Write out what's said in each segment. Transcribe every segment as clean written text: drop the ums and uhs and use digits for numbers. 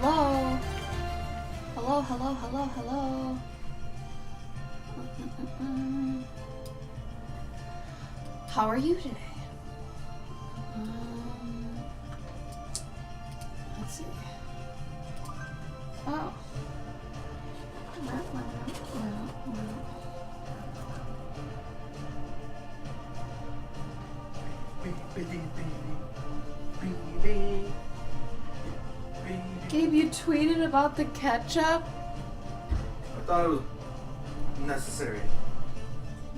Hello? Hello, hello, hello, hello. How are you today? Let's see. Oh. Gabe, you tweeted about the ketchup? I thought it was necessary.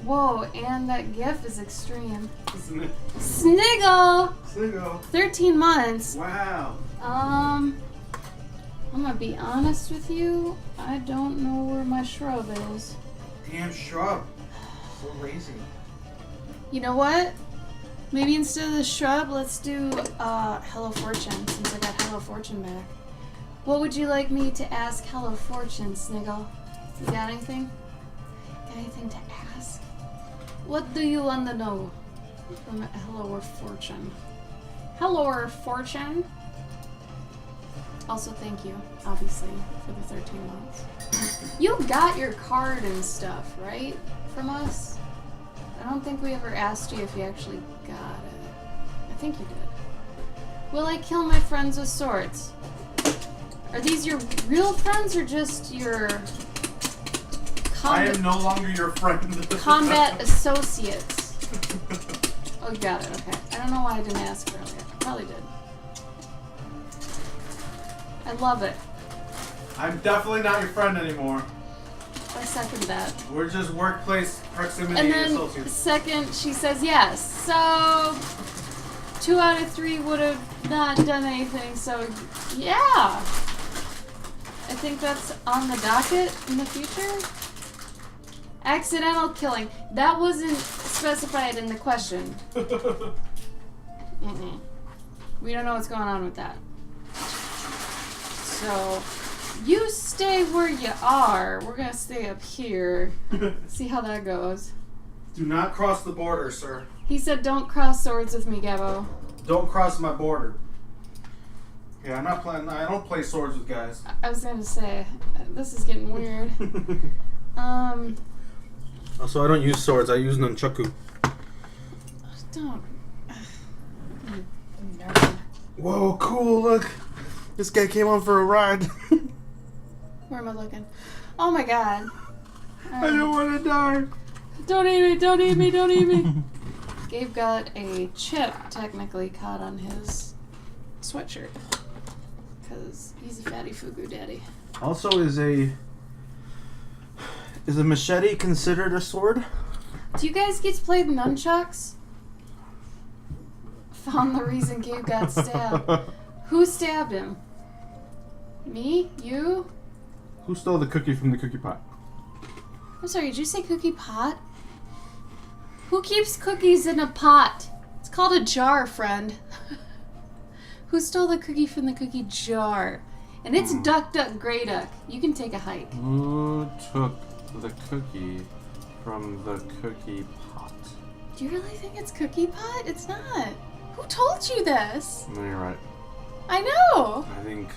Whoa, and that gif is extreme. Isn't it? Sniggle! Sniggle. 13 months. Wow. I'm gonna be honest with you. I don't know where my shrub is. Damn shrub. So lazy. You know what? Maybe instead of the shrub, let's do Hello Fortune, since I got Hello Fortune back. What would you like me to ask Hello Fortune, Sniggle? You got anything? Got anything to ask? What do you want to know from Hello Fortune? Hello Fortune. Also, thank you, obviously, for the 13 months. You got your card and stuff, right? From us? I don't think we ever asked you if you actually got it. I think you did. Will I kill my friends with swords? Are these your real friends or just your I am no longer your friend. combat associates? Oh, you got it. Okay. I don't know why I didn't ask earlier. I probably did. I love it. I'm definitely not your friend anymore. I second that. We're just workplace proximity And then associates. second, she says yes. So 2 out of 3 would have not done anything. So yeah, I think that's on the docket in the future. Accidental killing. That wasn't specified in the question. We don't know what's going on with that. So you stay where you are. We're gonna stay up here. See how that goes. Do not cross the border, sir. He said, "Don't cross swords with me, Gabbo." Don't cross my border. Yeah, I'm not playing. I don't play swords with guys. I was gonna say, this is getting weird. Also, I don't use swords. I use nunchaku. Don't. You nerd. Whoa, cool! Look, this guy came on for a ride. Where am I looking? Oh my god. I don't want to die. Don't eat me! Don't eat me! Don't eat me! Gabe got a chip technically caught on his sweatshirt. Because he's a fatty fugu daddy. Also, is a machete considered a sword? Do you guys get to play the nunchucks? Found the reason Gabe got stabbed. Who stabbed him? Me? You? Who stole the cookie from the cookie pot? I'm sorry, did you say cookie pot? Who keeps cookies in a pot? It's called a jar, friend. Who stole the cookie from the cookie jar? And it's Duck Duck Grey Duck. You can take a hike. Who took the cookie from the cookie pot? Do you really think it's cookie pot? It's not. Who told you this? No, you're right. I know. I think...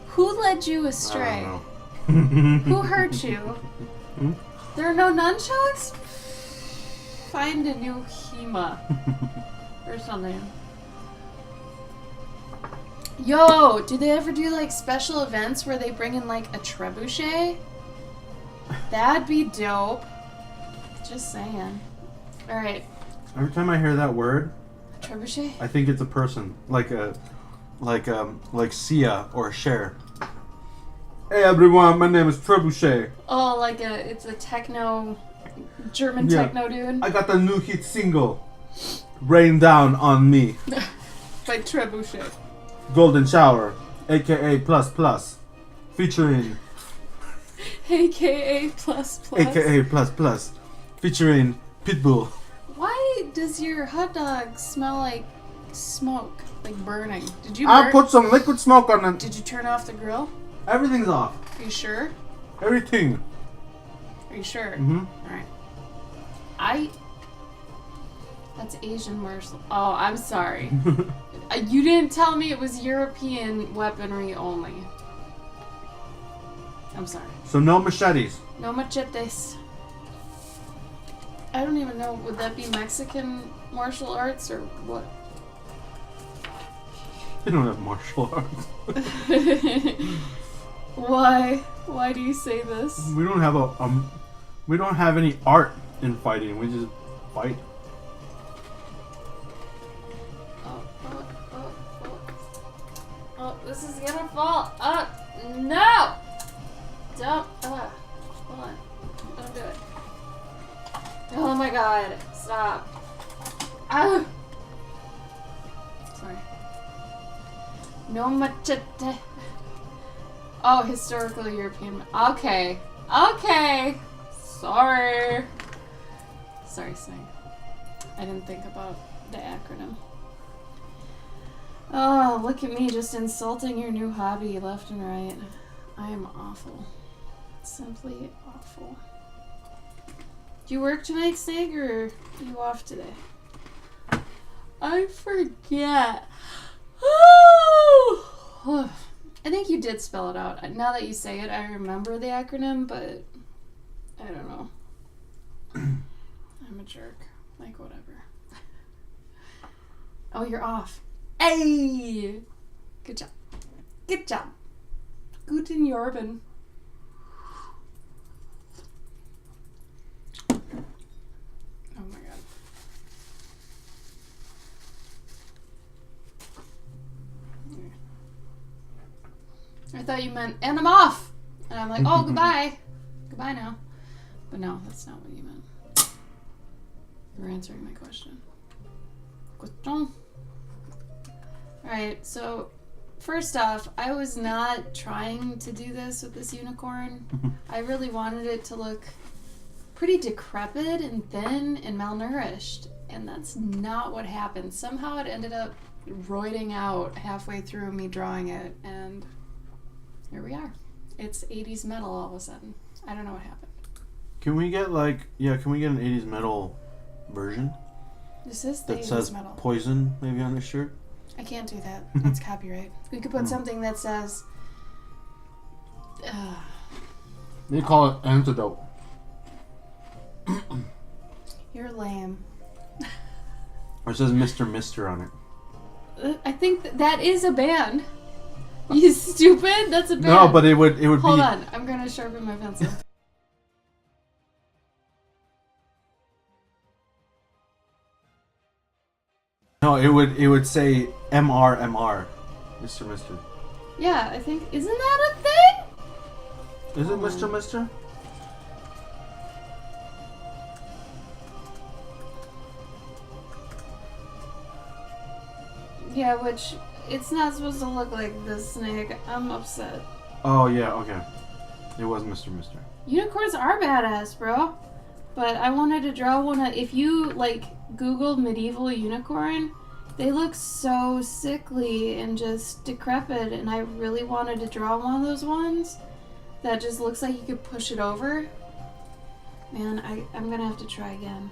Who led you I astray? don't know. Who hurt you? There are no nunchucks? Find a new Hema. Or something. Yo, do they ever do like special events where they bring in like a trebuchet? That'd be dope. Just saying. Alright. Every time I hear that word, Trebuchet? I think it's a person. Like Sia or Cher. Hey everyone, my name is Trebuchet. Oh, like it's a techno, German Yeah. techno dude? I got the new hit single, Rain Down on Me. By Trebuchet. Golden Shower, aka Plus Plus, featuring AKA plus plus. aka Plus Plus, featuring Pitbull. Why does your hot dog smell like smoke? Like burning? Did you I put some liquid smoke on it. Did you turn off the grill? Everything's off. Are you sure? Everything. Are you sure? Mhm. Alright. I That's Asian martial. Oh, I'm sorry. You didn't tell me it was European weaponry only. I'm sorry. So no machetes. No machetes. I don't even know. Would that be Mexican martial arts or what? They don't have martial arts. Why? Why do you say this? We don't have we don't have any art in fighting. We just fight. Oh, this is gonna fall up. No! Don't. Hold on. Don't do it. Oh my god. Stop. Ah! Sorry. No machete. Oh, historical European. Okay. Okay. Sorry. Sorry, Snake. I didn't think about the acronym. Oh, look at me just insulting your new hobby left and right. I am awful. Simply awful. Do you work tonight, Snake, or are you off today? I forget. I think you did spell it out. Now that you say it, I remember the acronym, but I don't know. I'm a jerk. Like, whatever. Oh, you're off. Hey! Good job. Good job. Guten Jorben. Oh my god. I thought you meant, and I'm off! And I'm like, oh, goodbye. Goodbye now. But no, that's not what you meant. You were answering my question. Question. Alright, so first off, I was not trying to do this with this unicorn. I really wanted it to look pretty decrepit and thin and malnourished, and that's not what happened. Somehow it ended up roiding out halfway through me drawing it, and here we are. It's 80s metal all of a sudden. I don't know what happened. Can we get can we get an 80s metal version? This is the that 80s says metal. Poison maybe on this shirt? I can't do that. That's copyright. We could put something that says... They call it Antidote. You're lame. Or it says Mr. Mister on it. I think that is a band. You stupid? That's a band. No, but it would Hold be... on. I'm going to sharpen my pencil. No, it would say MR, Mr. Mister. Yeah, I think... Isn't that a thing? Is it Mr. Mister? Yeah, which... It's not supposed to look like this, Snake. I'm upset. Oh, yeah, okay. It was Mr. Mister. Unicorns are badass, bro. But I wanted to draw one of... If you, like, Google medieval unicorn, they look so sickly and just decrepit, and I really wanted to draw one of those ones that just looks like you could push it over. Man, I'm gonna have to try again.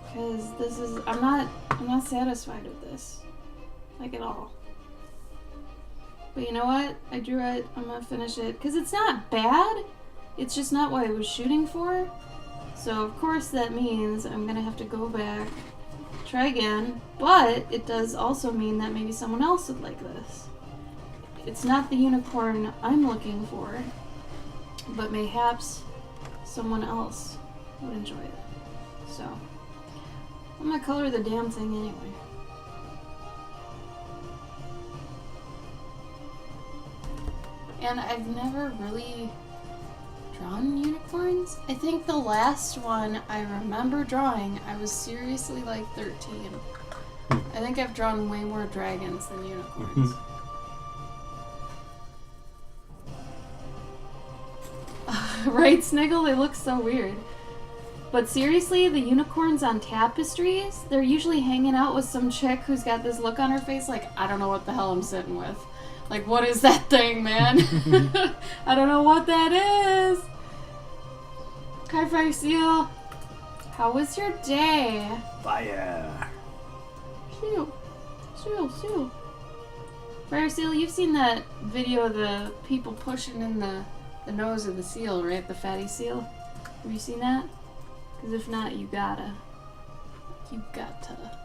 Because this is... I'm not satisfied with this. Like, at all. But you know what? I drew it. I'm gonna finish it. Because it's not bad. It's just not what I was shooting for. So, of course, that means I'm gonna have to go back, try again. But it does also mean that maybe someone else would like this. It's not the unicorn I'm looking for. But mayhaps someone else would enjoy it. So, I'm gonna color the damn thing anyway. And I've never really drawn unicorns. I think the last one I remember drawing, I was seriously like 13. I think I've drawn way more dragons than unicorns. Right, Sniggle? They look so weird. But seriously, the unicorns on tapestries, they're usually hanging out with some chick who's got this look on her face like, I don't know what the hell I'm sitting with. Like, what is that thing, man? I don't know what that is. High five, Seal. How was your day? Fire. Seal. Fire seal, you've seen that video of the people pushing in the nose of the seal, right? The fatty seal. Have you seen that? Because if not, you gotta. You gotta.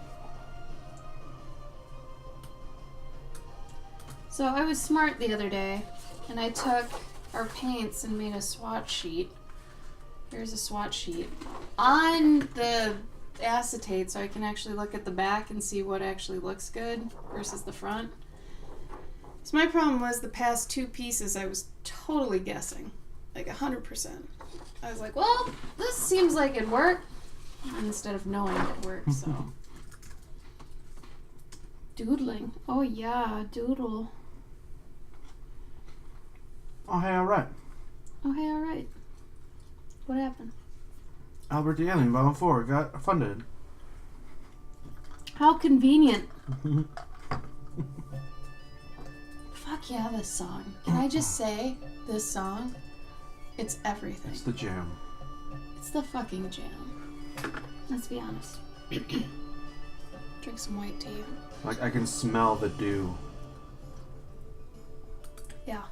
So I was smart the other day, and I took our paints and made a swatch sheet. Here's a swatch sheet on the acetate, so I can actually look at the back and see what actually looks good versus the front. So my problem was the past two pieces I was totally guessing, like 100%. I was like, well, this seems like it'd work, instead of knowing it worked, so. Doodling. Oh yeah, doodle. Oh, hey, alright. Oh hey, alright. What happened? Albert the Alien Volume 4 got funded. How convenient. Fuck yeah, this song. Can I just say, this song, it's everything. It's the jam. It's the fucking jam. Let's be honest. Drink some white tea. Like, I can smell the dew Yeah.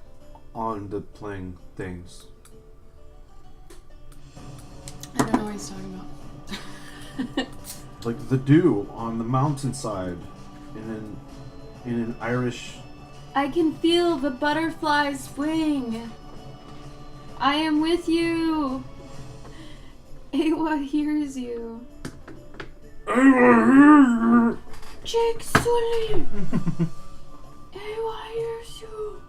on the playing things. I don't know what he's talking about. Like the dew on the mountainside in an Irish. I can feel the butterflies wing. I am with you. Awa hears you. Jake Sully. Awa hears you.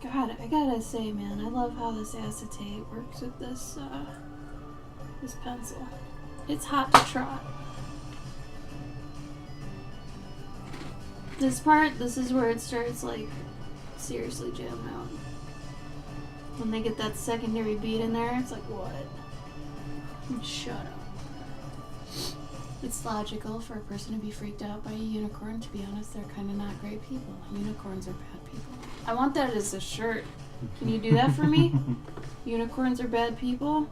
God, I gotta say, man, I love how this acetate works with this this pencil. It's hot to trot. This part, this is where it starts, like, seriously jamming out. When they get that secondary beat in there, it's like, what? Shut up. It's logical for a person to be freaked out by a unicorn. To be honest, they're kind of not great people. Unicorns are bad people. I want that as a shirt. Can you do that for me? Unicorns are bad people?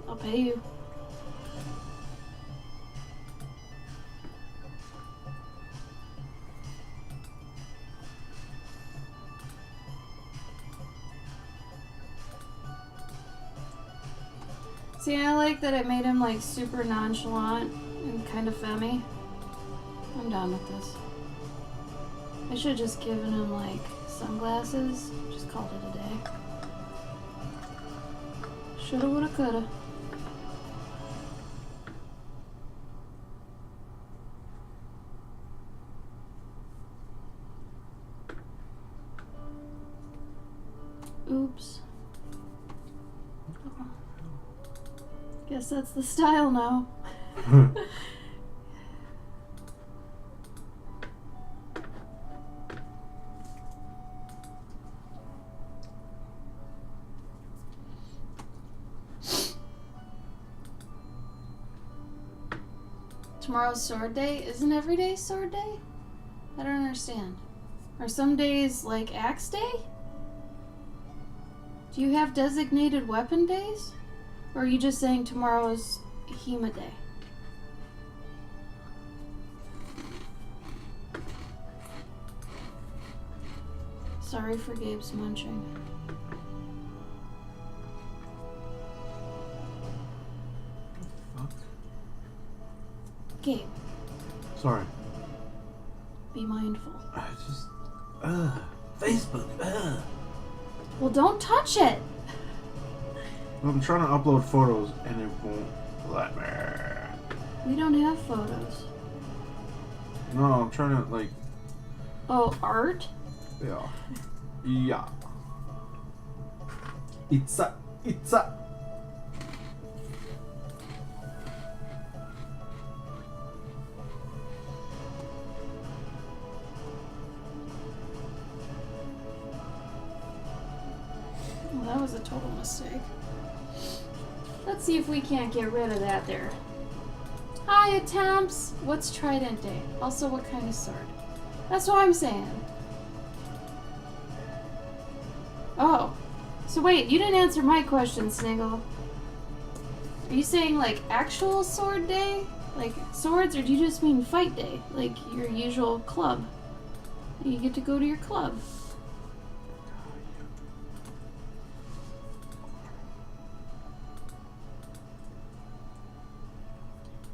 I'll pay you. See, I like that I made him like super nonchalant and kind of femmy. I'm done with this. I should have just given him like sunglasses. Just called it a day. Shoulda, woulda, coulda. Oops. Guess that's the style now. Tomorrow's sword day? Isn't every day sword day? I don't understand. Are some days like axe day? Do you have designated weapon days? Or are you just saying tomorrow's Hema day? Sorry for Gabe's munching. Fuck. Gabe, Sorry. be mindful. I just. Facebook. Well, don't touch it! I'm trying to upload photos and it won't let me. We don't have photos. No, I'm trying to, like. Oh, art? Yeah. Yeah. It's a. Well, that was a total mistake. Let's see if we can't get rid of that there. Hi, attempts. What's Trident Day? Also, what kind of sword? That's what I'm saying. Oh, so So wait, you didn't answer my question, Sniggle. Are you saying like actual sword day? Like swords, or do you just mean fight day? Like your usual club? You get to go to your club.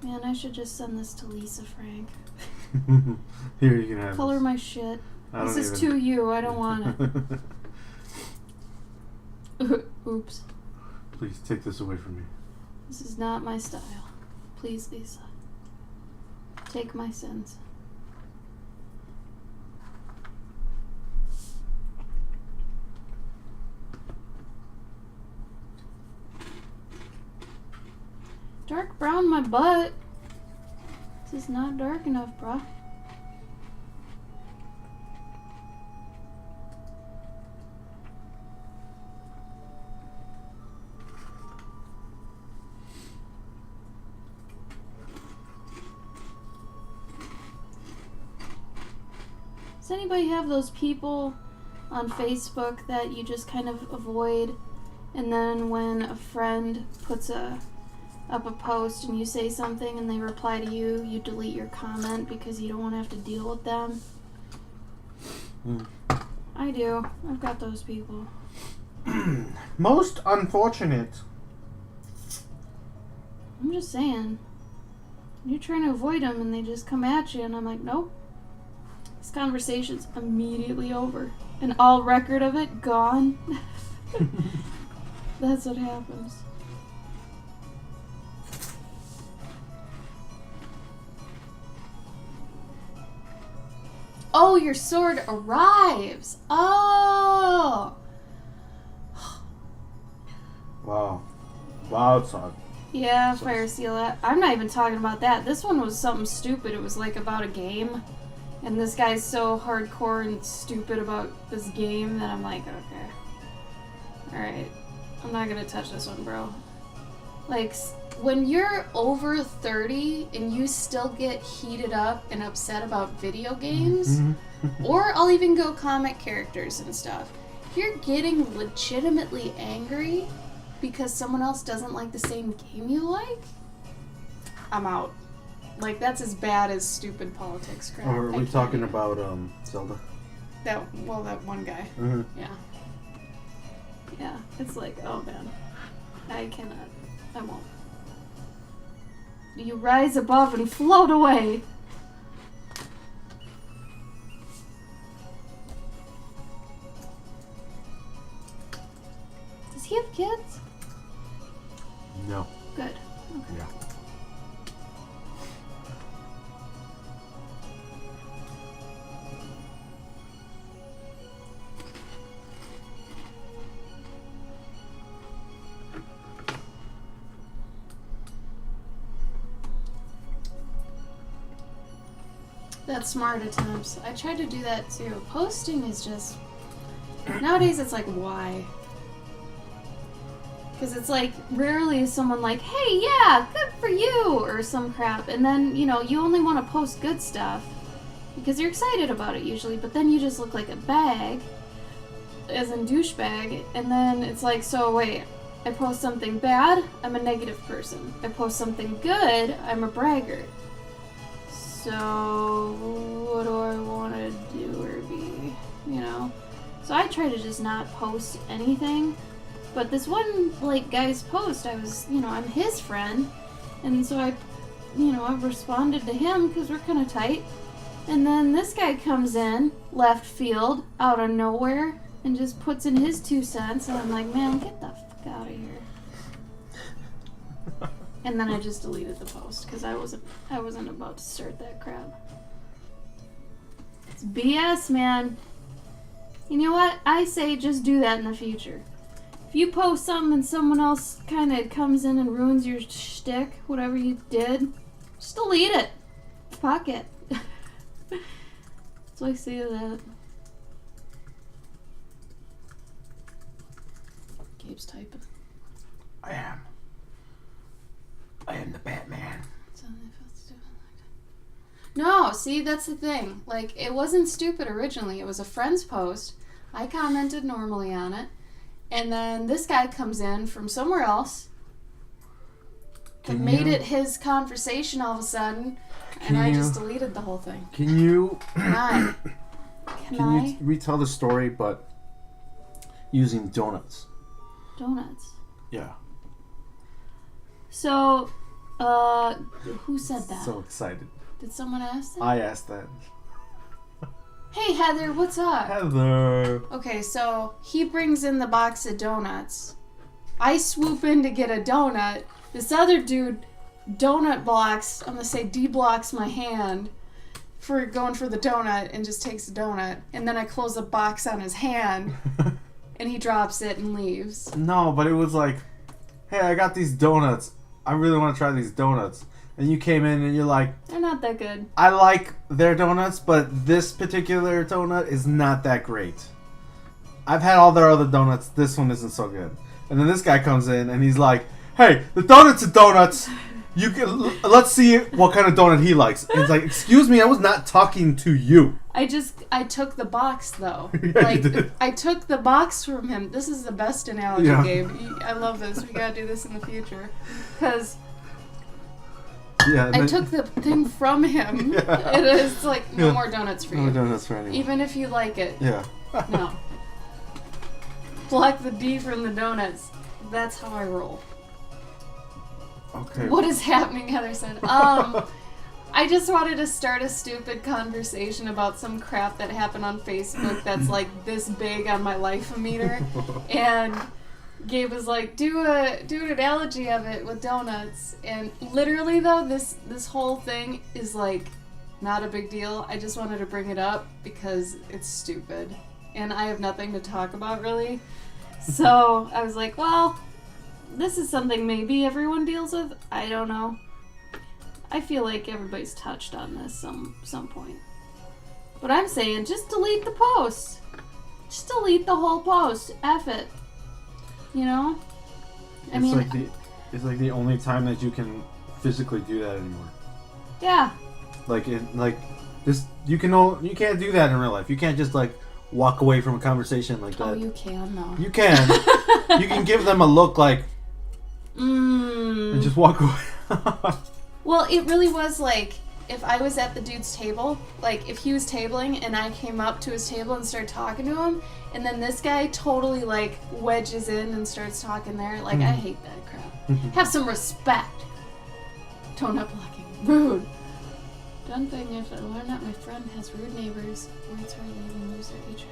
Man, I should just send this to Lisa Frank. Here, you can have Color this. my shit. I This don't is even- to you, I don't want it. Oops. Please take this away from me. This is not my style. Please, Lisa. Take my sins. Dark brown my butt. This is not dark enough, bruh. Does anybody have those people on Facebook that you just kind of avoid, and then when a friend puts up a post and you say something and they reply to you, you delete your comment because you don't want to have to deal with them? I do. I've got those people. Most unfortunate. I'm just saying. You're trying to avoid them and they just come at you, and I'm like, nope. This conversation's immediately over. And all record of it gone. That's what happens. Oh, your sword arrives. Oh. Wow. Wild song. Yeah, Fire Seal. I'm not even talking about that. This one was something stupid. It was like about a game. And this guy's so hardcore and stupid about this game that I'm like, okay. Alright. I'm not gonna touch this one, bro. Like, when you're over 30 and you still get heated up and upset about video games, or I'll even go comic characters and stuff, if you're getting legitimately angry because someone else doesn't like the same game you like, I'm out. Like, that's as bad as stupid politics crap. Or are I we can't talking even. about Zelda? That one guy. Mm-hmm. Yeah. Yeah, it's like, oh man. I cannot. I won't. You rise above and float away. Does he have kids? No. Good. Okay. Yeah. That's smart attempts. I tried to do that too. Posting is just... Nowadays it's like, why? Because it's like, rarely is someone like, hey, yeah, good for you, or some crap. And then, you know, you only want to post good stuff because you're excited about it usually, but then you just look like a bag, as in douchebag, and then it's like, so wait, I post something bad, I'm a negative person. I post something good, I'm a braggart. So, what do I want to do or be, you know? So I try to just not post anything. But this one, like, guy's post, I was, you know, I'm his friend. And so I, you know, I responded to him because we're kind of tight. And then this guy comes in, left field, out of nowhere, and just puts in his 2 cents. And I'm like, man, get the fuck out of here. And then I just deleted the post because I wasn't about to start that crap. It's BS, man. You know what? I say just do that in the future. If you post something and someone else kind of comes in and ruins your shtick, whatever you did, just delete it. Fuck it. That's what I say to that. Gabe's typing. I am the Batman. No, see, that's the thing. Like, it wasn't stupid originally. It was a friend's post. I commented normally on it. And then this guy comes in from somewhere else. Had Can made you- it his conversation all of a sudden, Can and I you- just deleted the whole thing. Can you Can I? can you retell the story but using donuts? Donuts. Yeah. So, who said that? So excited. Did someone ask that? I asked that. Hey Heather, what's up? Heather. Okay, so he brings in the box of donuts. I swoop in to get a donut. This other dude donut blocks, I'm gonna say D-blocks my hand for going for the donut and just takes the donut. And then I close the box on his hand and he drops it and leaves. No, but it was like, hey, I got these donuts. I really want to try these donuts. And you came in and you're like, They're not that good. I like their donuts, but this particular donut is not that great. I've had all their other donuts. This one isn't so good. And then this guy comes in and he's like, hey, the donuts are donuts. You can let's see what kind of donut he likes. And it's like, excuse me, I was not talking to you. I took the box though. Yeah, you did. I took the box from him. This is the best analogy, Yeah. Gabe. I love this. We gotta do this in the future. Because Yeah. I took the thing from him. Yeah. It is like, no Yeah. more donuts for no you. donuts for anyone. Even if you like it. Yeah. No. Block the D from the donuts. That's how I roll. Okay. What is happening, Heather said. I just wanted to start a stupid conversation about some crap that happened on Facebook that's like this big on my life-o-meter. And Gabe was like, do an analogy of it with donuts. And literally though, this whole thing is like not a big deal. I just wanted to bring it up because it's stupid. And I have nothing to talk about really. So I was like, well, this is something maybe everyone deals with. I don't know. I feel like everybody's touched on this some point. But I'm saying just delete the post. Just delete the whole post. F it. You know? It's like the only time that you can physically do that anymore. Yeah. You can't do that in real life. You can't just like walk away from a conversation like that. Oh, you can though. You can. You can give them a look like and just walk away. Well, it really was like if I was at the dude's table, like if he was tabling and I came up to his table and started talking to him, and then this guy totally like wedges in and starts talking there. Like, I hate that crap. Have some respect. Donut blocking. Rude. Done thing if I learn that my friend has rude neighbors, words her leave and lose their hatred.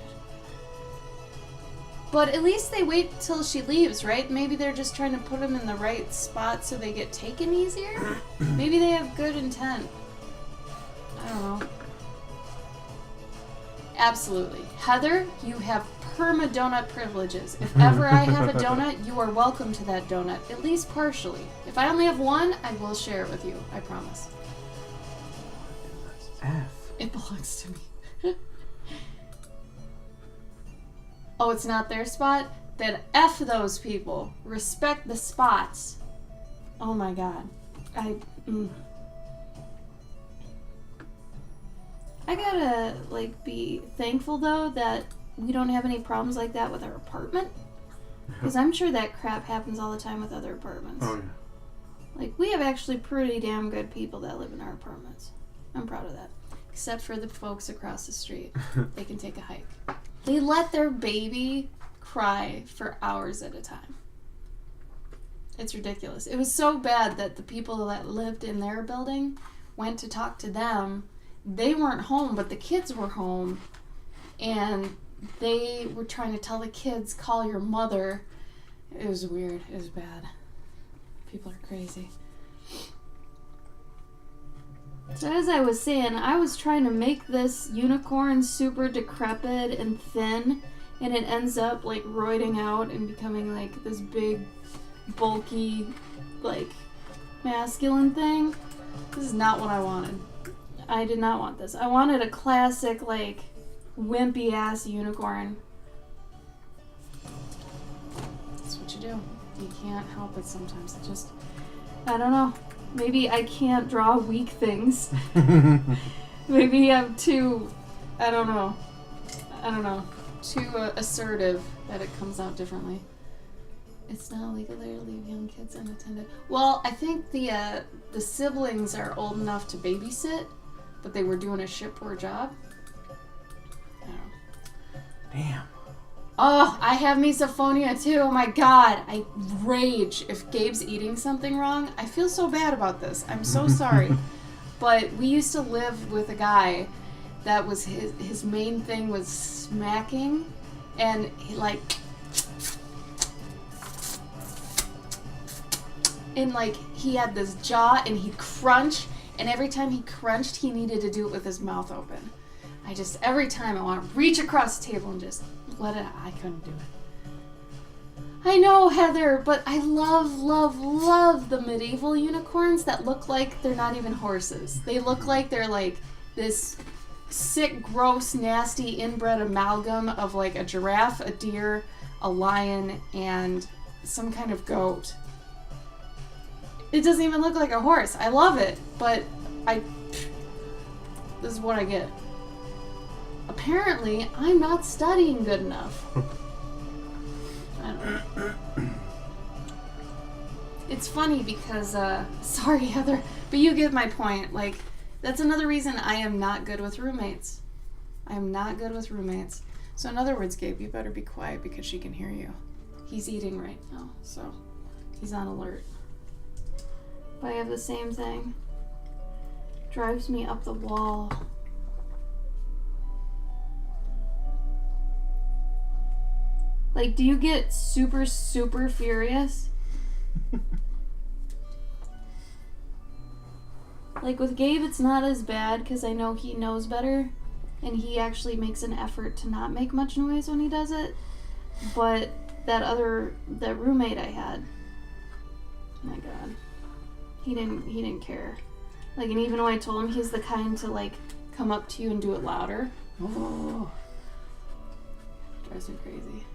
But at least they wait till she leaves, right? Maybe they're just trying to put them in the right spot so they get taken easier? Maybe they have good intent. I don't know. Absolutely. Heather, you have perma-donut privileges. If ever I have a donut, you are welcome to that donut, at least partially. If I only have one, I will share it with you. I promise. F. It belongs to me. Oh, it's not their spot? Then F those people. Respect the spots. Oh my god. I gotta, like, be thankful, though, that we don't have any problems like that with our apartment. Because I'm sure that crap happens all the time with other apartments. Oh yeah. Like, we have actually pretty damn good people that live in our apartments. I'm proud of that. Except for the folks across the street. They can take a hike. They let their baby cry for hours at a time. It's ridiculous. It was so bad that the people that lived in their building went to talk to them. They weren't home, but the kids were home. And they were trying to tell the kids, call your mother. It was weird. It was bad. People are crazy. So as I was saying, I was trying to make this unicorn super decrepit and thin, and it ends up like roiding out and becoming like this big, bulky, like masculine thing. This is not what I wanted. I did not want this. I wanted a classic, like, wimpy ass unicorn. That's what you do. You can't help it sometimes. It just, I don't know. Maybe I can't draw weak things. Maybe I'm too, I don't know. too assertive that it comes out differently. It's not legal there to leave young kids unattended. Well, I think the siblings are old enough to babysit, but they were doing a shit poor job. I don't know. Damn. Oh, I have misophonia too. Oh my god. I rage if Gabe's eating something wrong. I feel so bad about this. I'm so sorry. But we used to live with a guy that was his main thing was smacking, and he he had this jaw and he'd crunch, and every time he crunched he needed to do it with his mouth open. Every time I want to reach across the table and just let it out. I couldn't do it. I know, Heather, but I love the medieval unicorns that look like they're not even horses. They look like they're like this sick, gross, nasty, inbred amalgam of like a giraffe, a deer, a lion, and some kind of goat. It doesn't even look like a horse. I love it, but this is what I get. Apparently, I'm not studying good enough. I don't know. It's funny because, sorry, Heather, but you get my point. Like, that's another reason I am not good with roommates. I am not good with roommates. So in other words, Gabe, you better be quiet because she can hear you. He's eating right now, so he's on alert. But I have the same thing. Drives me up the wall. Like, do you get super, super furious? Like, with Gabe, it's not as bad because I know he knows better. And he actually makes an effort to not make much noise when he does it. But that roommate I had, oh my god. He didn't care. Like, and even when I told him, he's the kind to, like, come up to you and do it louder. Oh. Drives me crazy.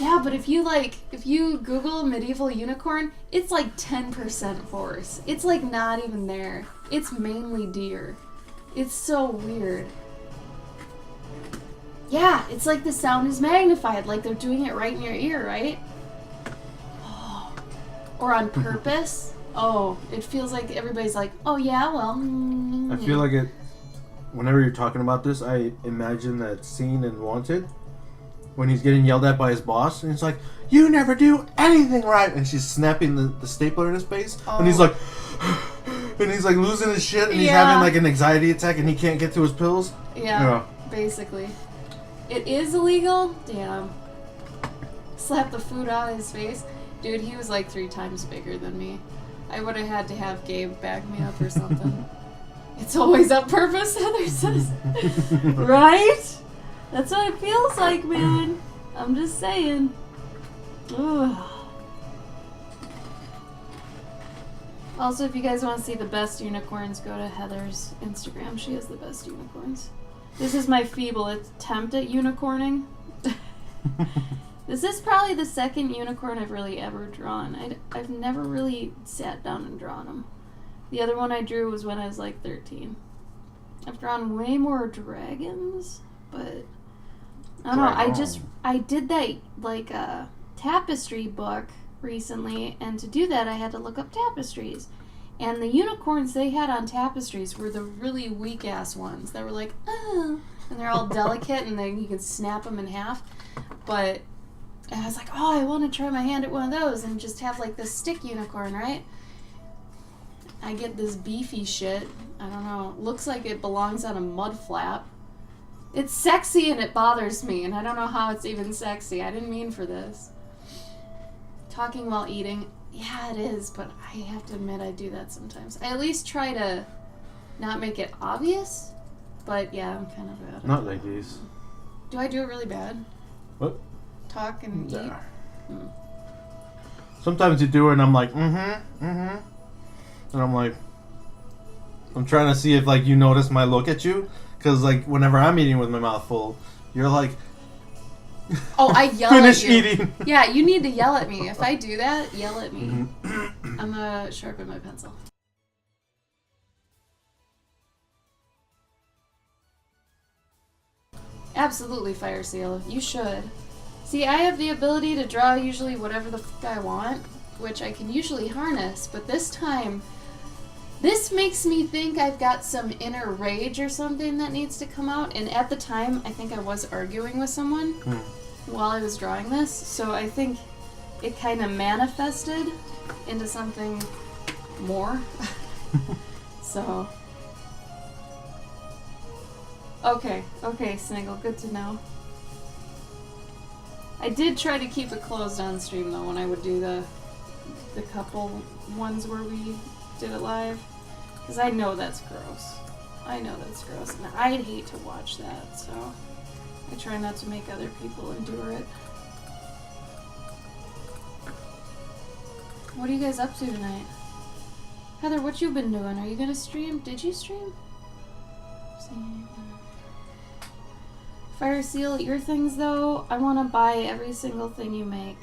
Yeah, but if you Google medieval unicorn, it's like 10% horse. It's like not even there. It's mainly deer. It's so weird. Yeah, it's like the sound is magnified, like they're doing it right in your ear, right? Oh. Or on purpose. Oh, it feels like everybody's like, oh yeah, well. I feel like it. Whenever you're talking about this, I imagine that scene in Wanted when he's getting yelled at by his boss, and he's like, "You never do anything right," and she's snapping the stapler in his face, and he's like, and he's like losing his shit, and he's having like an anxiety attack, and he can't get to his pills. Yeah. Basically. It is illegal? Damn. Slap the food out of his face. Dude, he was like 3 times bigger than me. I would have had to have Gabe back me up or something. It's always on purpose, Heather says. Right? That's what it feels like, man. I'm just saying. Ugh. Also, if you guys want to see the best unicorns, go to Heather's Instagram. She has the best unicorns. This is my feeble attempt at unicorning. This is probably the second unicorn I've really ever drawn. I've never really sat down and drawn them. The other one I drew was when I was like 13. I've drawn way more dragons, but I don't know. I did that like tapestry book recently, and to do that I had to look up tapestries. And the unicorns they had on tapestries were the really weak-ass ones that were like, oh, and they're all delicate, and then you can snap them in half. But I was like, oh, I want to try my hand at one of those and just have like this stick unicorn, right? I get this beefy shit. I don't know. Looks like it belongs on a mud flap. It's sexy and it bothers me, and I don't know how it's even sexy. I didn't mean for this. Talking while eating. Yeah, it is, but I have to admit I do that sometimes. I at least try to not make it obvious, but yeah, I'm kind of bad at it. Not like these. Do I do it really bad? What? Talk and eat? Sometimes you do it and I'm like, and I'm like, I'm trying to see if like you notice my look at you, because like whenever I'm eating with my mouth full, you're like, oh, I yell finish at you. eating. Yeah, you need to yell at me. If I do that, yell at me. I'm gonna sharpen my pencil. Absolutely, Fire Seal. You should. See, I have the ability to draw usually whatever the fuck I want, which I can usually harness, but this time, this makes me think I've got some inner rage or something that needs to come out, and at the time, I think I was arguing with someone while I was drawing this, so I think it kind of manifested into something more. So... Okay, Sniggle, good to know. I did try to keep it closed on stream though when I would do the couple ones where we did it live, because I know that's gross. I know that's gross, and I'd hate to watch that, so I try not to make other people endure it. What are you guys up to tonight? Heather, what you been doing? Are you gonna stream? Did you stream? Fire Seal, your things though, I want to buy every single thing you make.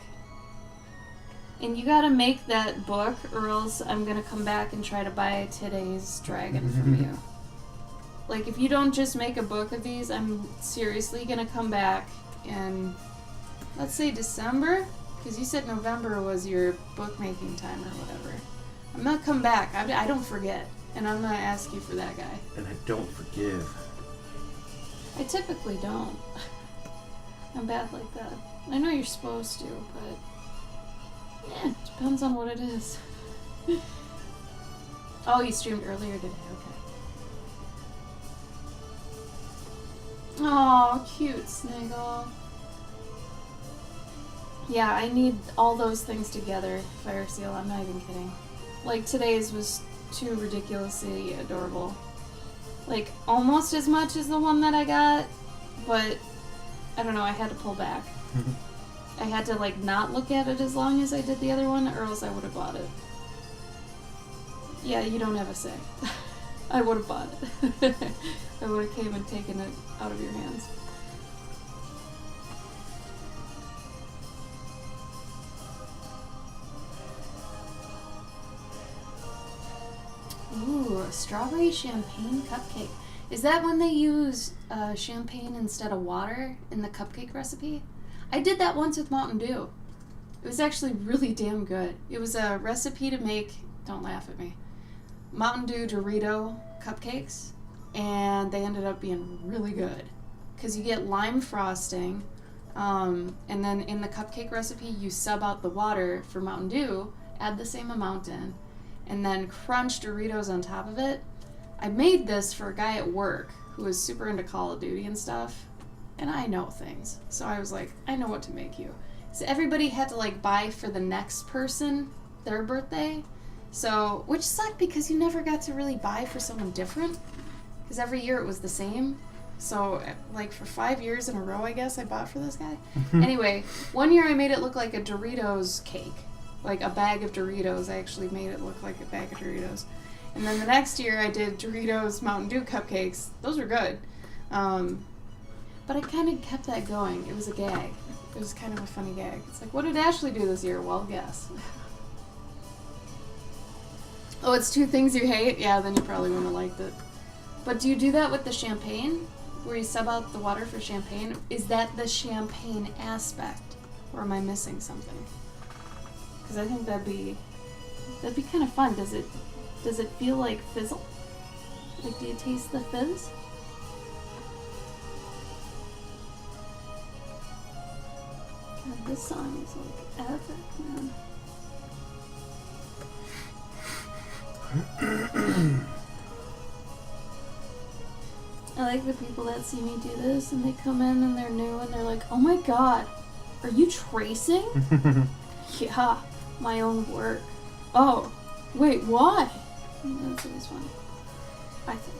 And you gotta make that book, or else I'm gonna come back and try to buy today's dragon from you. Like, if you don't just make a book of these, I'm seriously gonna come back in, let's say December? Because you said November was your bookmaking time or whatever. I'm gonna come back. I don't forget. And I'm gonna ask you for that guy. And I don't forgive. I typically don't. I'm bad like that. I know you're supposed to, but... yeah, depends on what it is. Oh, you streamed earlier today, okay. Oh, cute Sniggle. Yeah, I need all those things together, Fire Seal, I'm not even kidding. Like, today's was too ridiculously adorable. Like, almost as much as the one that I got, but I don't know, I had to pull back. I had to, like, not look at it as long as I did the other one, or else I would have bought it. Yeah, you don't have a say. I would have bought it. I would have came and taken it out of your hands. Ooh, a strawberry champagne cupcake. Is that when they use champagne instead of water in the cupcake recipe? I did that once with Mountain Dew. It was actually really damn good. It was a recipe to make, don't laugh at me, Mountain Dew Dorito cupcakes, and they ended up being really good. Because you get lime frosting, and then in the cupcake recipe you sub out the water for Mountain Dew, add the same amount in, and then crunch Doritos on top of it. I made this for a guy at work who was super into Call of Duty and stuff, and I know things. So I was like, I know what to make you. So everybody had to like buy for the next person their birthday. So, which sucked because you never got to really buy for someone different. Because every year it was the same. So, like for 5 years in a row, I guess, I bought for this guy. Anyway, one year I made it look like a Doritos cake. Like a bag of Doritos. I actually made it look like a bag of Doritos. And then the next year I did Doritos Mountain Dew cupcakes. Those were good. But I kind of kept that going. It was a gag. It was kind of a funny gag. It's like, what did Ashley do this year? Well, guess. Oh, it's 2 things you hate? Yeah, then you probably wouldn't have liked it. But do you do that with the champagne? Where you sub out the water for champagne? Is that the champagne aspect? Or am I missing something? Because I think that'd be kind of fun. Does it feel like fizzle? Like, do you taste the fizz? God, this song is like epic, man. I like the people that see me do this and they come in and they're new and they're like, oh my god, are you tracing? Yeah, my own work. Oh, wait, why? That's always fun, I think.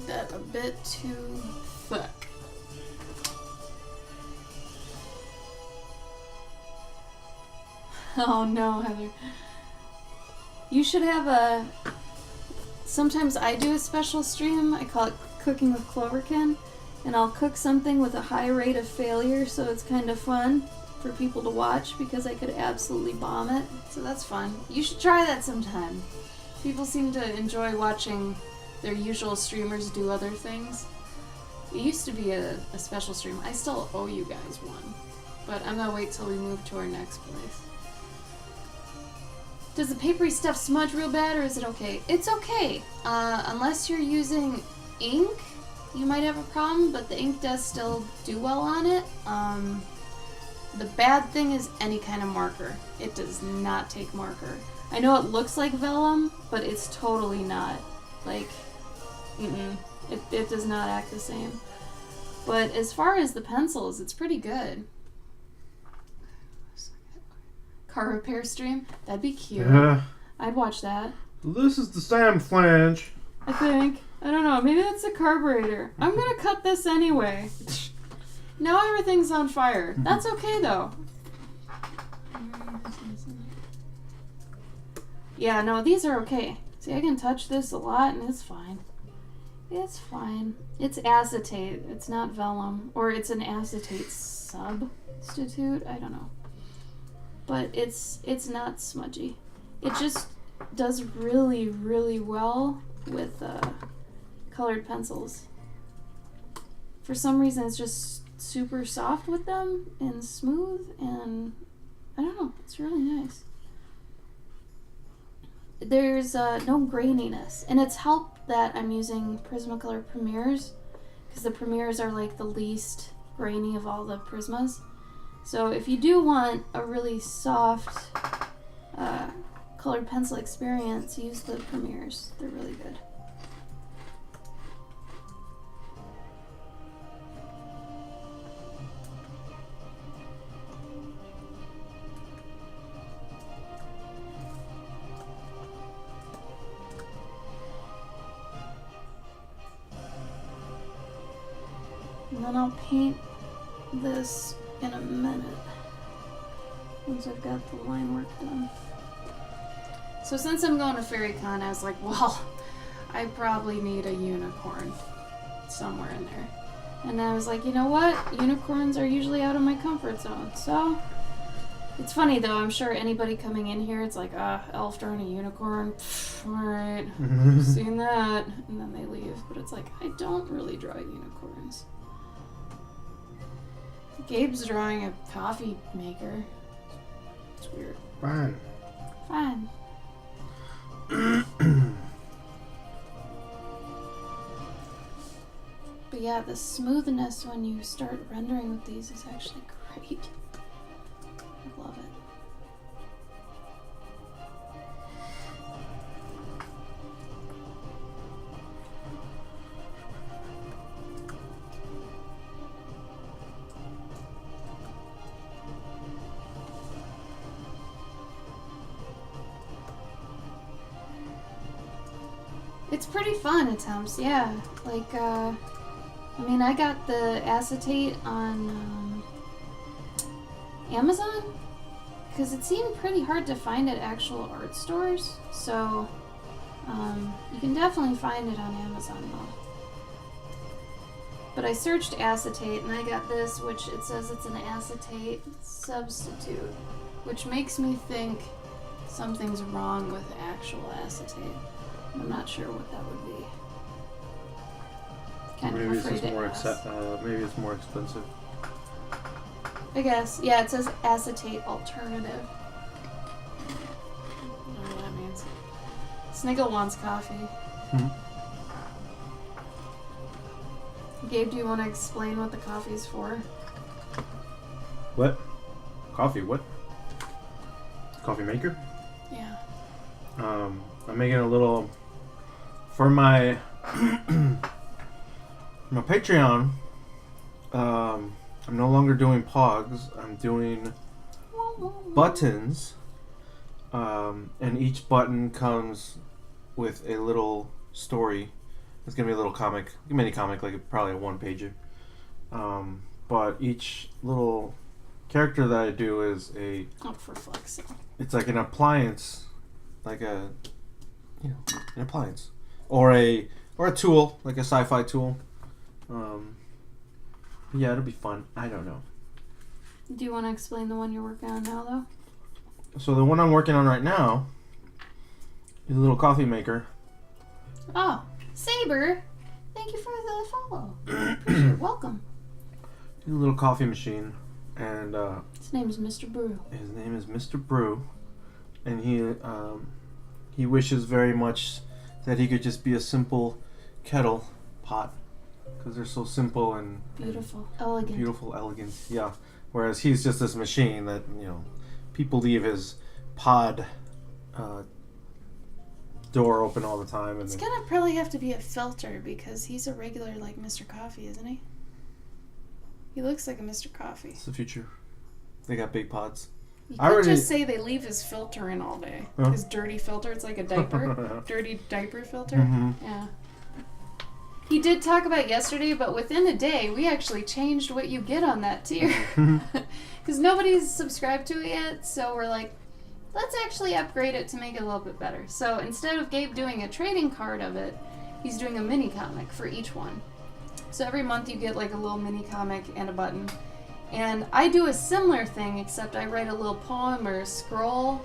that a bit too thick. Oh no, Heather. You should have a... Sometimes I do a special stream. I call it Cooking with Cloverkin. And I'll cook something with a high rate of failure, so it's kind of fun for people to watch because I could absolutely bomb it. So that's fun. You should try that sometime. People seem to enjoy watching their usual streamers do other things. It used to be a special stream. I still owe you guys one. But I'm gonna wait till we move to our next place. Does the papery stuff smudge real bad, or is it okay? It's okay. Unless you're using ink, you might have a problem, but the ink does still do well on it. The bad thing is any kind of marker. It does not take marker. I know it looks like vellum, but it's totally not. Like, it does not act the same. But as far as the pencils, it's pretty good. Car repair stream? That'd be cute. Yeah. I'd watch that. This is the Sam flange. I think. I don't know. Maybe that's the carburetor. I'm gonna cut this anyway. Now everything's on fire. That's okay though. Yeah, no, these are okay. See, I can touch this a lot and it's fine. It's fine. It's acetate. It's not vellum. Or it's an acetate substitute. I don't know. But it's not smudgy. It just does really, really well with colored pencils. For some reason, it's just super soft with them and smooth, and I don't know. It's really nice. There's no graininess, and it's helped that I'm using Prismacolor Premiers, because the Premiers are like the least grainy of all the Prismas. So if you do want a really soft colored pencil experience, use the Premiers. They're really good. And then I'll paint this in a minute once I've got the line work done. So since I'm going to FairyCon, I was like, well, I probably need a unicorn somewhere in there. And I was like, you know what? Unicorns are usually out of my comfort zone. So it's funny though, I'm sure anybody coming in here, it's like, elf drawing a unicorn. Alright, seen that. And then they leave. But it's like, I don't really draw unicorns. Gabe's drawing a coffee maker. It's weird. Fine. Fine. But yeah, the smoothness when you start rendering with these is actually great. I love it. It's pretty fun attempts, yeah. Like, I mean, I got the acetate on Amazon because it seemed pretty hard to find at actual art stores. So, you can definitely find it on Amazon though. But I searched acetate and I got this, which it says it's an acetate substitute, which makes me think something's wrong with actual acetate. I'm not sure what that would be. Kind Maybe of it's afraid just to more ask. maybe it's more expensive. I guess. Yeah, it says acetate alternative. I don't know what that means. Sniggle wants coffee. Gabe, do you want to explain what the coffee's for? What? Coffee? What? Coffee maker? Yeah. I'm making a little for my my Patreon. I'm no longer doing pogs. I'm doing buttons, and each button comes with a little story It's gonna be a little comic, mini comic, like probably a one pager. But each little character that I do is a. Oh, for fuck's sake. It's like an appliance, like a, an appliance, or a tool, like a sci-fi tool. Yeah, it'll be fun. I don't know. Do you want to explain the one you're working on now, though? So the one I'm working on right now is a little coffee maker. Oh, Saber, thank you for the follow. Appreciate it. Welcome. A little coffee machine, and His name is Mr. Brew. his name is Mr. Brew, and he wishes very much that he could just be a simple kettle pot, because they're so simple and Beautiful, elegant. beautiful, elegant. Yeah. Whereas he's just this machine that people leave his pod door open all the time, and It's then, gonna probably have to be a filter because he's a regular like Mr. Coffee, isn't he? He looks like a Mr. Coffee. it's the future. They got big pods. You I could already- just say they leave his filter in all day. Huh? His dirty filter. It's like a diaper. Dirty diaper filter. Mhm. Yeah. He did talk about yesterday, but within a day, we actually changed what you get on that tier. Because nobody's subscribed to it yet, so we're like, let's actually upgrade it to make it a little bit better. So instead of Gabe doing a trading card of it, he's doing a mini comic for each one. So every month you get like a little mini comic and a button. And I do a similar thing, except I write a little poem or scroll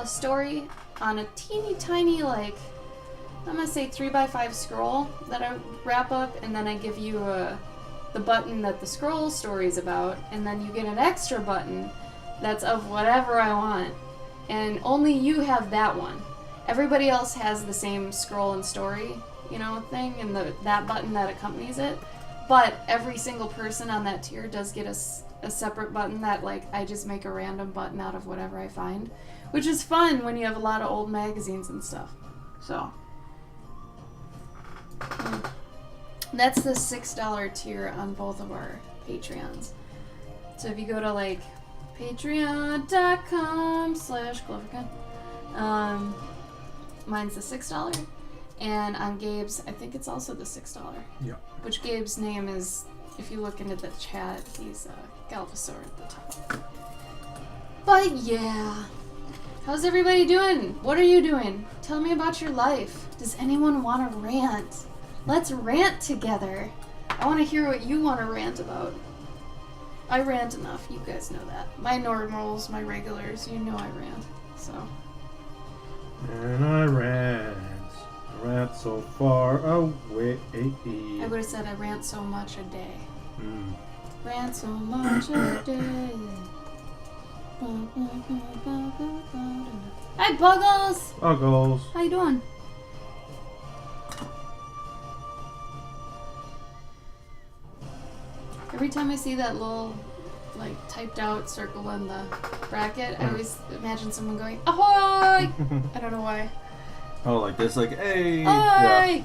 story on a teeny tiny, like, I'm gonna say 3x5 scroll that I wrap up, and then I give you the button that the scroll story is about, and then you get an extra button that's of whatever I want. And only you have that one. Everybody else has the same scroll and story, thing, and that button that accompanies it. But every single person on that tier does get a separate button that, like, I just make a random button out of whatever I find. Which is fun when you have a lot of old magazines and stuff. So. That's the $6 tier on both of our Patreons. So if you go to, like, patreon.com/Gloverkin, mine's the $6. And on Gabe's, I think it's also the $6. Yeah. Which Gabe's name is, if you look into the chat, he's Galvasaur at the top. But yeah. How's everybody doing? What are you doing? Tell me about your life. Does anyone want to rant? Let's rant together. I want to hear what you want to rant about. I rant enough. You guys know that. My normals, my regulars, you know I rant. So. And I ran so far away. I would have said I rant so much a day. Mm. Rant so much a day. Hi, Buggles! Buggles. How you doing? Every time I see that little, like, typed out circle in the bracket, I always imagine someone going, ahoy! I don't know why. Oh, like this, like, hey. Ahoy! I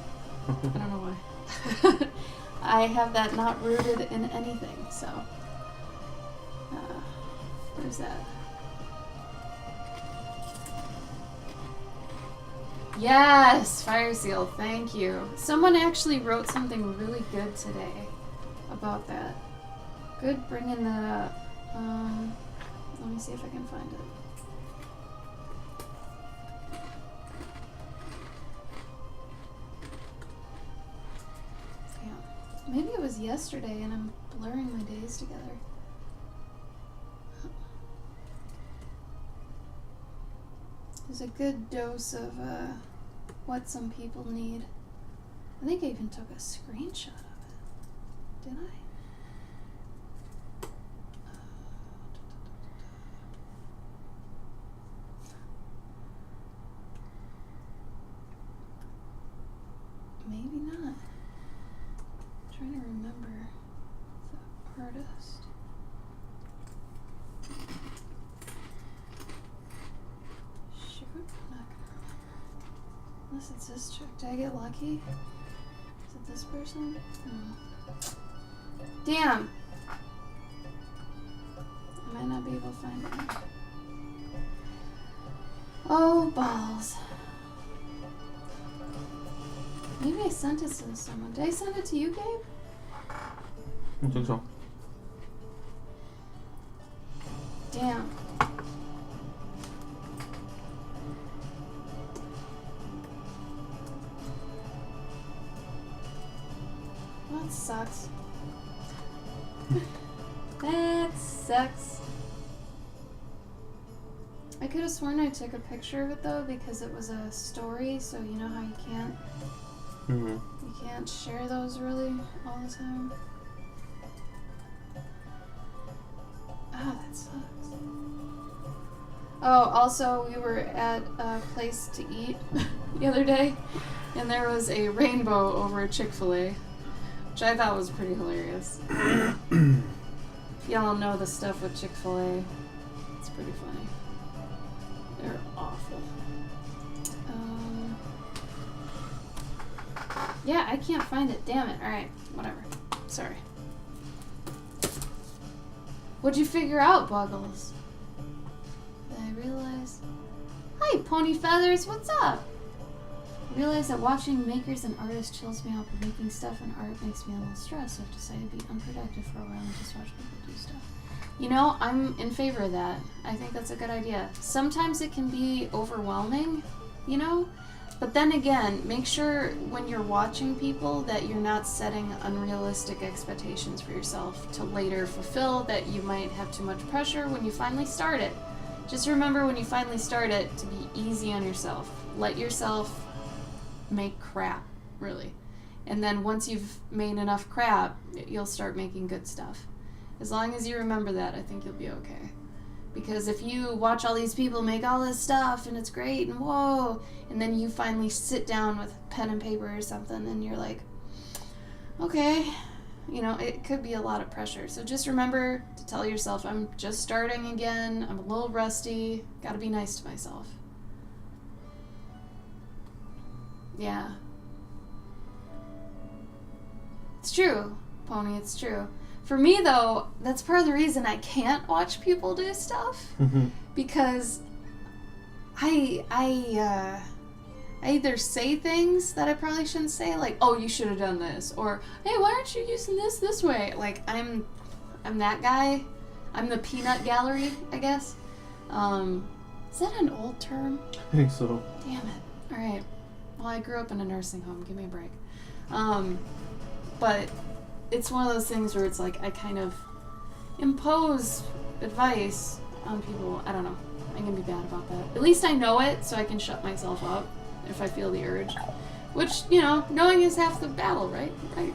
don't know why. I have that not rooted in anything, so. Where's that? Yes! Fire Seal, thank you. Someone actually wrote something really good today about that. Good bringing that up. Let me see if I can find it. Yeah. Maybe it was yesterday and I'm blurring my days together. There's a good dose of what some people need. I think I even took a screenshot of it. Did I? Maybe not. I'm trying to remember the artist. Shoot, I'm not gonna remember. Unless it's this chick. Did I get lucky? Is it this person? No. Damn! I might not be able to find it. Oh, balls. Maybe I sent it to someone. Did I send it to you, Gabe? I think so. Damn. Well, that sucks. That sucks. I could have sworn I took a picture of it though because it was a story, so you know how you can't share those really all the time. Ah, that sucks. Oh, also we were at a place to eat the other day, and there was a rainbow over Chick-fil-A, which I thought was pretty hilarious. Y'all know the stuff with Chick-fil-A. It's pretty funny. They're awful. Yeah, I can't find it. Damn it. Alright, whatever. Sorry. What'd you figure out, Buggles? Did I realize? Hi, Pony Feathers. What's up? I realize that watching makers and artists chills me out, but making stuff and art makes me a little stressed. So I've decided to be unproductive for a while and just watch people do stuff. You know, I'm in favor of that. I think that's a good idea. Sometimes it can be overwhelming, you know? But then again, make sure when you're watching people that you're not setting unrealistic expectations for yourself to later fulfill, that you might have too much pressure when you finally start it. Just remember when you finally start it to be easy on yourself. Let yourself make crap, really. And then once you've made enough crap, you'll start making good stuff. As long as you remember that, I think you'll be okay. Because if you watch all these people make all this stuff and it's great and whoa, and then you finally sit down with pen and paper or something and you're like, okay, you know, it could be a lot of pressure. So just remember to tell yourself, I'm just starting again, I'm a little rusty, gotta be nice to myself. Yeah. It's true, Pony, it's true. For me, though, that's part of the reason I can't watch people do stuff. Because I either say things that I probably shouldn't say, like, oh, you should have done this, or, hey, why aren't you using this way? Like, I'm that guy. I'm the peanut gallery, I guess. Is that an old term? I think so. Damn it. All right. Well, I grew up in a nursing home. Give me a break. But it's one of those things where it's like I kind of impose advice on people. I don't know. I can be bad about that. At least I know it, so I can shut myself up if I feel the urge. Which, you know, knowing is half the battle, right? Right.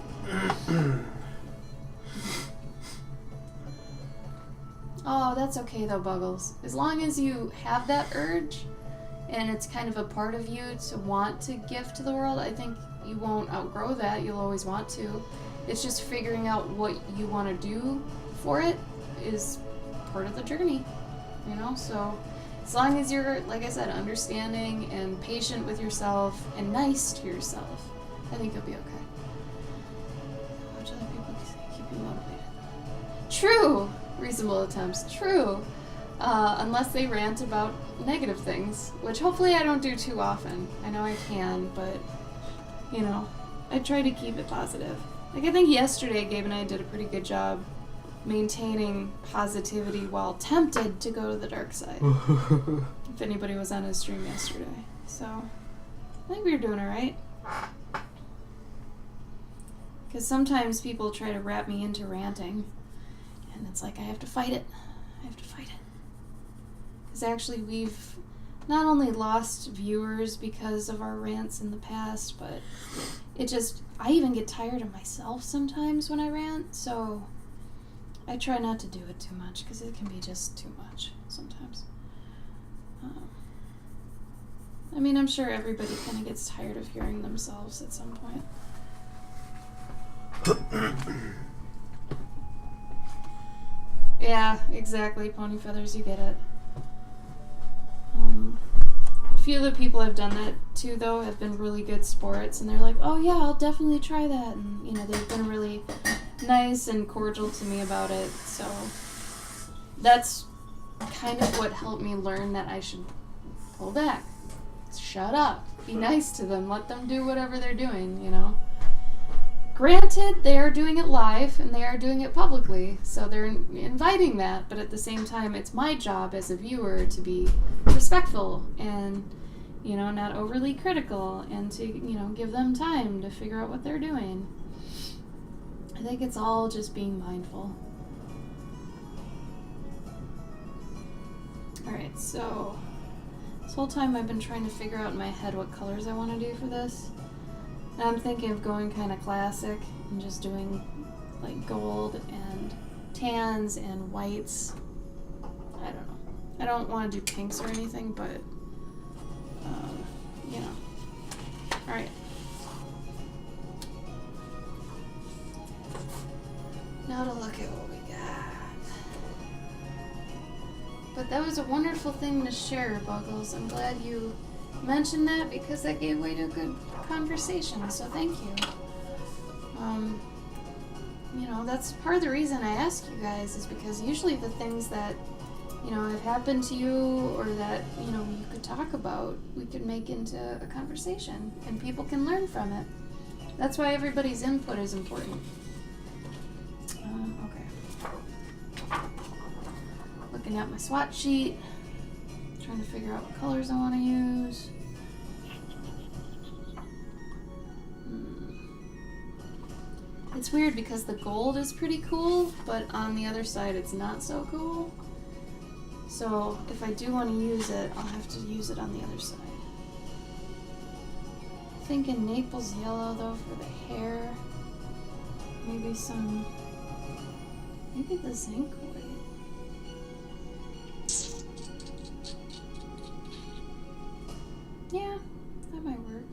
Oh, that's okay though, Buggles. As long as you have that urge and it's kind of a part of you to want to give to the world, I think you won't outgrow that. You'll always want to. It's just figuring out what you want to do for it is part of the journey, you know? So as long as you're, like I said, understanding and patient with yourself and nice to yourself, I think you'll be okay. Watch other people keep you motivated. True! Reasonable attempts. True. Unless they rant about negative things, which hopefully I don't do too often. I know I can, but, you know, I try to keep it positive. Like, I think yesterday Gabe and I did a pretty good job maintaining positivity while tempted to go to the dark side. If anybody was on his stream yesterday. So, I think we were doing alright. Because sometimes people try to wrap me into ranting. And it's like, I have to fight it. I have to fight it. Because actually we've not only lost viewers because of our rants in the past, but it just, I even get tired of myself sometimes when I rant, so I try not to do it too much because it can be just too much sometimes. I mean, I'm sure everybody kind of gets tired of hearing themselves at some point. Yeah, exactly, Pony Feathers, you get it. A few of the people I've done that to, though, have been really good sports, and they're like, oh yeah, I'll definitely try that, and, you know, they've been really nice and cordial to me about it, so that's kind of what helped me learn that I should pull back. Shut up. be nice to them. Let them do whatever they're doing, you know. Granted, they are doing it live and they are doing it publicly, so they're inviting that, but at the same time, it's my job as a viewer to be respectful and, you know, not overly critical and to, you know, give them time to figure out what they're doing. I think it's all just being mindful. Alright, so this whole time I've been trying to figure out in my head what colors I want to do for this. Now I'm thinking of going kind of classic and just doing like gold and tans and whites. I don't know. I don't want to do pinks or anything, but you know. Alright. Now to look at what we got. But that was a wonderful thing to share, Buggles. I'm glad you mentioned that because that gave way to a good conversation, so thank you. You know, that's part of the reason I ask you guys is because usually the things that, you know, have happened to you or that, you know, you could talk about, we could make into a conversation and people can learn from it. That's why everybody's input is important. Okay. Looking at my swatch sheet, trying to figure out what colors I want to use. It's weird because the gold is pretty cool, but on the other side it's not so cool. So if I do want to use it, I'll have to use it on the other side. Thinking Naples yellow though for the hair. Maybe the zinc white. Yeah, that might work.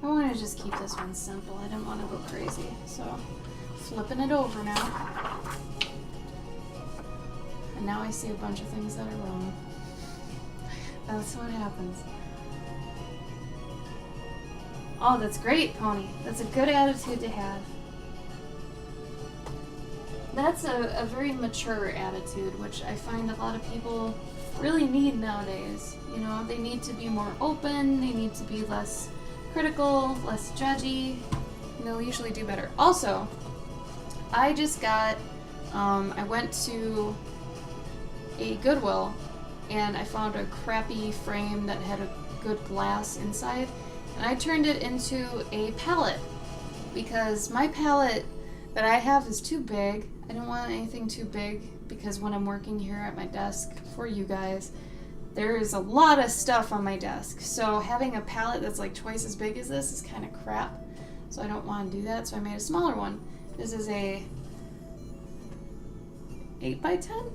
I want to just keep this one simple. I didn't want to go crazy. So, flipping it over now. And now I see a bunch of things that are wrong. That's what happens. Oh, that's great, Pony. That's a good attitude to have. That's a very mature attitude, which I find a lot of people really need nowadays. You know, they need to be more open, they need to be less critical, less judgy, and they'll usually do better. Also, I just got, I went to a Goodwill and I found a crappy frame that had a good glass inside, and I turned it into a palette because my palette that I have is too big. I don't want anything too big because when I'm working here at my desk for you guys, there is a lot of stuff on my desk. So having a palette that's like twice as big as this is kind of crap. So I don't want to do that. So I made a smaller one. This is a 8x10?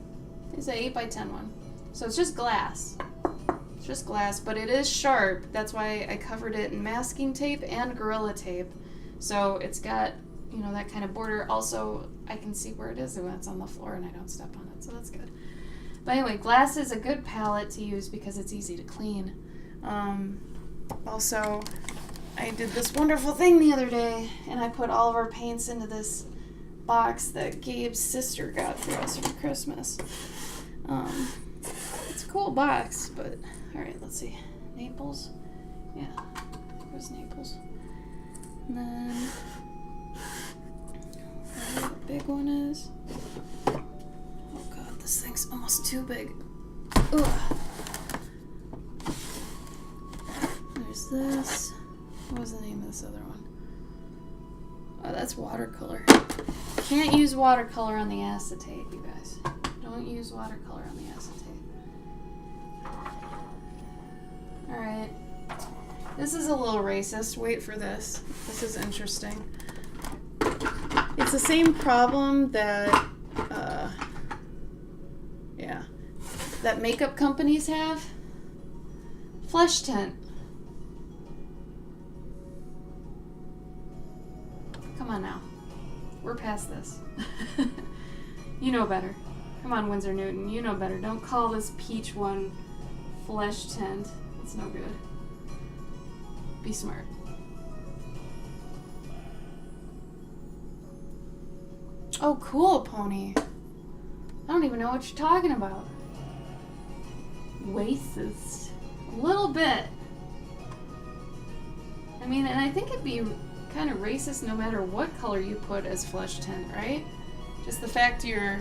It's an 8x10 one. So it's just glass. It's just glass, but it is sharp. That's why I covered it in masking tape and Gorilla Tape. So it's got, you know, that kind of border. Also, I can see where it is when it's on the floor and I don't step on it, so that's good. But anyway, glass is a good palette to use because it's easy to clean. Also, I did this wonderful thing the other day, and I put all of our paints into this box that Gabe's sister got for us for Christmas. It's a cool box, but alright, let's see. Naples? Yeah, where's Naples? And then where the big one is. Oh god, this thing's almost too big. Ugh. There's this. What was the name of this other one? Oh, that's watercolor. Can't use watercolor on the acetate, you guys. Don't use watercolor on the acetate. Alright. This is a little racist. Wait for this. This is interesting. It's the same problem that, that makeup companies have. Flesh tint. Come on now. We're past this. You know better. Come on, Winsor Newton. You know better. Don't call this peach one flesh tint. It's no good. Be smart. Oh, cool, Pony. I don't even know what you're talking about. Racist. A little bit. I mean, and I think it'd be kind of racist no matter what color you put as flesh tint, right? Just the fact you're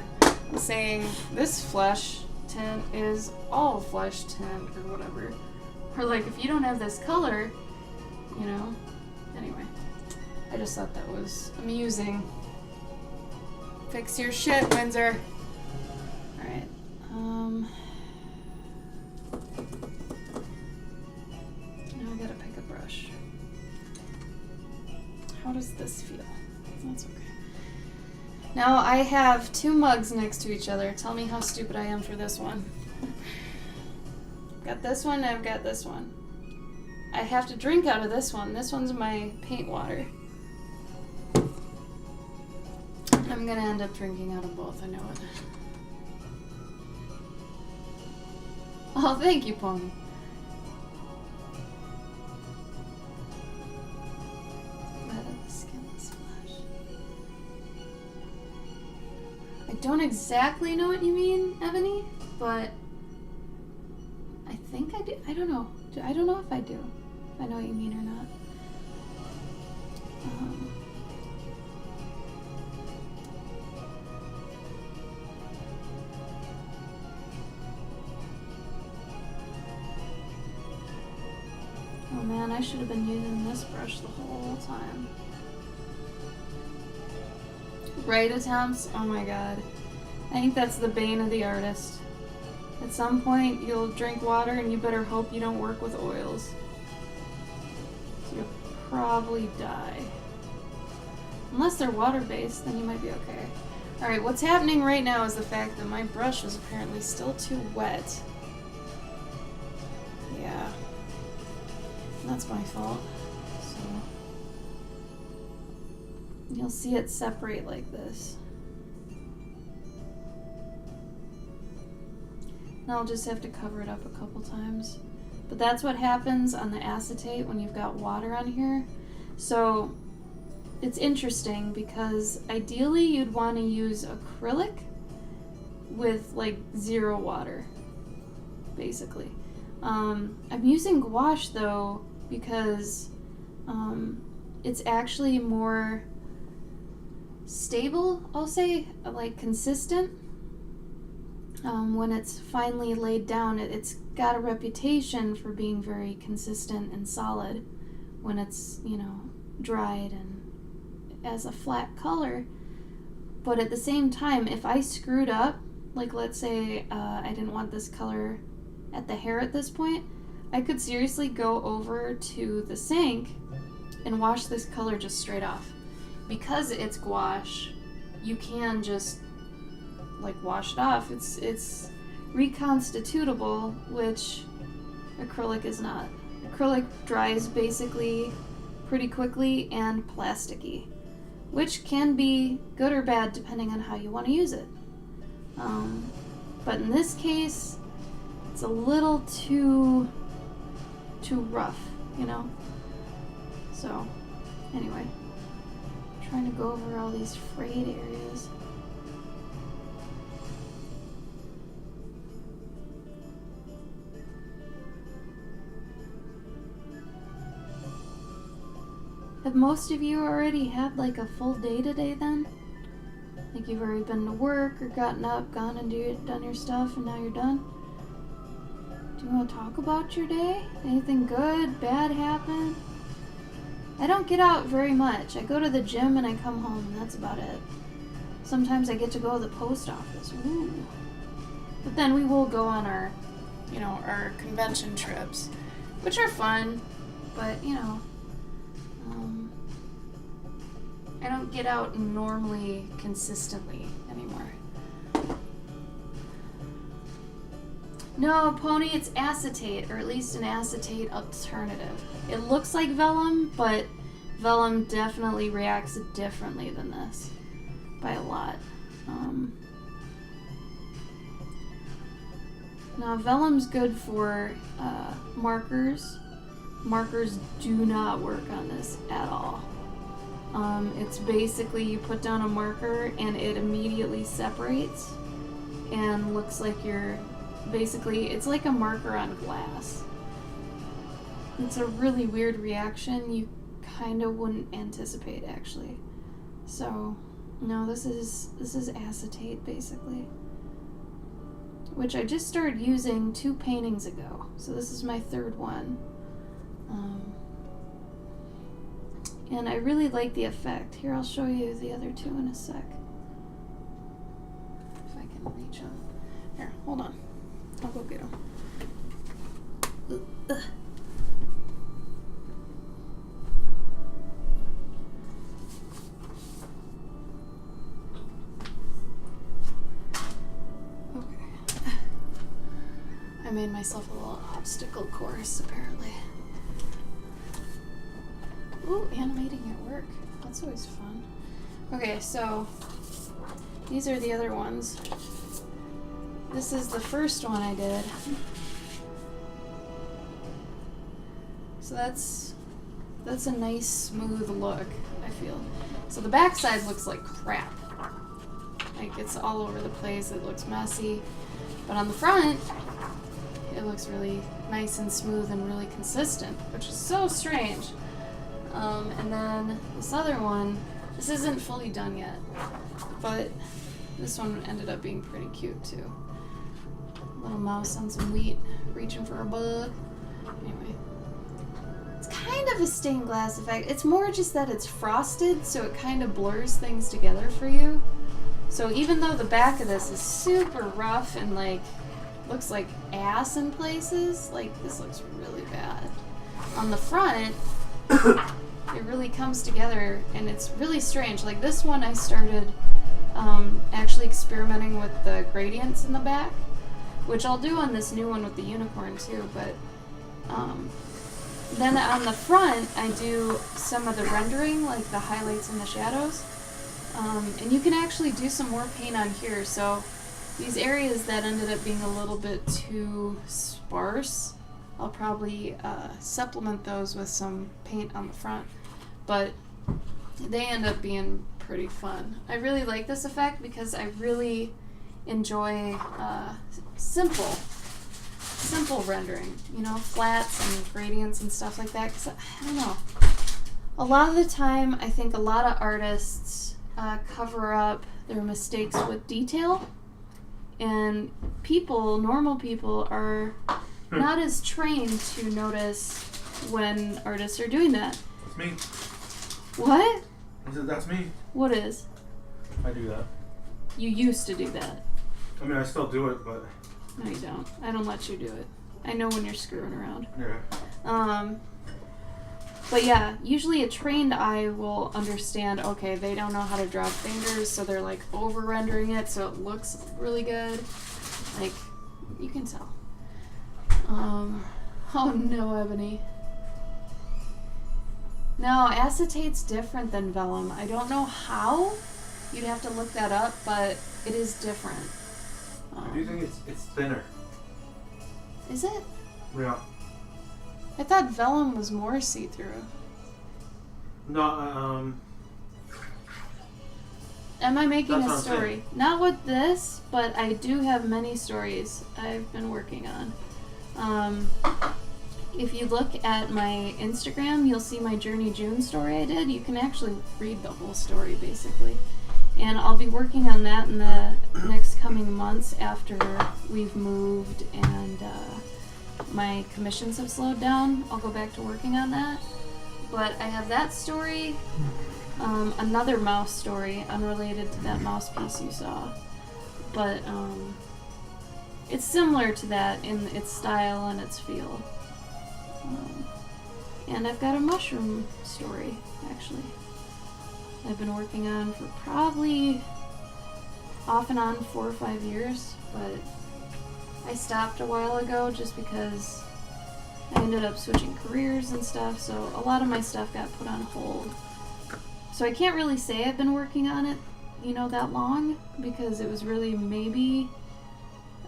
saying this flesh tint is all flesh tint or whatever. Or like if you don't have this color, you know. Anyway, I just thought that was amusing. Fix your shit, Windsor. Alright. Now I gotta pick a brush. How does this feel? That's okay. Now I have 2 mugs next to each other. Tell me how stupid I am for this one. I've got this one, I've got this one. I have to drink out of this one. This one's my paint water. I'm gonna end up drinking out of both, I know it. Oh, thank you, Pony. Red of the skinless flesh. I don't exactly know what you mean, Ebony, but I think I do. I don't know. I don't know if I do. If I know what you mean or not. Oh man, I should have been using this brush the whole time. Right attempts? Oh my god. I think that's the bane of the artist. At some point, you'll drink water and you better hope you don't work with oils. So you'll probably die. Unless they're water-based, then you might be okay. Alright, what's happening right now is the fact that my brush is apparently still too wet. Yeah. That's my fault. So you'll see it separate like this. And I'll just have to cover it up a couple times. But that's what happens on the acetate when you've got water on here. So it's interesting because ideally you'd want to use acrylic with like 0 water, basically. I'm using gouache though because it's actually more stable, I'll say, like consistent. When it's finally laid down, it's got a reputation for being very consistent and solid when it's, you know, dried and as a flat color. But at the same time, if I screwed up, like let's say I didn't want this color at the hair at this point, I could seriously go over to the sink and wash this color just straight off. Because it's gouache, you can just like wash it off. It's reconstitutable, which acrylic is not. Acrylic dries basically pretty quickly and plasticky, which can be good or bad depending on how you want to use it. But in this case, it's a little too rough, you know? So, anyway, trying to go over all these frayed areas. Have most of you already had like a full day today then? Like you've already been to work or gotten up, gone and done your stuff and now you're done? Do you want to talk about your day? Anything good, bad happen? I don't get out very much. I go to the gym and I come home and that's about it. Sometimes I get to go to the post office. Ooh. But then we will go on our, you know, our convention trips, which are fun, but you know, I don't get out normally consistently anymore. No, Pony, it's acetate, or at least an acetate alternative. It looks like vellum, but vellum definitely reacts differently than this by a lot. Now, vellum's good for markers. Markers do not work on this at all. It's basically you put down a marker and it immediately separates and looks like you're basically, it's like a marker on glass. It's a really weird reaction you kind of wouldn't anticipate, actually. So, no, this is acetate, basically. Which I just started using 2 paintings ago. So this is my 3rd one. And I really like the effect. Here, I'll show you the other 2 in a sec. If I can reach them. Here, hold on. I'll go get them. I made myself a little obstacle course, apparently. Ooh, animating at work. That's always fun. Okay, so these are the other ones. This is the first one I did. So that's a nice smooth look, I feel. So the backside looks like crap. Like it's all over the place, it looks messy. But on the front, it looks really nice and smooth and really consistent, which is so strange. And then this other one, this isn't fully done yet, but this one ended up being pretty cute too. Little mouse on some wheat, reaching for a bug. Anyway, it's kind of a stained glass effect. It's more just that it's frosted, so it kind of blurs things together for you. So even though the back of this is super rough and like looks like ass in places, like this looks really bad. On the front, it really comes together and it's really strange. Like this one I started actually experimenting with the gradients in the back, which I'll do on this new one with the unicorn too, but then on the front I do some of the rendering, like the highlights and the shadows, and you can actually do some more paint on here. So these areas that ended up being a little bit too sparse, I'll probably supplement those with some paint on the front, but they end up being pretty fun. I really like this effect because I really enjoy simple rendering, you know, flats and gradients and stuff like that, because I don't know, a lot of the time I think a lot of artists cover up their mistakes with detail, and normal people are not as trained to notice when artists are doing that. That's me. What? I said, that's me. What is? I do that. You used to do that. I mean, I still do it, but... No, you don't. I don't let you do it. I know when you're screwing around. Yeah. But yeah, usually a trained eye will understand, okay, they don't know how to draw fingers, so they're like over-rendering it so it looks really good. Like, you can tell. Oh no, Ebony. No, acetate's different than vellum. I don't know how. You'd have to look that up, but it is different. I do think it's thinner. Is it? Yeah. I thought vellum was more see-through. No, Am I making That's a what I'm story? saying. Not with this, but I do have many stories I've been working on. If you look at my Instagram, you'll see my Journey June story I did. You can actually read the whole story, basically. And I'll be working on that in the next coming months after we've moved and my commissions have slowed down. I'll go back to working on that. But I have that story, another mouse story unrelated to that mouse piece you saw. But it's similar to that in its style and its feel. And I've got a mushroom story, actually. I've been working on for probably off and on 4 or 5 years, but I stopped a while ago just because I ended up switching careers and stuff, so a lot of my stuff got put on hold. So I can't really say I've been working on it, you know, that long, because it was really maybe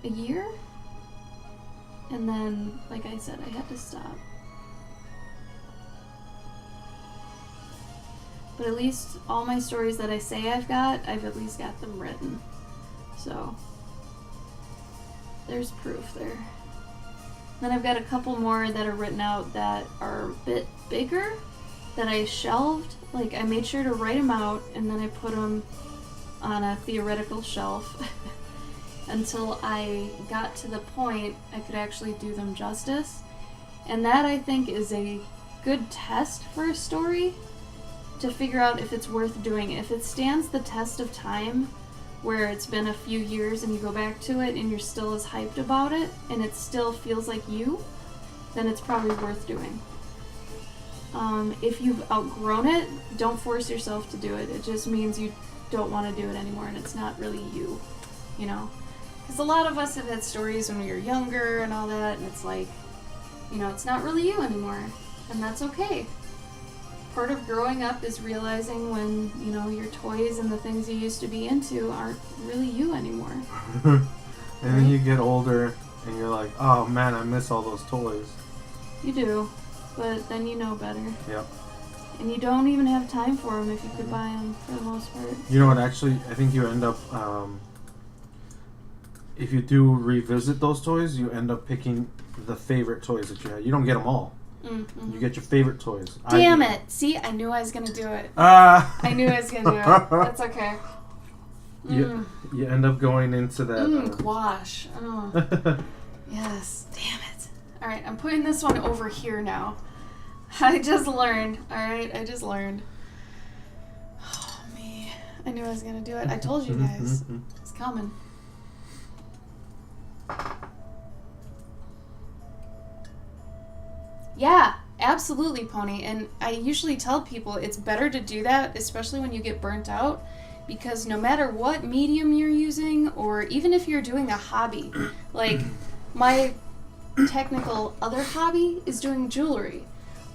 a year. And then, like I said, I had to stop. But at least all my stories that I say I've at least got them written. So, there's proof there. Then I've got a couple more that are written out that are a bit bigger that I shelved. Like, I made sure to write them out, and then I put them on a theoretical shelf until I got to the point I could actually do them justice. And that, I think, is a good test for a story to figure out if it's worth doing. If it stands the test of time, where it's been a few years and you go back to it and you're still as hyped about it and it still feels like you, then it's probably worth doing. If you've outgrown it, don't force yourself to do it. It just means you don't want to do it anymore and it's not really you, you know? Because a lot of us have had stories when we were younger and all that, and it's like, you know, it's not really you anymore, and that's okay. Part of growing up is realizing when, you know, your toys and the things you used to be into aren't really you anymore. And then you get older and you're like, oh man, I miss all those toys. You do, but then you know better. Yep. And you don't even have time for them if you could buy them for the most part. You know what, actually, I think you end up, if you do revisit those toys, you end up picking the favorite toys that you had. You don't get them all. Mm-hmm. You get your favorite toys. Damn it! See, I knew I was gonna do it. I knew I was gonna do it. That's okay. You end up going into that. Gouache. Oh. Yes. Damn it. Alright, I'm putting this one over here now. I just learned. Alright, I just learned. Oh, me. I knew I was gonna do it. I told you guys. It's coming. Yeah, absolutely, Pony. And I usually tell people it's better to do that, especially when you get burnt out, because no matter what medium you're using, or even if you're doing a hobby, like my technical other hobby is doing jewelry,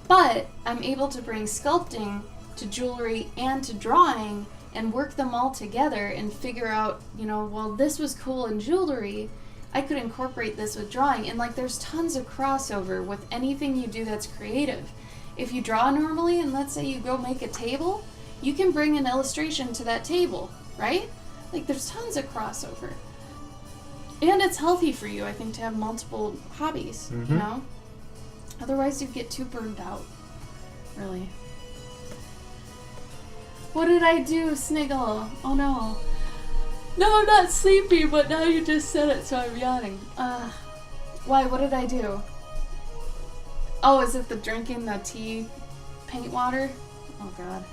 but I'm able to bring sculpting to jewelry and to drawing and work them all together and figure out, you know, well, this was cool in jewelry, I could incorporate this with drawing. And like, there's tons of crossover with anything you do that's creative. If you draw normally and let's say you go make a table, you can bring an illustration to that table, right? Like, there's tons of crossover. And it's healthy for you, I think, to have multiple hobbies, you know? Otherwise you'd get too burned out, really. What did I do, Sniggle? Oh no. No, I'm not sleepy, but now you just said it, so I'm yawning. Why, what did I do? Oh, is it the drinking the tea paint water? Oh god.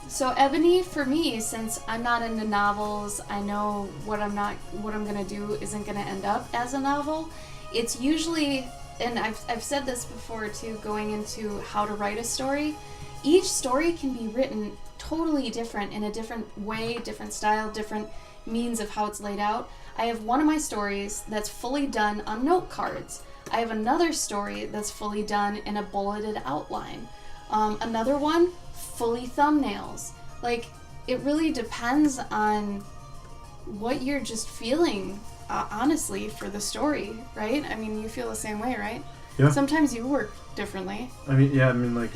So Ebony, for me, since I'm not into novels, I know what I'm gonna do isn't gonna end up as a novel. It's usually, and I've said this before too, going into how to write a story, each story can be written totally different, in a different way, different style, different means of how it's laid out. I have one of my stories that's fully done on note cards. I have another story that's fully done in a bulleted outline. Another one, fully thumbnails. Like, it really depends on what you're just feeling, honestly, for the story, right? I mean, you feel the same way, right? Yeah. Sometimes you work differently. I mean, yeah, I mean, like,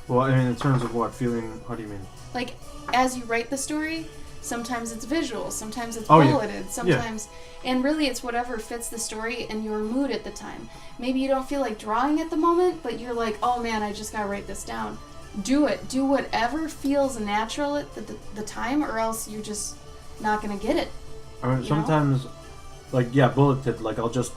well, I mean, in terms of what, feeling, how do you mean? Like, as you write the story, sometimes it's visual, sometimes it's Oh, yeah. bulleted, sometimes... Yeah. And really, it's whatever fits the story and your mood at the time. Maybe you don't feel like drawing at the moment, but you're like, oh man, I just gotta write this down. Do it. Do whatever feels natural at the time, or else you're just not gonna get it. I mean, sometimes, like, yeah, bulleted, like, I'll just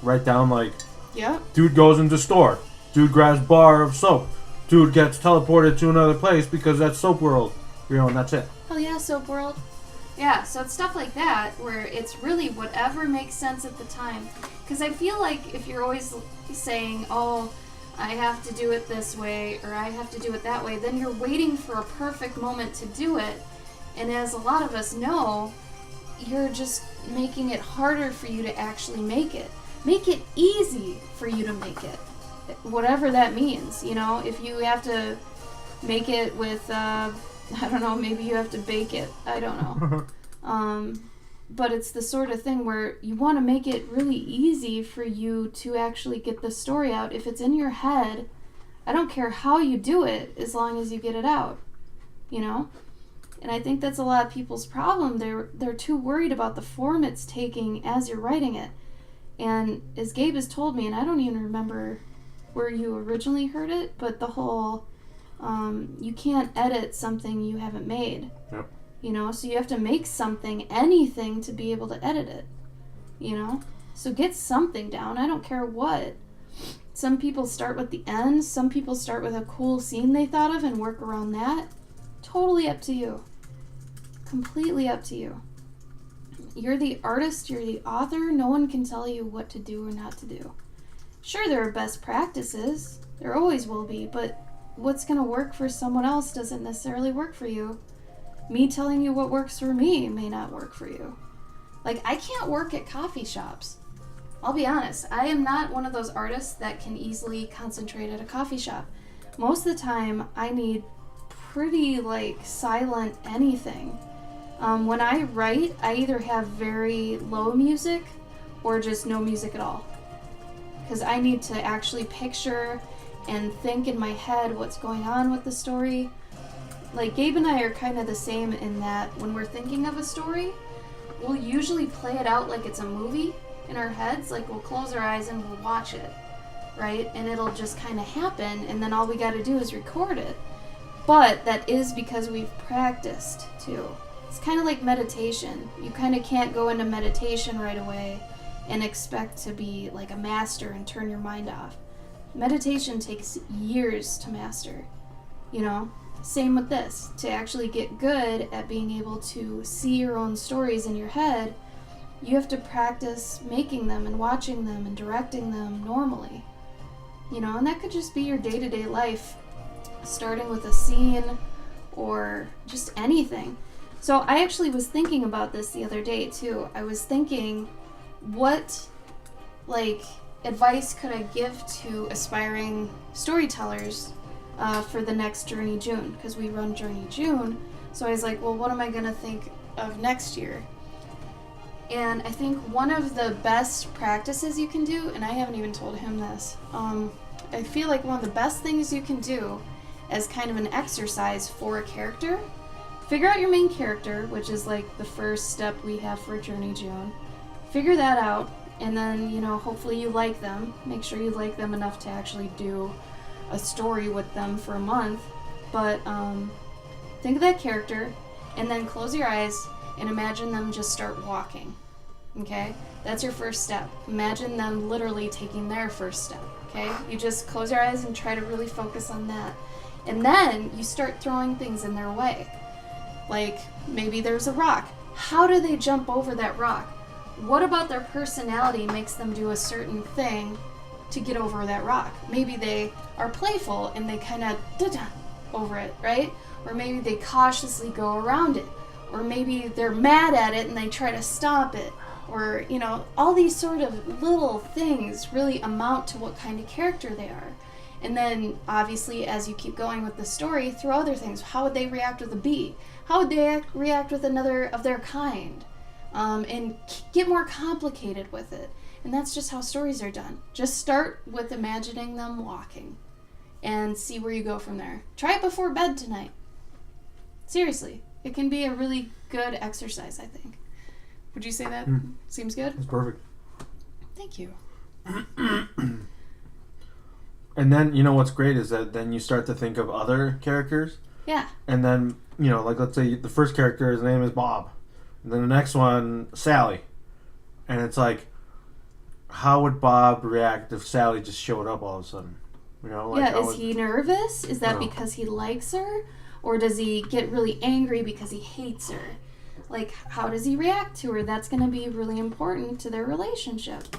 write down, like, yeah, dude goes into store, dude grabs bar of soap, dude gets teleported to another place because that's Soap World, you know, and that's it. Oh yeah, Soap World. Yeah, so it's stuff like that where it's really whatever makes sense at the time. Because I feel like if you're always saying, oh, I have to do it this way, or I have to do it that way, then you're waiting for a perfect moment to do it. And as a lot of us know, you're just making it harder for you to actually make it. Make it easy for you to make it. Whatever that means, you know? If you have to make it with, I don't know, maybe you have to bake it. I don't know. But it's the sort of thing where you want to make it really easy for you to actually get the story out. If it's in your head, I don't care how you do it, as long as you get it out, you know? And I think that's a lot of people's problem. They're too worried about the form it's taking as you're writing it. And as Gabe has told me, and I don't even remember where you originally heard it, but the whole you can't edit something you haven't made. Yep. You know, so you have to make something, anything, to be able to edit it. You know? So get something down. I don't care what. Some people start with the end. Some people start with a cool scene they thought of and work around that. Totally up to you. Completely up to you. You're the artist, you're the author. No one can tell you what to do or not to do. Sure, there are best practices. There always will be, but what's going to work for someone else doesn't necessarily work for you. Me telling you what works for me may not work for you. Like, I can't work at coffee shops. I'll be honest, I am not one of those artists that can easily concentrate at a coffee shop. Most of the time, I need pretty, like, silent anything. When I write, I either have very low music or just no music at all. Because I need to actually picture and think in my head what's going on with the story. Like, Gabe and I are kind of the same in that when we're thinking of a story, we'll usually play it out like it's a movie in our heads. Like, we'll close our eyes and we'll watch it, right? And it'll just kind of happen, and then all we got to do is record it. But that is because we've practiced, too. It's kind of like meditation. You kind of can't go into meditation right away and expect to be like a master and turn your mind off. Meditation takes years to master, you know? Same with this. To actually get good at being able to see your own stories in your head, you have to practice making them and watching them and directing them normally. You know, and that could just be your day-to-day life, starting with a scene or just anything. So I actually was thinking about this the other day too. I was thinking, what, like, advice could I give to aspiring storytellers for the next Journey June? Because we run Journey June. So I was like, well, what am I going to think of next year? And I think one of the best practices you can do, and I haven't even told him this, I feel like one of the best things you can do as kind of an exercise for a character, figure out your main character, which is like the first step we have for Journey June. Figure that out, and then, you know, hopefully you like them. Make sure you like them enough to actually do a story with them for a month. But think of that character, and then close your eyes and imagine them just start walking. Okay? That's your first step. Imagine them literally taking their first step. Okay? You just close your eyes and try to really focus on that. And then you start throwing things in their way. Like, maybe there's a rock. How do they jump over that rock? What about their personality makes them do a certain thing to get over that rock? Maybe they are playful and they kind of over it, right? Or maybe they cautiously go around it. Or maybe they're mad at it and they try to stop it. Or, you know, all these sort of little things really amount to what kind of character they are. And then, obviously, as you keep going with the story, throw other things. How would they react with a bee? How would they react with another of their kind? And get more complicated with it. And that's just how stories are done. Just start with imagining them walking and see where you go from there. Try it before bed tonight. Seriously, it can be a really good exercise, I think. Would you say that seems good? That's perfect. Thank you. And then, you know, what's great is that then you start to think of other characters. Yeah. And then, you know, like, let's say the first character, his name is Bob. And then the next one, Sally. And it's like, how would Bob react if Sally just showed up all of a sudden? You know, like, yeah, is he nervous? Is that No. because he likes her? Or does he get really angry because he hates her? Like, how does he react to her? That's going to be really important to their relationship.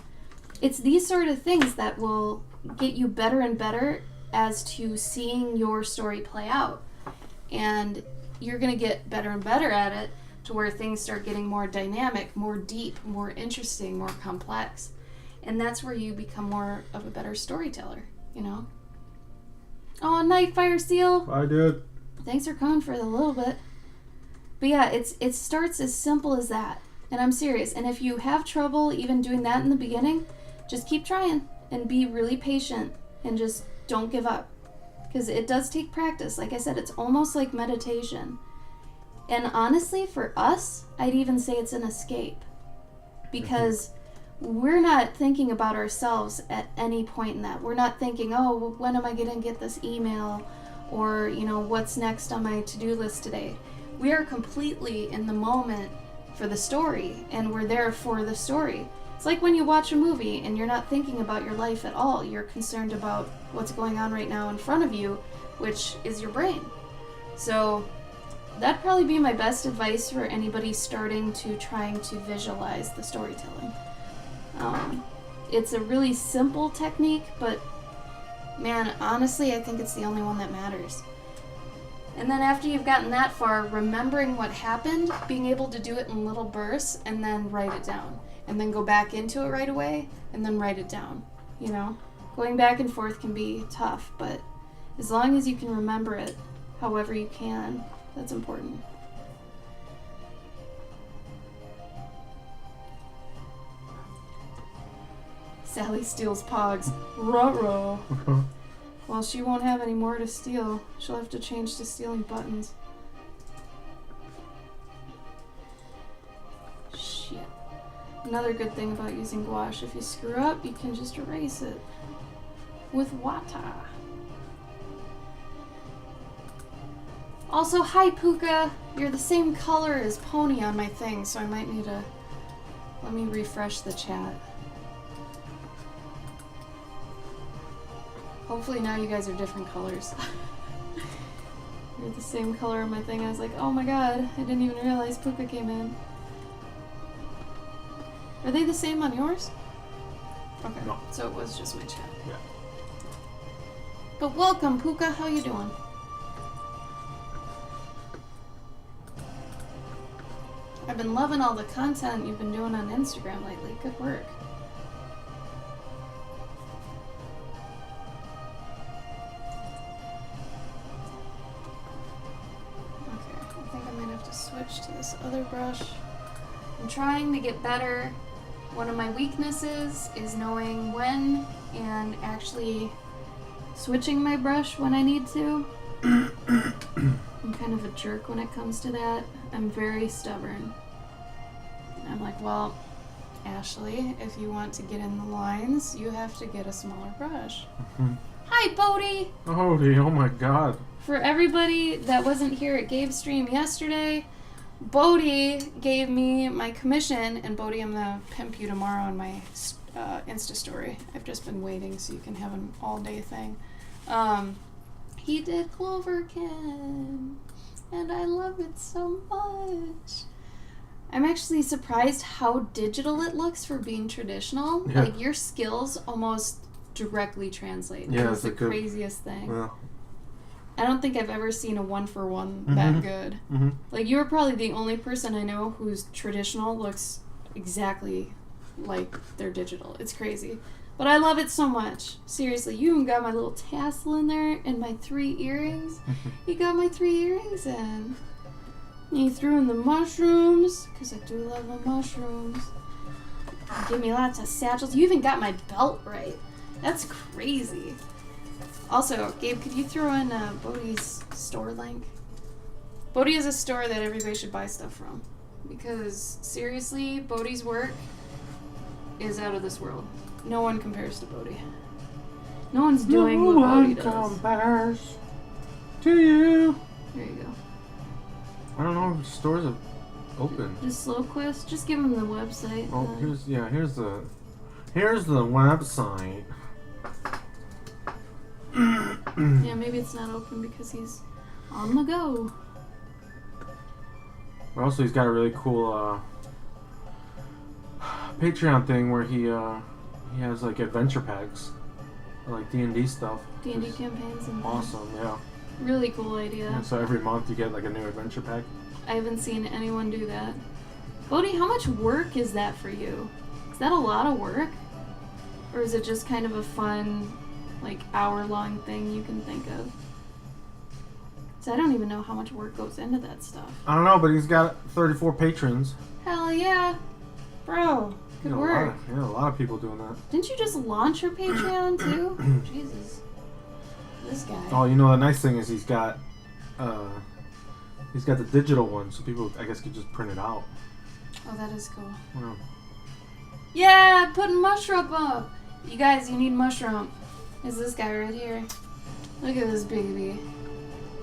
It's these sort of things that will get you better and better as to seeing your story play out. And you're going to get better and better at it to where things start getting more dynamic, more deep, more interesting, more complex. And that's where you become more of a better storyteller, you know? Oh, Nightfire Seal! I did. Thanks for coming for a little bit. But yeah, it starts as simple as that. And I'm serious. And if you have trouble even doing that in the beginning, just keep trying and be really patient and just don't give up. Because it does take practice. Like I said, it's almost like meditation. And honestly, for us, I'd even say it's an escape. Because we're not thinking about ourselves at any point in that. We're not thinking, oh, when am I going to get this email? Or, you know, what's next on my to-do list today? We are completely in the moment for the story, and we're there for the story. It's like when you watch a movie and you're not thinking about your life at all. You're concerned about what's going on right now in front of you, which is your brain. So that'd probably be my best advice for anybody starting to trying to visualize the storytelling. It's a really simple technique, but man, honestly, I think it's the only one that matters. And then after you've gotten that far, remembering what happened, being able to do it in little bursts, and then write it down. And then go back into it right away, and then write it down. You know? Going back and forth can be tough, but as long as you can remember it, however you can, that's important. Sally steals Pogs. Ruh-roh. Well, she won't have any more to steal. She'll have to change to stealing buttons. Shit. Another good thing about using gouache, if you screw up, you can just erase it with water. Also, hi Puka! You're the same color as Pony on my thing, so I might need to... Let me refresh the chat. Hopefully now you guys are different colors. You're the same color on my thing. I was like, oh my god, I didn't even realize Puka came in. Are they the same on yours? Okay, No. so it was just my chat. Yeah. But welcome, Puka. How you doing? I've been loving all the content you've been doing on Instagram lately. Good work. Okay, I think I might have to switch to this other brush. I'm trying to get better. One of my weaknesses is knowing when and actually switching my brush when I need to. I'm kind of a jerk when it comes to that. I'm very stubborn. I'm like, well, Ashley, if you want to get in the lines, you have to get a smaller brush. Hi, Bodhi! Oh my god. For everybody that wasn't here at Gabe's stream yesterday, Bodhi gave me my commission, and Bodhi, I'm gonna pimp you tomorrow on my Insta story. I've just been waiting so you can have an all-day thing. He did Cloverkin, and I love it so much. I'm actually surprised how digital it looks for being traditional. Yeah. Like, your skills almost directly translate. Yeah, It's the it's a good- craziest thing. Well, I don't think I've ever seen a one-for-one that good. mm-hmm. Like, you're probably the only person I know whose traditional looks exactly like their digital. It's crazy. But I love it so much. Seriously, you even got my little tassel in there and my 3 earrings. You got my 3 earrings in. And you threw in the mushrooms, because I do love the mushrooms. You gave me lots of satchels. You even got my belt right. That's crazy. Also, Gabe, could you throw in Bodhi's store link? Bodhi is a store that everybody should buy stuff from. Because, seriously, Bodhi's work is out of this world. No one compares to Bodhi. No one's doing what Bodhi does. compares to you. There you go. I don't know if stores are open. Just SlowQuest, just give him the website. Oh, here's the website. Yeah, maybe it's not open because he's on the go. But also, he's got a really cool Patreon thing where he has like adventure packs, like D&D stuff. D&D It's campaigns and awesome, yeah. really cool idea. And so every month you get like a new adventure pack. I haven't seen anyone do that. Bodhi, how much work is that for you? Is that a lot of work? Or is it just kind of a fun, like, hour-long thing you can think of? So I don't even know how much work goes into that stuff. I don't know, but he's got 34 patrons. Hell yeah. Bro, good work. A lot of people doing that. Didn't you just launch your Patreon, too? Jesus. This guy. Oh, you know, the nice thing is he's got He's got the digital one, so people, I guess, could just print it out. Oh, that is cool. Wow. Yeah, putting mushroom up. You guys, you need mushroom. Is this guy right here? Look at this baby.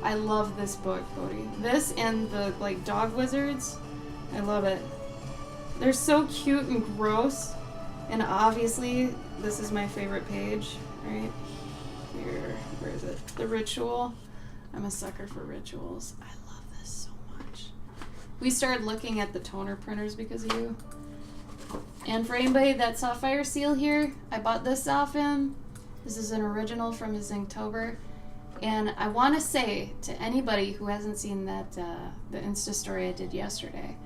I love this book, Bodhi. This and the like dog wizards. I love it. They're so cute and gross. And obviously, this is my favorite page, right? Here, where is it? The ritual. I'm a sucker for rituals. I love this so much. We started looking at the toner printers because of you. And for anybody that saw Fire Seal here, I bought this off him. This is an original from his Inktober. And I want to say to anybody who hasn't seen that, the Insta story I did yesterday,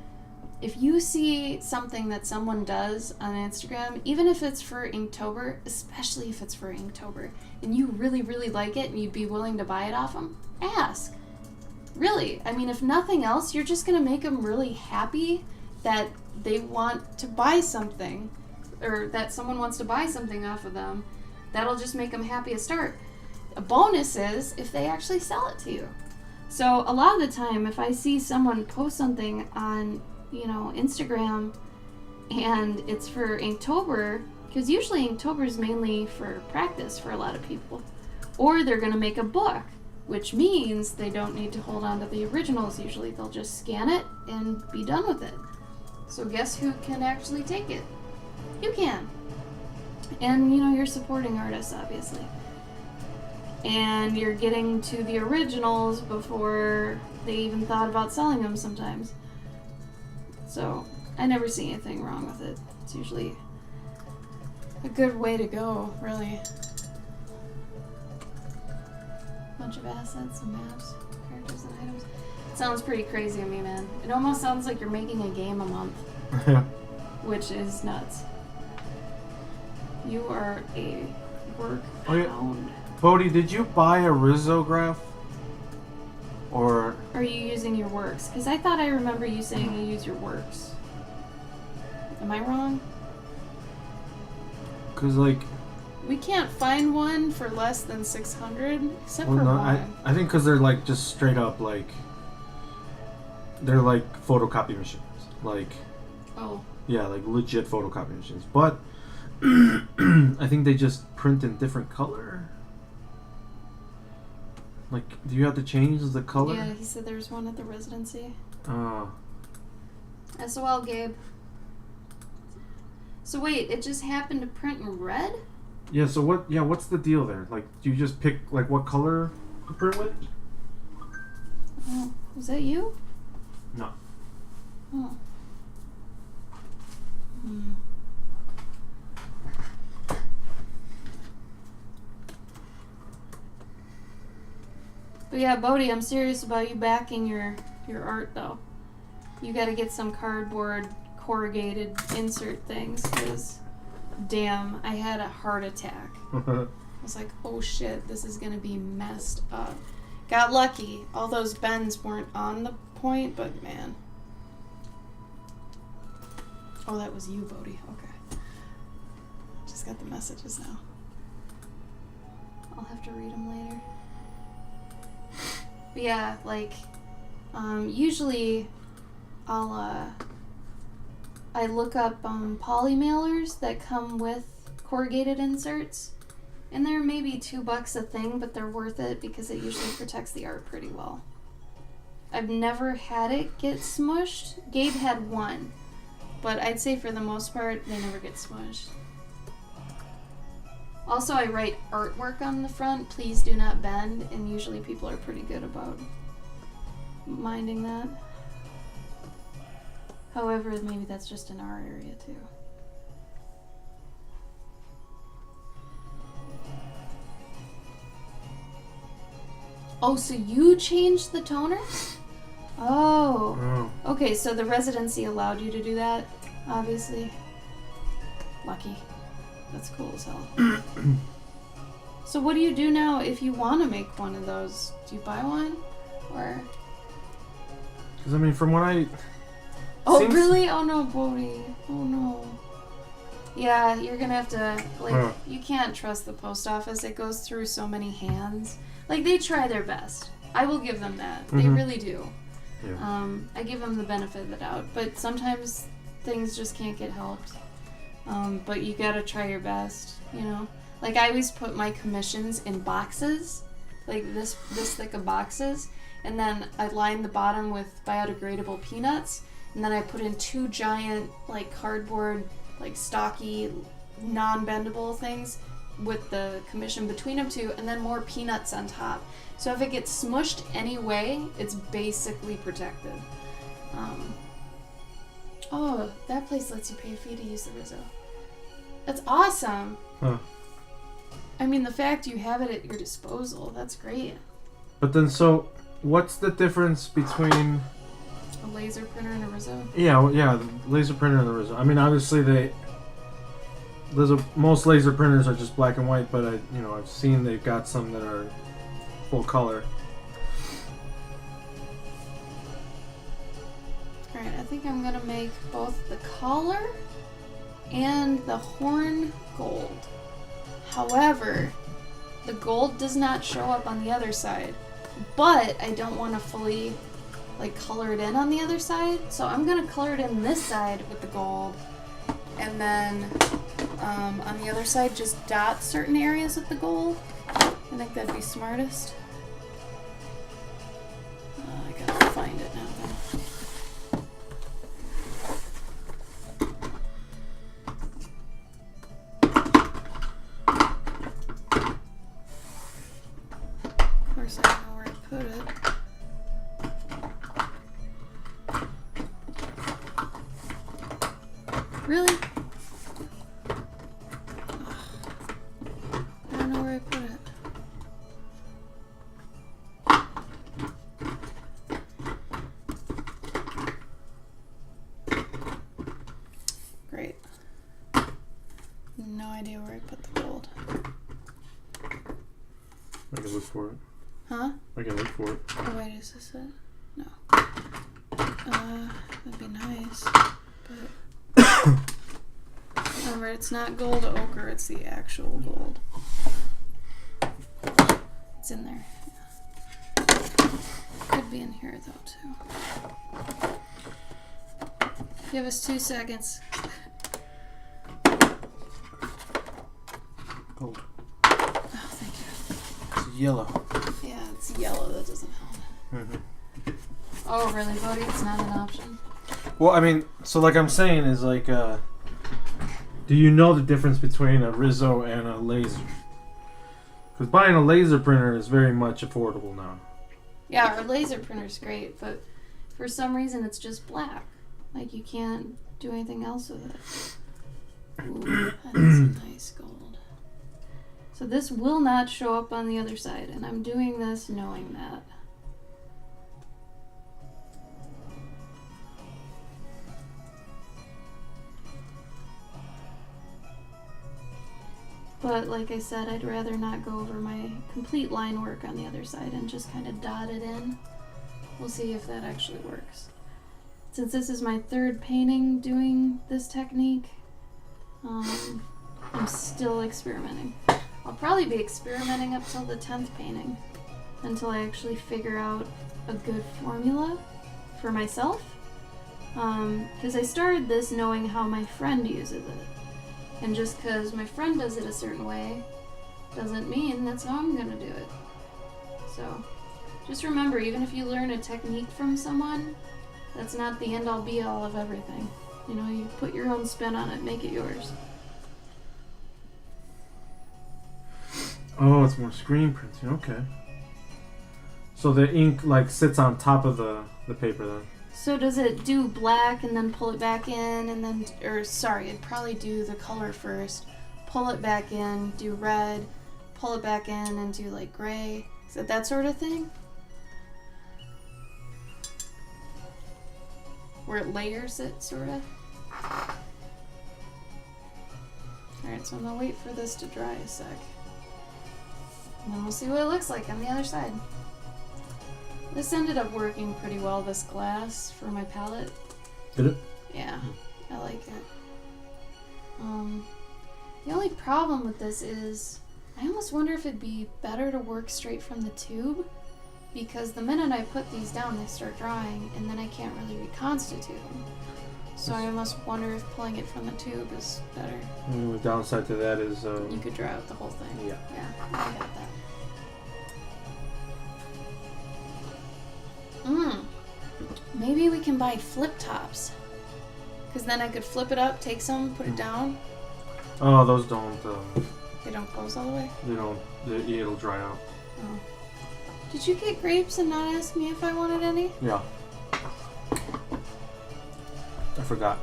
if you see something that someone does on Instagram, even if it's for Inktober, especially if it's for Inktober, and you really, really like it and you'd be willing to buy it off them, ask. Really. I mean, if nothing else, you're just going to make them really happy that they want to buy something, or that someone wants to buy something off of them. That'll just make them happy to start. A bonus is if they actually sell it to you. So a lot of the time, if I see someone post something on, Instagram, and it's for Inktober, because usually Inktober is mainly for practice for a lot of people, or they're going to make a book, which means they don't need to hold on to the originals. Usually they'll just scan it and be done with it. So guess who can actually take it? You can. And, you're supporting artists, obviously. And you're getting to the originals before they even thought about selling them sometimes. So, I never see anything wrong with it. It's usually a good way to go, really. Bunch of assets and maps, characters and items. It sounds pretty crazy to me, man. It almost sounds like you're making a game a month. Which is nuts. You are a work hound. Bodhi, did you buy a Risograph? Or are you using your works? Because I thought I remember you saying you use your works. Am I wrong? Because, like... We can't find one for less than 600, except well, for no, one. I think because they're, like, just straight up, like... They're, like, photocopy machines. Like... Oh. Yeah, like, legit photocopy machines. But... I think they just print in different color. Like, do you have to change the color? Yeah, he said there's one at the residency. Oh. SOL, Gabe. So wait, it just happened to print in red? Yeah, so what's the deal there? Like, do you just pick, like, what color to print with? Oh, was that you? No. Oh. But yeah, Bodhi, I'm serious about you backing your art, though. You gotta get some cardboard corrugated insert things, because damn, I had a heart attack. I was like, oh shit, this is gonna be messed up. Got lucky. All those bends weren't on the point, but man. Oh, that was you, Bodhi. Okay. Just got the messages now. I'll have to read them later. But yeah, like, usually I look up poly mailers that come with corrugated inserts, and they're maybe $2 a thing, but they're worth it because it usually protects the art pretty well. I've never had it get smushed. Gabe had one, but I'd say for the most part, they never get smushed. Also, I write artwork on the front, please do not bend, and usually people are pretty good about minding that. However, maybe that's just in our area too. Oh, so you changed the toner? Oh. Okay, so the residency allowed you to do that, obviously. Lucky. That's cool as hell. So what do you do now if you want to make one of those? Do you buy one? Or... Because, I mean, from what I... Oh, really? Oh, no, Bodhi. Oh, no. Yeah, you're gonna have to, like, you can't trust the post office. It goes through so many hands. Like, they try their best. I will give them that. They really do. Yeah. I give them the benefit of the doubt, but sometimes things just can't get helped. But you gotta try your best, you know? Like, I always put my commissions in boxes, like this thick of boxes, and then I line the bottom with biodegradable peanuts, and then I put in 2 giant, like, cardboard, like, stocky, non-bendable things with the commission between them two, and then more peanuts on top. So if it gets smushed anyway, it's basically protected. Oh, that place lets you pay a fee to use the Rizzo. That's awesome. Huh. I mean, the fact you have it at your disposal, that's great. But then, so what's the difference between A laser printer and a Rizzo? yeah, the laser printer and the Rizzo? I mean, obviously most laser printers are just black and white, but I've seen they've got some that are full color. Alright, I think I'm gonna make both the collar and the horn gold. However, the gold does not show up on the other side, but I don't want to fully like color it in on the other side, so I'm gonna color it in this side with the gold, and then on the other side just dot certain areas with the gold. I think that'd be smartest. I gotta find it now though. Of course I don't know where I put it. Really? Ugh. I don't know where I put it. Great. No idea where I put the gold. I can look for it. Huh? I can look for it. Oh wait, is this it? No. That'd be nice. But remember, it's not gold ochre, it's the actual gold. It's in there. Could be in here though too. Give us 2 seconds. Gold. Oh, thank you. It's yellow. Yeah, it's yellow. That doesn't help. Mm-hmm. Oh, really, Bodhi? It's not an option. Well, I mean, so like I'm saying is like, do you know the difference between a Rizzo and a laser? Because buying a laser printer is very much affordable now. Yeah, our laser printer's great, but for some reason it's just black. Like, you can't do anything else with it. Ooh, that is a nice gold. So this will not show up on the other side, and I'm doing this knowing that. But like I said, I'd rather not go over my complete line work on the other side and just kind of dot it in. We'll see if that actually works. Since this is my 3rd painting doing this technique, I'm still experimenting. I'll probably be experimenting up till the 10th painting, until I actually figure out a good formula for myself. Because I started this knowing how my friend uses it. And just because my friend does it a certain way, doesn't mean that's how I'm gonna do it. So, just remember, even if you learn a technique from someone, that's not the end-all be-all of everything. You know, you put your own spin on it, make it yours. Oh, it's more screen printing. Okay. So the ink like sits on top of the paper then. So does it do black and then pull it back in and then, or sorry, it'd probably do the color first, pull it back in, do red, pull it back in and do like gray. Is it that sort of thing? Where it layers it, sort of? Alright, so I'm gonna wait for this to dry a sec. And then we'll see what it looks like on the other side. This ended up working pretty well, this glass, for my palette. Did it? Yeah, I like it. The only problem with this is I almost wonder if it'd be better to work straight from the tube, because the minute I put these down, they start drying, and then I can't really reconstitute them. So I almost wonder if pulling it from the tube is better. The downside to that is You could dry out the whole thing. Yeah. Yeah, I got that. Maybe we can buy flip tops. Because then I could flip it up, take some, put it down. Oh, those don't. They don't close all the way. They don't. It'll dry out. Oh. Did you get grapes and not ask me if I wanted any? Yeah. I forgot.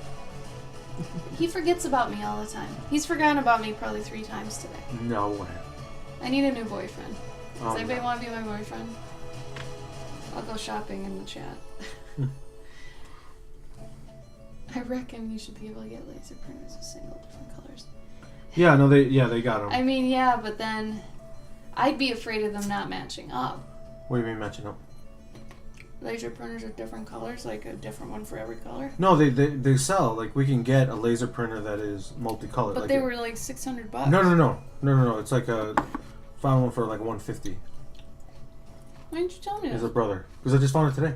He forgets about me all the time. He's forgotten about me probably 3 times today. No way. I need a new boyfriend. Does Oh, anybody no. want to be my boyfriend? I'll go shopping in the chat. I reckon you should be able to get laser printers of single different colors. Yeah, no, they got them. I mean, yeah, but then I'd be afraid of them not matching up. What do you mean matching up? Laser printers are different colors, like a different one for every color. No, they sell. Like, we can get a laser printer that is multicolored. But like they were like $600. No. It's like found one for like $150. Why didn't you tell me He's a that? brother. Because I just found it today.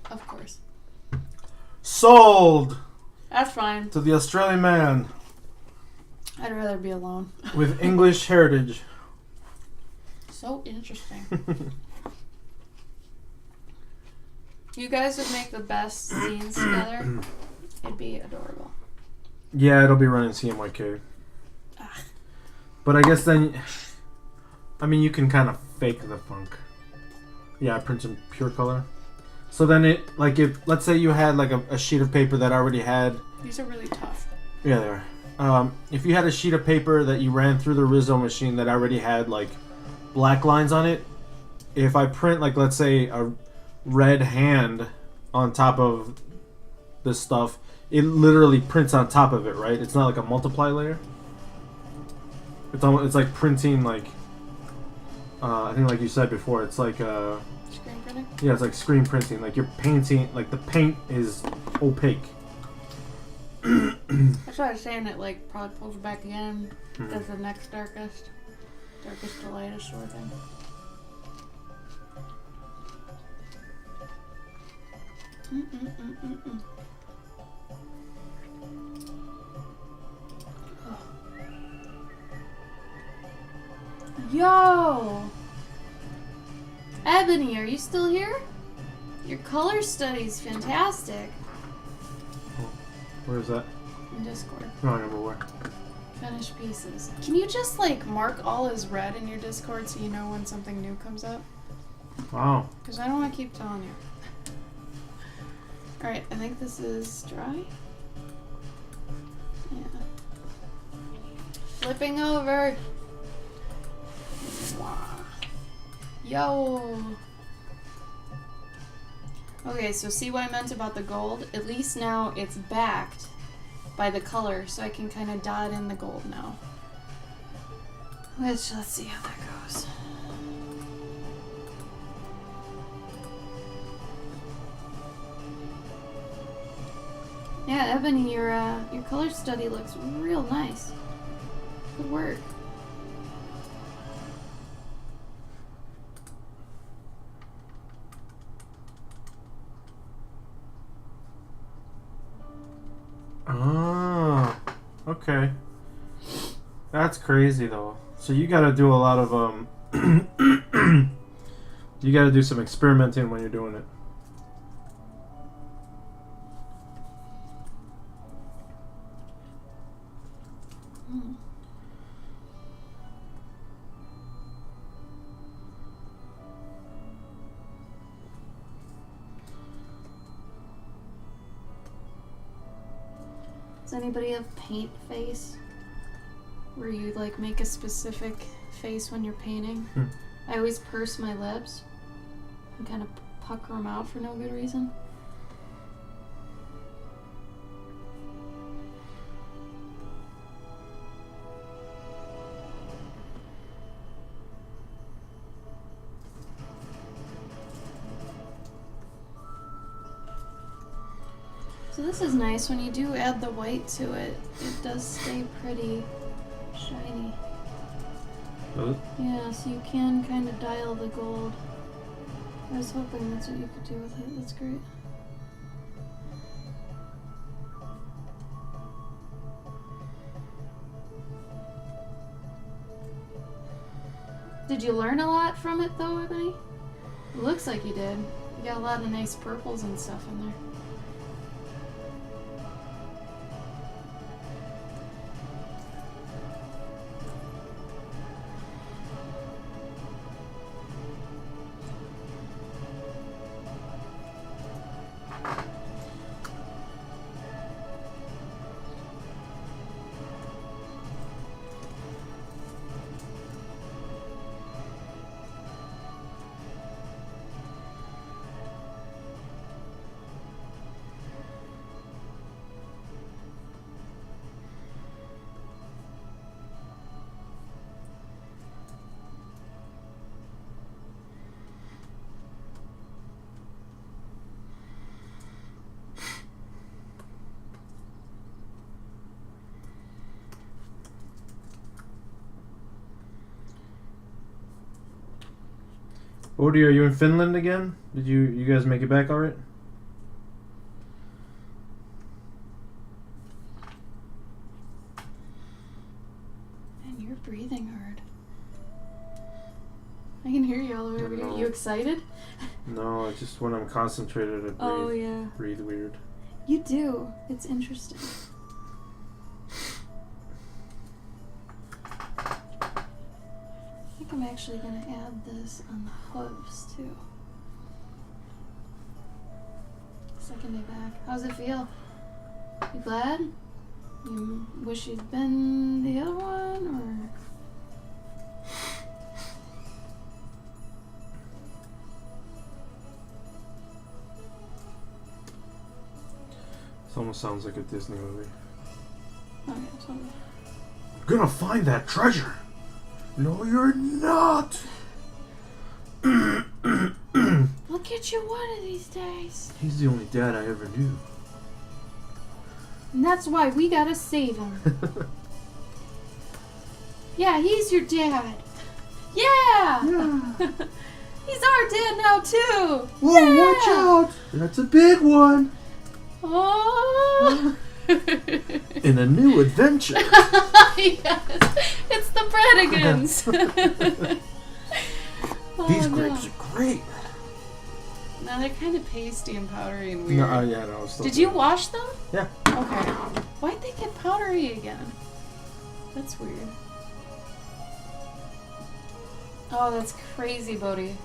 Of course. Sold That's fine. to the Australian man I'd rather be alone. with English heritage. So interesting. You guys would make the best scenes together. It'd be adorable. Yeah, it'll be running CMYK. Ah. But I guess then, I mean, you can kind of fake the funk. Yeah, I print some pure color. So then it, like, if, let's say you had like a sheet of paper that already had, These are really tough. yeah, they are. If you had a sheet of paper that you ran through the Rizzo machine that already had like black lines on it, if I print like, let's say, a red hand on top of this stuff, it literally prints on top of it, right? It's not like a multiply layer. It's like printing, like, I think like you said before, it's like Screen printing? yeah, it's like screen printing. Like, you're painting, like the paint is opaque. That's why I was saying it, like, probably pulls it back again. Does the next darkest to lightest sort of thing. Yo! Ebony, are you still here? Your color study's fantastic. Where is that? In Discord. No, I remember where. Finished pieces. Can you just, like, mark all as red in your Discord so you know when something new comes up? Wow. Because I don't want to keep telling you. Alright, I think this is dry. Yeah. Flipping over. Wow. Yo. Okay, so see what I meant about the gold? At least now it's backed by the color, so I can kind of dot in the gold now. Which, let's see how that goes. Yeah, Ebony, your color study looks real nice. Good work. Oh, okay. That's crazy though. So you gotta do a lot of you gotta do some experimenting when you're doing it. Does anybody have paint face? Where you like make a specific face when you're painting? I always purse my lips and kind of pucker them out for no good reason. So this is nice. When you do add the white to it, it does stay pretty shiny. Does it? Yeah, so you can kind of dial the gold. I was hoping that's what you could do with it. That's great. Did you learn a lot from it though, Ebony? It looks like you did. You got a lot of nice purples and stuff in there. Odie, are you in Finland again? Did you guys make it back alright? Man, you're breathing hard. I can hear you all the way over here. No. You excited? No, it's just when I'm concentrated, I breathe, Oh, yeah. breathe weird. You do. It's interesting. I think I'm actually going to add this on the hooves too. Second day back. How's it feel? You glad? You wish you'd been the other one, or? This almost sounds like a Disney movie. Oh yeah, totally. I'm gonna find that treasure! No, you're not! We'll get you one of these days. He's the only dad I ever knew. And that's why we gotta save him. Yeah, he's your dad. Yeah! He's our dad now too! Whoa, Yeah! watch out! That's a big one! Oh! In a new adventure! Yes! It's the Bradigans! These Oh, grapes no. are great! No, they're kind of pasty and powdery and weird. No, yeah, no. Still Did you wash them? Yeah. Okay. Why'd they get powdery again? That's weird. Oh, that's crazy, Bodhi.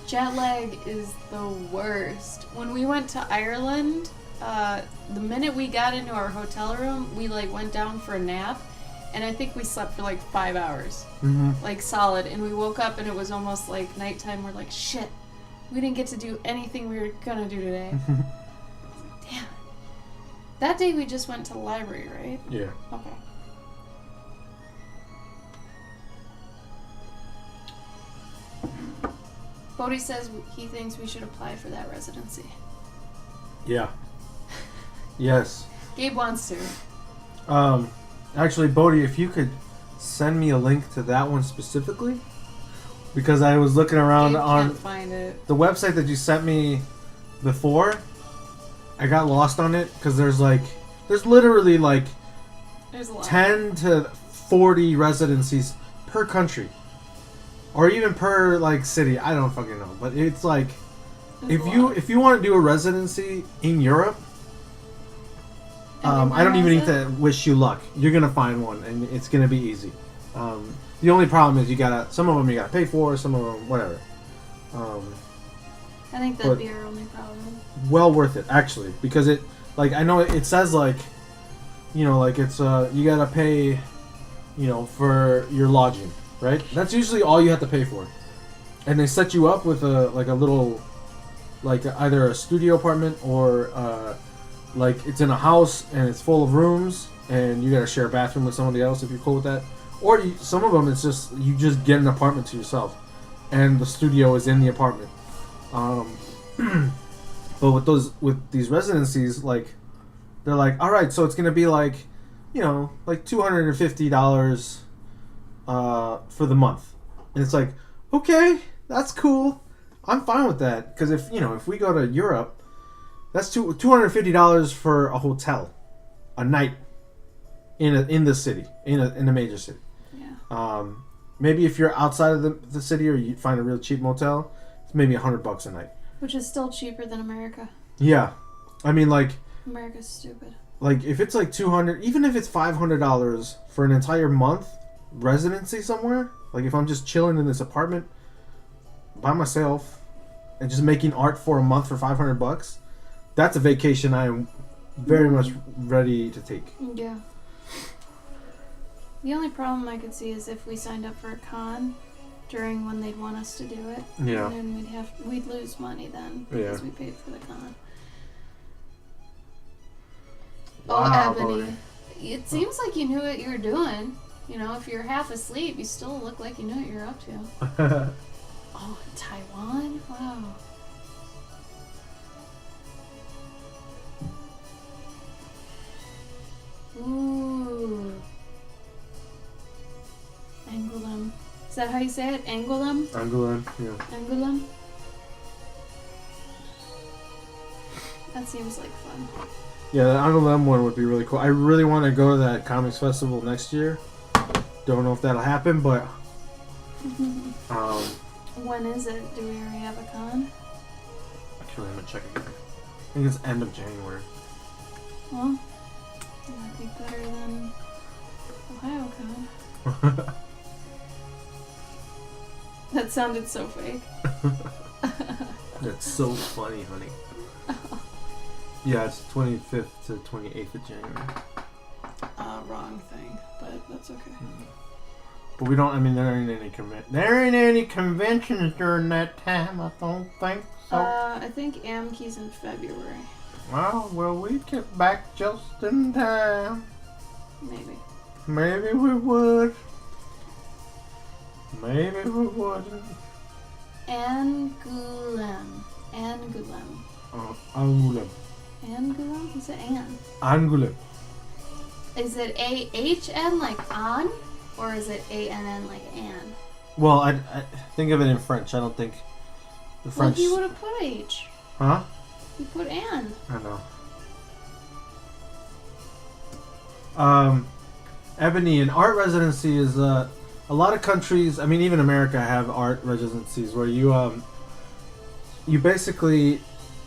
Jet lag is the worst. When we went to Ireland, the minute we got into our hotel room, we went down for a nap, and I think we slept for 5 hours. Mm-hmm. Solid. And we woke up and it was almost like nighttime. We're like, shit, we didn't get to do anything we were gonna do today. Damn. That day we just went to the library, right? Yeah. Okay. Bodhi says he thinks we should apply for that residency. Yeah. Yes. Gabe wants to. Actually, Bodhi, if you could send me a link to that one specifically, because I was looking around Gabe on can't find it. the website that you sent me before. I got lost on it because there's literally There's a lot. 10 to 40 residencies per country, or even per city. I don't fucking know, but it's There's if a you lot. if you want to do a residency in Europe, I don't even need to wish you luck. You're gonna find one, and it's gonna be easy. The only problem is some of them you gotta pay for, some of them whatever. I think that'd but- be our only problem. Well worth it actually, because it I know it says it's you gotta pay, for your lodging, right? That's usually all you have to pay for, and they set you up with a little either a studio apartment or it's in a house and it's full of rooms and you gotta share a bathroom with somebody else if you're cool with that, or some of them it's just you just get an apartment to yourself and the studio is in the apartment. But with these residencies, they're all right, so it's gonna be $250 for the month. And it's like, okay, that's cool. I'm fine with that because if we go to Europe, that's $250 for a hotel, a night in the city, in a major city. Yeah. Maybe if you're outside of the city or you find a real cheap motel, it's maybe $100 a night. Which is still cheaper than America. Yeah, I mean like America's stupid. if it's like $200, even if it's $500 for an entire month residency somewhere, like if I'm just chilling in this apartment by myself and just making art for a month for $500, that's a vacation I am very much ready to take. Yeah. The only problem I could see is if we signed up for a con during when they'd want us to do it. Yeah. And then we'd lose money then because we paid for the con. Wow, Ebony. Bodhi. It seems like you knew what you were doing. If you're half asleep, you still look like you knew what you're up to. Oh, Taiwan? Wow. Ooh. Angulum. Is that how you say it? Angulum? Angolan, yeah. Angulum? That seems like fun. Yeah, the Angoulême one would be really cool. I really want to go to that comics festival next year. Don't know if that'll happen, but When is it? Do we already have a con? actually, I'm gonna check again. I think it's end of January. Well, it might be better than OhioCon. That sounded so fake. That's so funny, honey. Yeah, it's 25th to 28th of January. Wrong thing, but that's okay. But we don't. I mean, there ain't any conventions during that time. I don't think so. I think Amki's in February. Well, we get back just in time. Maybe. Maybe we would. Maybe we wouldn't. Angulem. Angulem. Angoulême. Angulem? Is it An? Angoulême. Is it A-H-N like on? Or is it A-N-N like Anne? Well, I think of it in French. I don't think the French. Well, he would have put H. Huh? He put Anne. I know. Ebony, an art residency is a lot of countries. I mean, even America have art residencies where you basically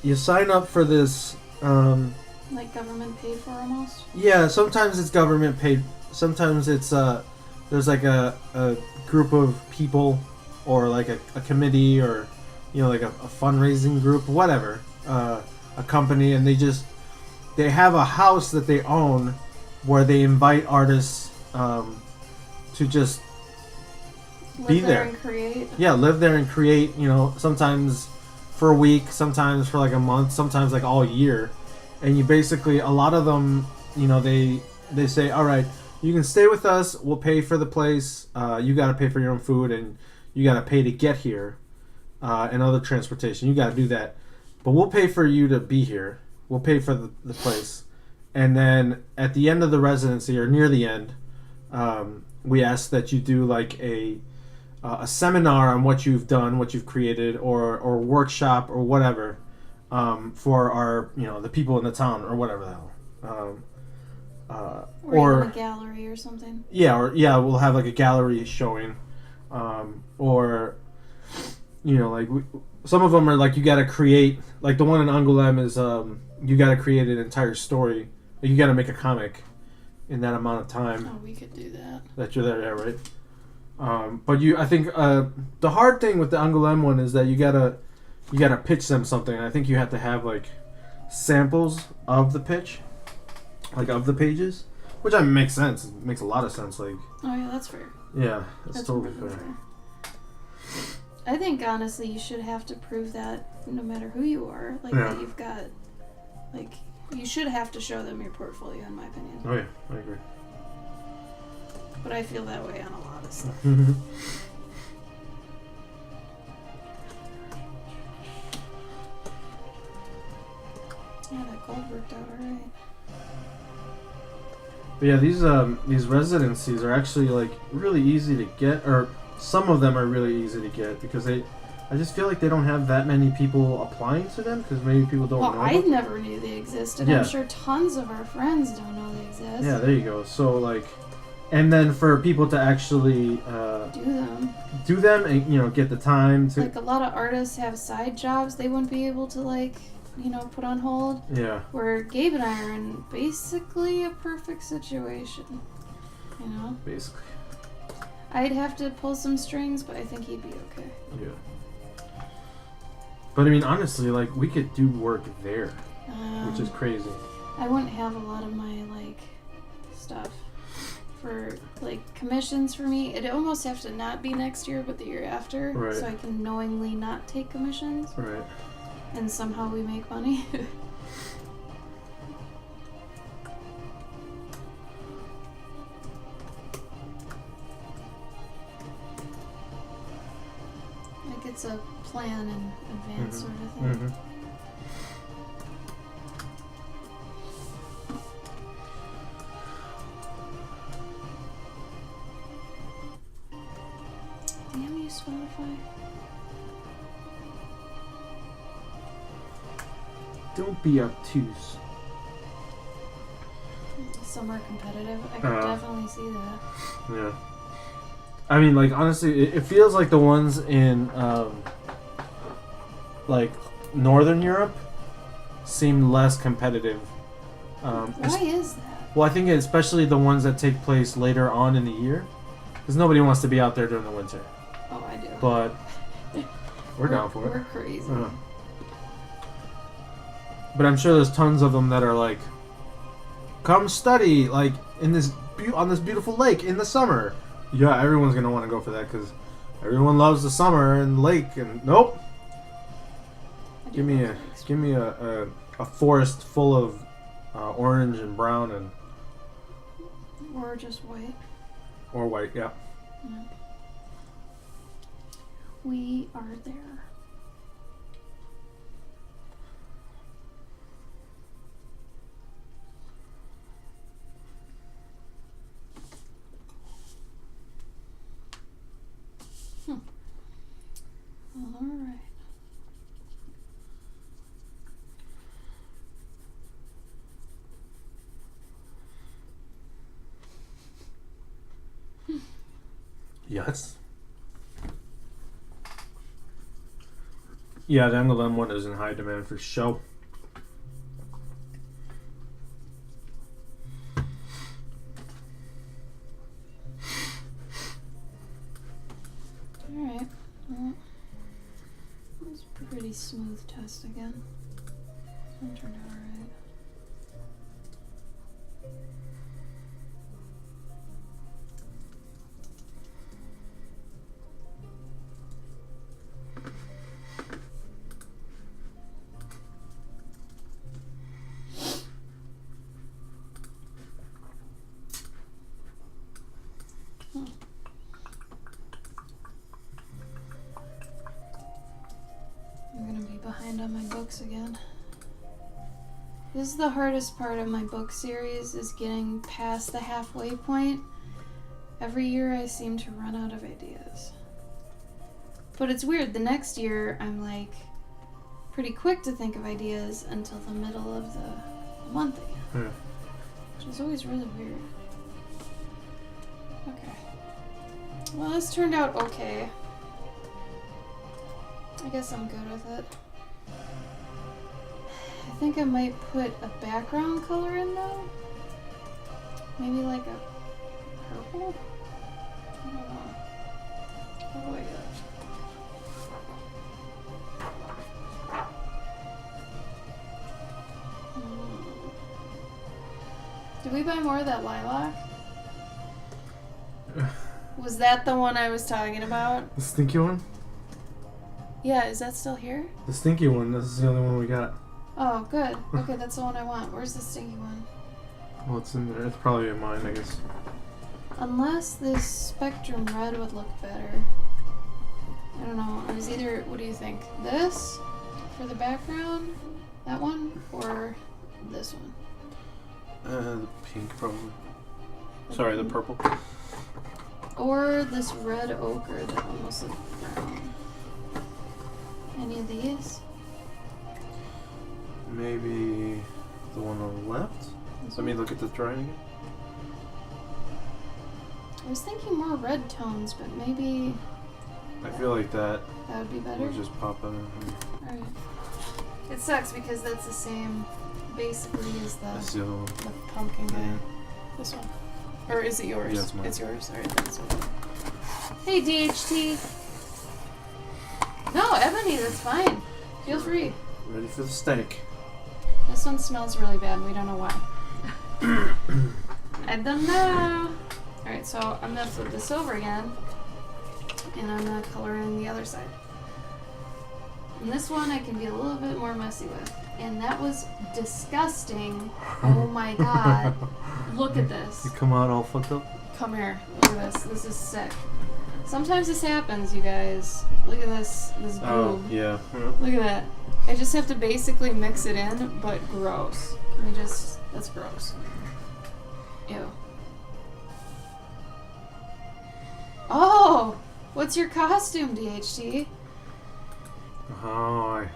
you sign up for this. Like government paid for almost? Yeah, sometimes it's government paid. Sometimes it's there's like a group of people or like a committee or like a fundraising group, whatever, a company, and they have a house that they own where they invite artists to just be there and create. Yeah, live there and create. Sometimes for a week, sometimes for like a month, sometimes like all year. And you basically, a lot of them, they say, all right, you can stay with us. We'll pay for the place. You got to pay for your own food, and you got to pay to get here, and other transportation. You got to do that, but we'll pay for you to be here. We'll pay for the place, and then at the end of the residency or near the end, we ask that you do like a seminar on what you've done, what you've created, or workshop or whatever. For our, the people in the town or whatever the hell. Or even a gallery or something. Yeah, we'll have like a gallery showing. Or, like some of them are like you got to create, like the one in Angoulême is you got to create an entire story. Like, you got to make a comic in that amount of time. Oh, we could do that. That you're there, yeah, right? But I think the hard thing with the Angoulême one is that you gotta pitch them something. I think you have to have like samples of the pitch, like of the pages, which makes sense. It makes a lot of sense. Like, oh yeah, that's fair. yeah, that's totally more than fair. I think honestly, you should have to prove that no matter who you are, like Yeah. that you've got, like you should have to show them your portfolio, in my opinion. Oh yeah, I agree. But I feel that way on a lot of stuff. Yeah, that gold worked out alright. But yeah, these residencies are actually like really easy to get, or some of them are really easy to get because I just feel like they don't have that many people applying to them because maybe people don't Well, know. I about them. never knew they existed. Yeah. I'm sure tons of our friends don't know they exist. Yeah, there you go. So like, and then for people to actually Do them. do them and get the time to Like a lot of artists have side jobs they wouldn't be able to put on hold. yeah. Where Gabe and I are in basically a perfect situation. You know? Basically. I'd have to pull some strings, but I think he'd be okay. Yeah. But I mean, honestly, like we could do work there, which is crazy. I wouldn't have a lot of my stuff for commissions for me. It'd almost have to not be next year, but the year after, Right. so I can knowingly not take commissions, Right. and somehow we make money. Like it's a plan in advance sort of thing. Mm-hmm. Damn you, Spotify. Don't be obtuse. Some are competitive. I could definitely see that. Yeah. I mean, like honestly, it feels like the ones in like Northern Europe seem less competitive. Why is that? Well, I think especially the ones that take place later on in the year, because nobody wants to be out there during the winter. Oh, I do. But we're down for it. We're crazy. But I'm sure there's tons of them that are like, come study like in this on this beautiful lake in the summer. Yeah, everyone's gonna want to go for that because everyone loves the summer and lake. And nope, I do give me love lakes. a forest full of orange and brown and Or just white. or white. Yeah. Yeah. We are there. All right. Yes. Yeah, the MLM one is in high demand for show. Alright. Well, that was a pretty smooth test again. That turned out alright. I'm gonna be behind on my books again. This is the hardest part of my book series, is getting past the halfway point. Every year I seem to run out of ideas. But it's weird, the next year I'm pretty quick to think of ideas until the middle of the month again. Yeah. Which is always really weird. Okay. Well, this turned out okay. I guess I'm good with it. I think I might put a background color in though. Maybe like a purple? I don't know. What do I get? Did we buy more of that lilac? Was that the one I was talking about? The stinky one? Yeah, is that still here? The stinky one. This is the only one we got. Oh, good. Okay, that's the one I want. Where's the stinky one? Well, it's in there. It's probably in mine, I guess. Unless this Spectrum Red would look better. I don't know. I was either, what do you think? This for the background? That one? Or this one? The pink, probably. Sorry, the purple. Or this red ochre that almost looks brown. Any of these? Maybe the one on the left? Let me look at the drawing again. I was thinking more red tones, but maybe I feel like that that would be better. would just pop out. Alright. It sucks because that's the same, basically, as That's the the other one. pumpkin guy. Yeah. This one. Or is it yours? Yeah, it's mine. It's yours. Alright, that's okay. Hey, DHT. No, Ebony, that's fine. Feel free. Ready for the steak. This one smells really bad and we don't know why. I don't know. Alright, so I'm gonna flip this over again. And I'm gonna color in the other side. And this one I can be a little bit more messy with. And that was disgusting. Oh my god. Look at this. You come out all fucked up? Come here. Look at this. This is sick. Sometimes this happens, you guys. Look at this. This boob. Oh, yeah. Look at that. I just have to basically mix it in, but gross. Let me just... That's gross. Ew. Oh! What's your costume, DHT? Oh,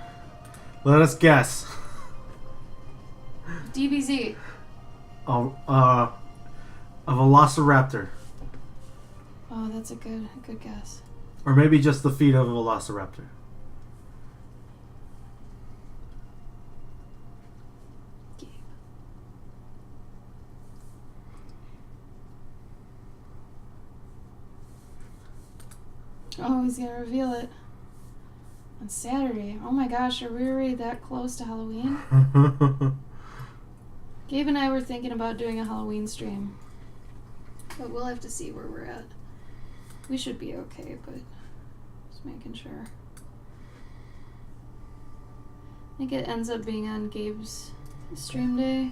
let us guess. DBZ. Oh, a velociraptor. Oh, that's a good guess. Or maybe just the feet of a velociraptor. Gabe. Oh, he's gonna reveal it. On Saturday. Oh my gosh, are we already that close to Halloween? Gabe and I were thinking about doing a Halloween stream. But we'll have to see where we're at. We should be okay, but just making sure. I think it ends up being on Gabe's stream day.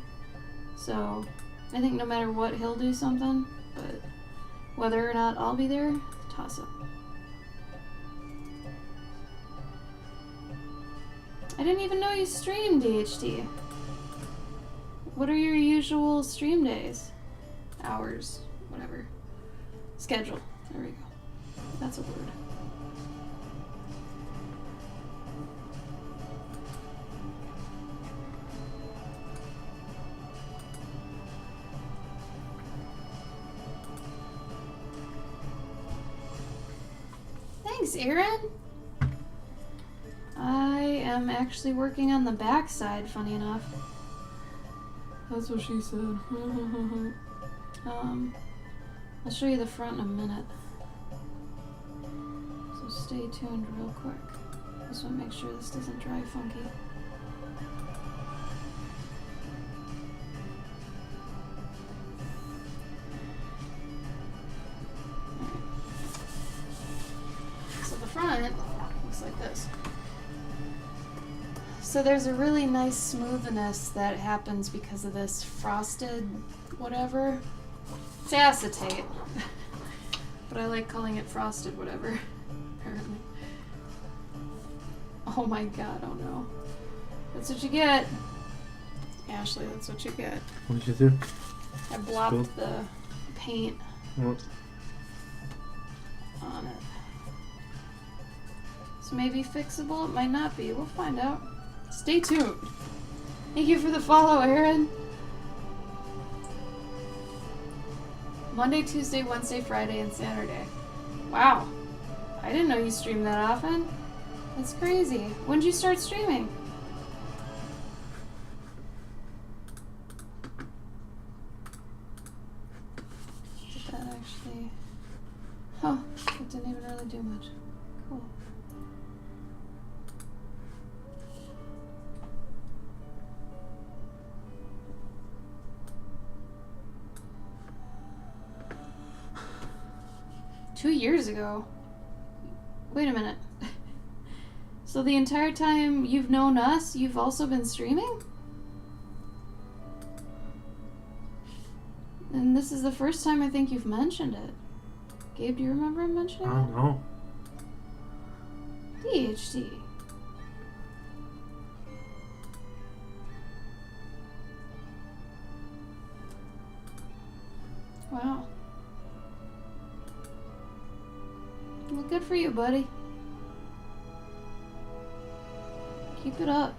So I think no matter what, he'll do something. But whether or not I'll be there, toss up. I didn't even know you streamed, DHT. What are your usual stream days? Hours, whatever. Schedule. There we go. That's a word. Thanks, Aaron. I am actually working on the back side, funny enough. That's what she said. I'll show you the front in a minute. So stay tuned real quick. Just want to make sure this doesn't dry funky. Alright. So the front looks like this. So there's a really nice smoothness that happens because of this frosted whatever. It's acetate. But I like calling it frosted whatever, apparently. Oh my god, oh no. That's what you get. Ashley, that's what you get. What did you do? I blopped the paint What? on it. So maybe fixable, it might not be. We'll find out. Stay tuned. Thank you for the follow, Aaron. Monday, Tuesday, Wednesday, Friday, and Saturday. Wow. I didn't know you streamed that often. That's crazy. When did you start streaming? Did that actually... Huh. It didn't even really do much. Cool. Two years ago. Wait a minute. So the entire time you've known us, you've also been streaming? And this is the first time I think you've mentioned it. Gabe, do you remember mentioning I don't know. it? DHD. Wow. Good for you, buddy. Keep it up.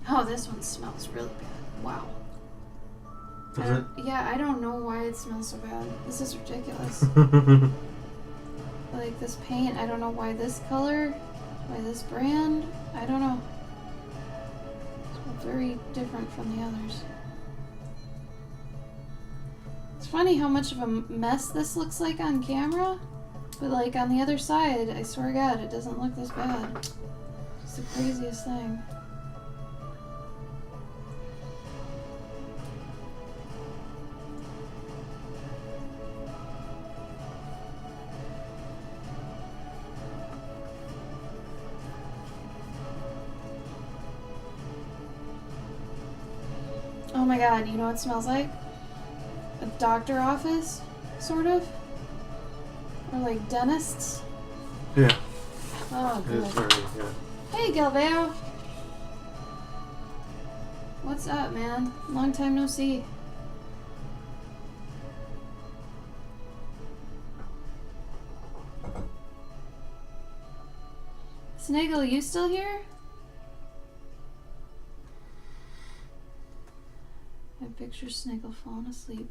Oh, this one smells really bad. Wow. Does it? Yeah, I don't know why it smells so bad. This is ridiculous. Like this paint, I don't know why this color, why this brand, I don't know. It's very different from the others. It's funny how much of a mess this looks like on camera, but like on the other side, I swear to God, it doesn't look this bad. It's the craziest thing. Oh my God, you know what it smells like? A doctor office, sort of? Or like dentists? Yeah. Oh, It is good. very good. Hey, Galveo! What's up, man? Long time no see. Sniggle, you still here? I picture Sniggle falling asleep.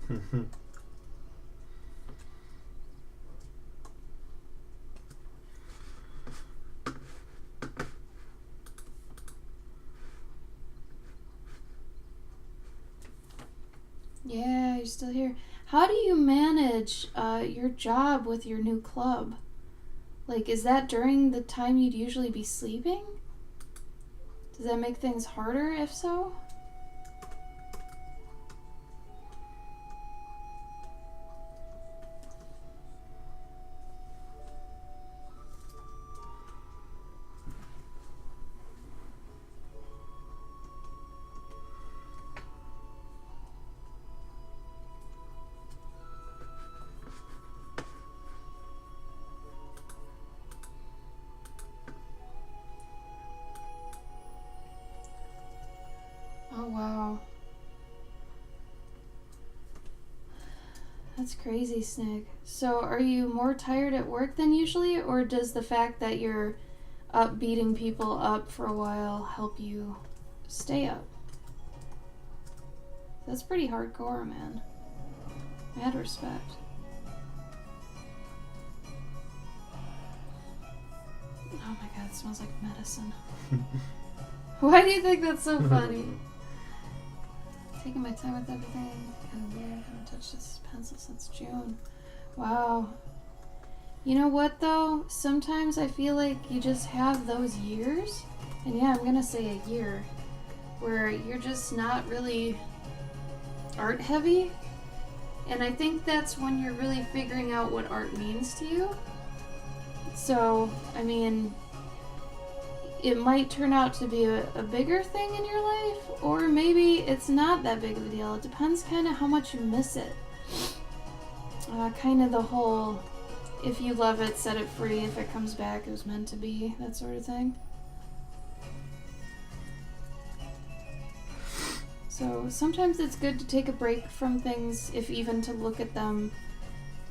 Yeah, you're still here. How do you manage your job with your new club? Like, is that during the time you'd usually be sleeping? Does that make things harder, if so? Oh, wow. That's crazy, Snig. So, are you more tired at work than usually, or does the fact that you're up beating people up for a while help you stay up? That's pretty hardcore, man. Mad respect. Oh my God, it smells like medicine. Why do you think that's so funny? Taking my time with everything. Kind of weird. I haven't touched this pencil since June. Wow. You know what though? Sometimes I feel like you just have those years, and yeah, I'm gonna say a year, where you're just not really art heavy. And I think that's when you're really figuring out what art means to you. So, I mean, it might turn out to be a bigger thing in your life, or maybe it's not that big of a deal. It depends kind of how much you miss it. Kind of the whole, if you love it, set it free. If it comes back, it was meant to be, that sort of thing. So sometimes it's good to take a break from things, if even to look at them,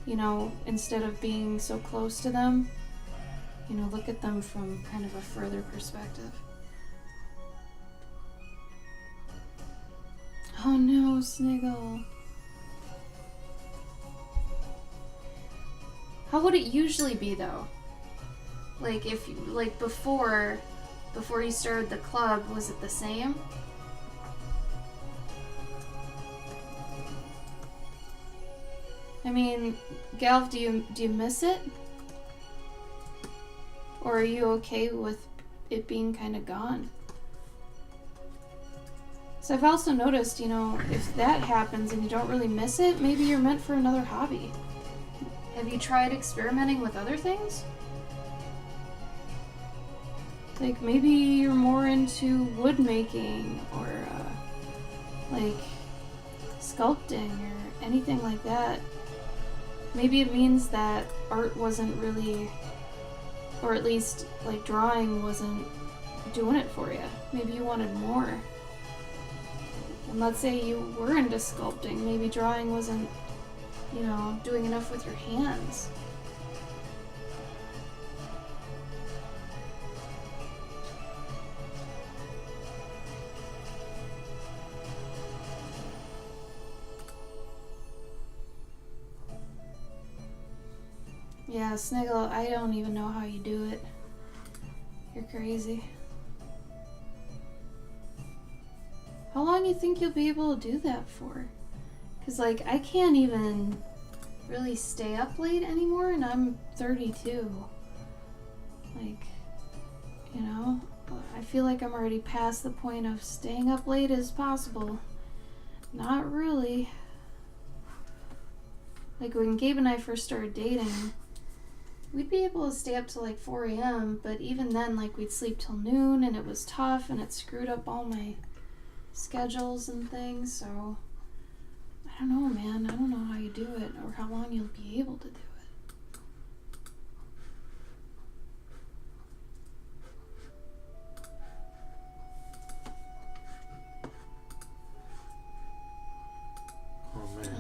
you know, instead of being so close to them. You know, look at them from kind of a further perspective. Oh no, Sniggle. How would it usually be though? Like if, like before you started the club, was it the same? I mean, Galv, do you miss it? Or are you okay with it being kind of gone? So I've also noticed, you know, if that happens and you don't really miss it, maybe you're meant for another hobby. Have you tried experimenting with other things? Like maybe you're more into wood making or like sculpting or anything like that. Maybe it means that art wasn't really, or at least like drawing wasn't doing it for you. Maybe you wanted more. And let's say you were into sculpting, maybe drawing wasn't you know, doing enough with your hands. Yeah, Sniggle, I don't even know how you do it. You're crazy. How long do you think you'll be able to do that for? Because, like, I can't even really stay up late anymore, and I'm 32. Like, you know, I feel like I'm already past the point of staying up late as possible. Not really. Like, when Gabe and I first started dating, we'd be able to stay up till like 4 a.m., but even then, like, we'd sleep till noon, and it was tough, and it screwed up all my schedules and things, so I don't know, man. I don't know how you do it, or how long you'll be able to do it. Oh man,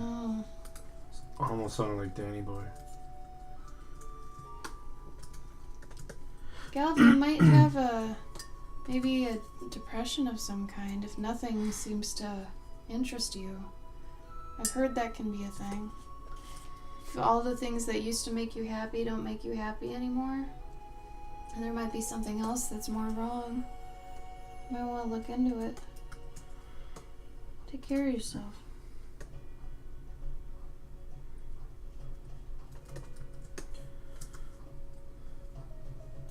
Oh, almost sounded like Danny Boy. Gal, you might have maybe a depression of some kind if nothing seems to interest you. I've heard that can be a thing. If all the things that used to make you happy don't make you happy anymore, and there might be something else that's more wrong. You might want to look into it. Take care of yourself.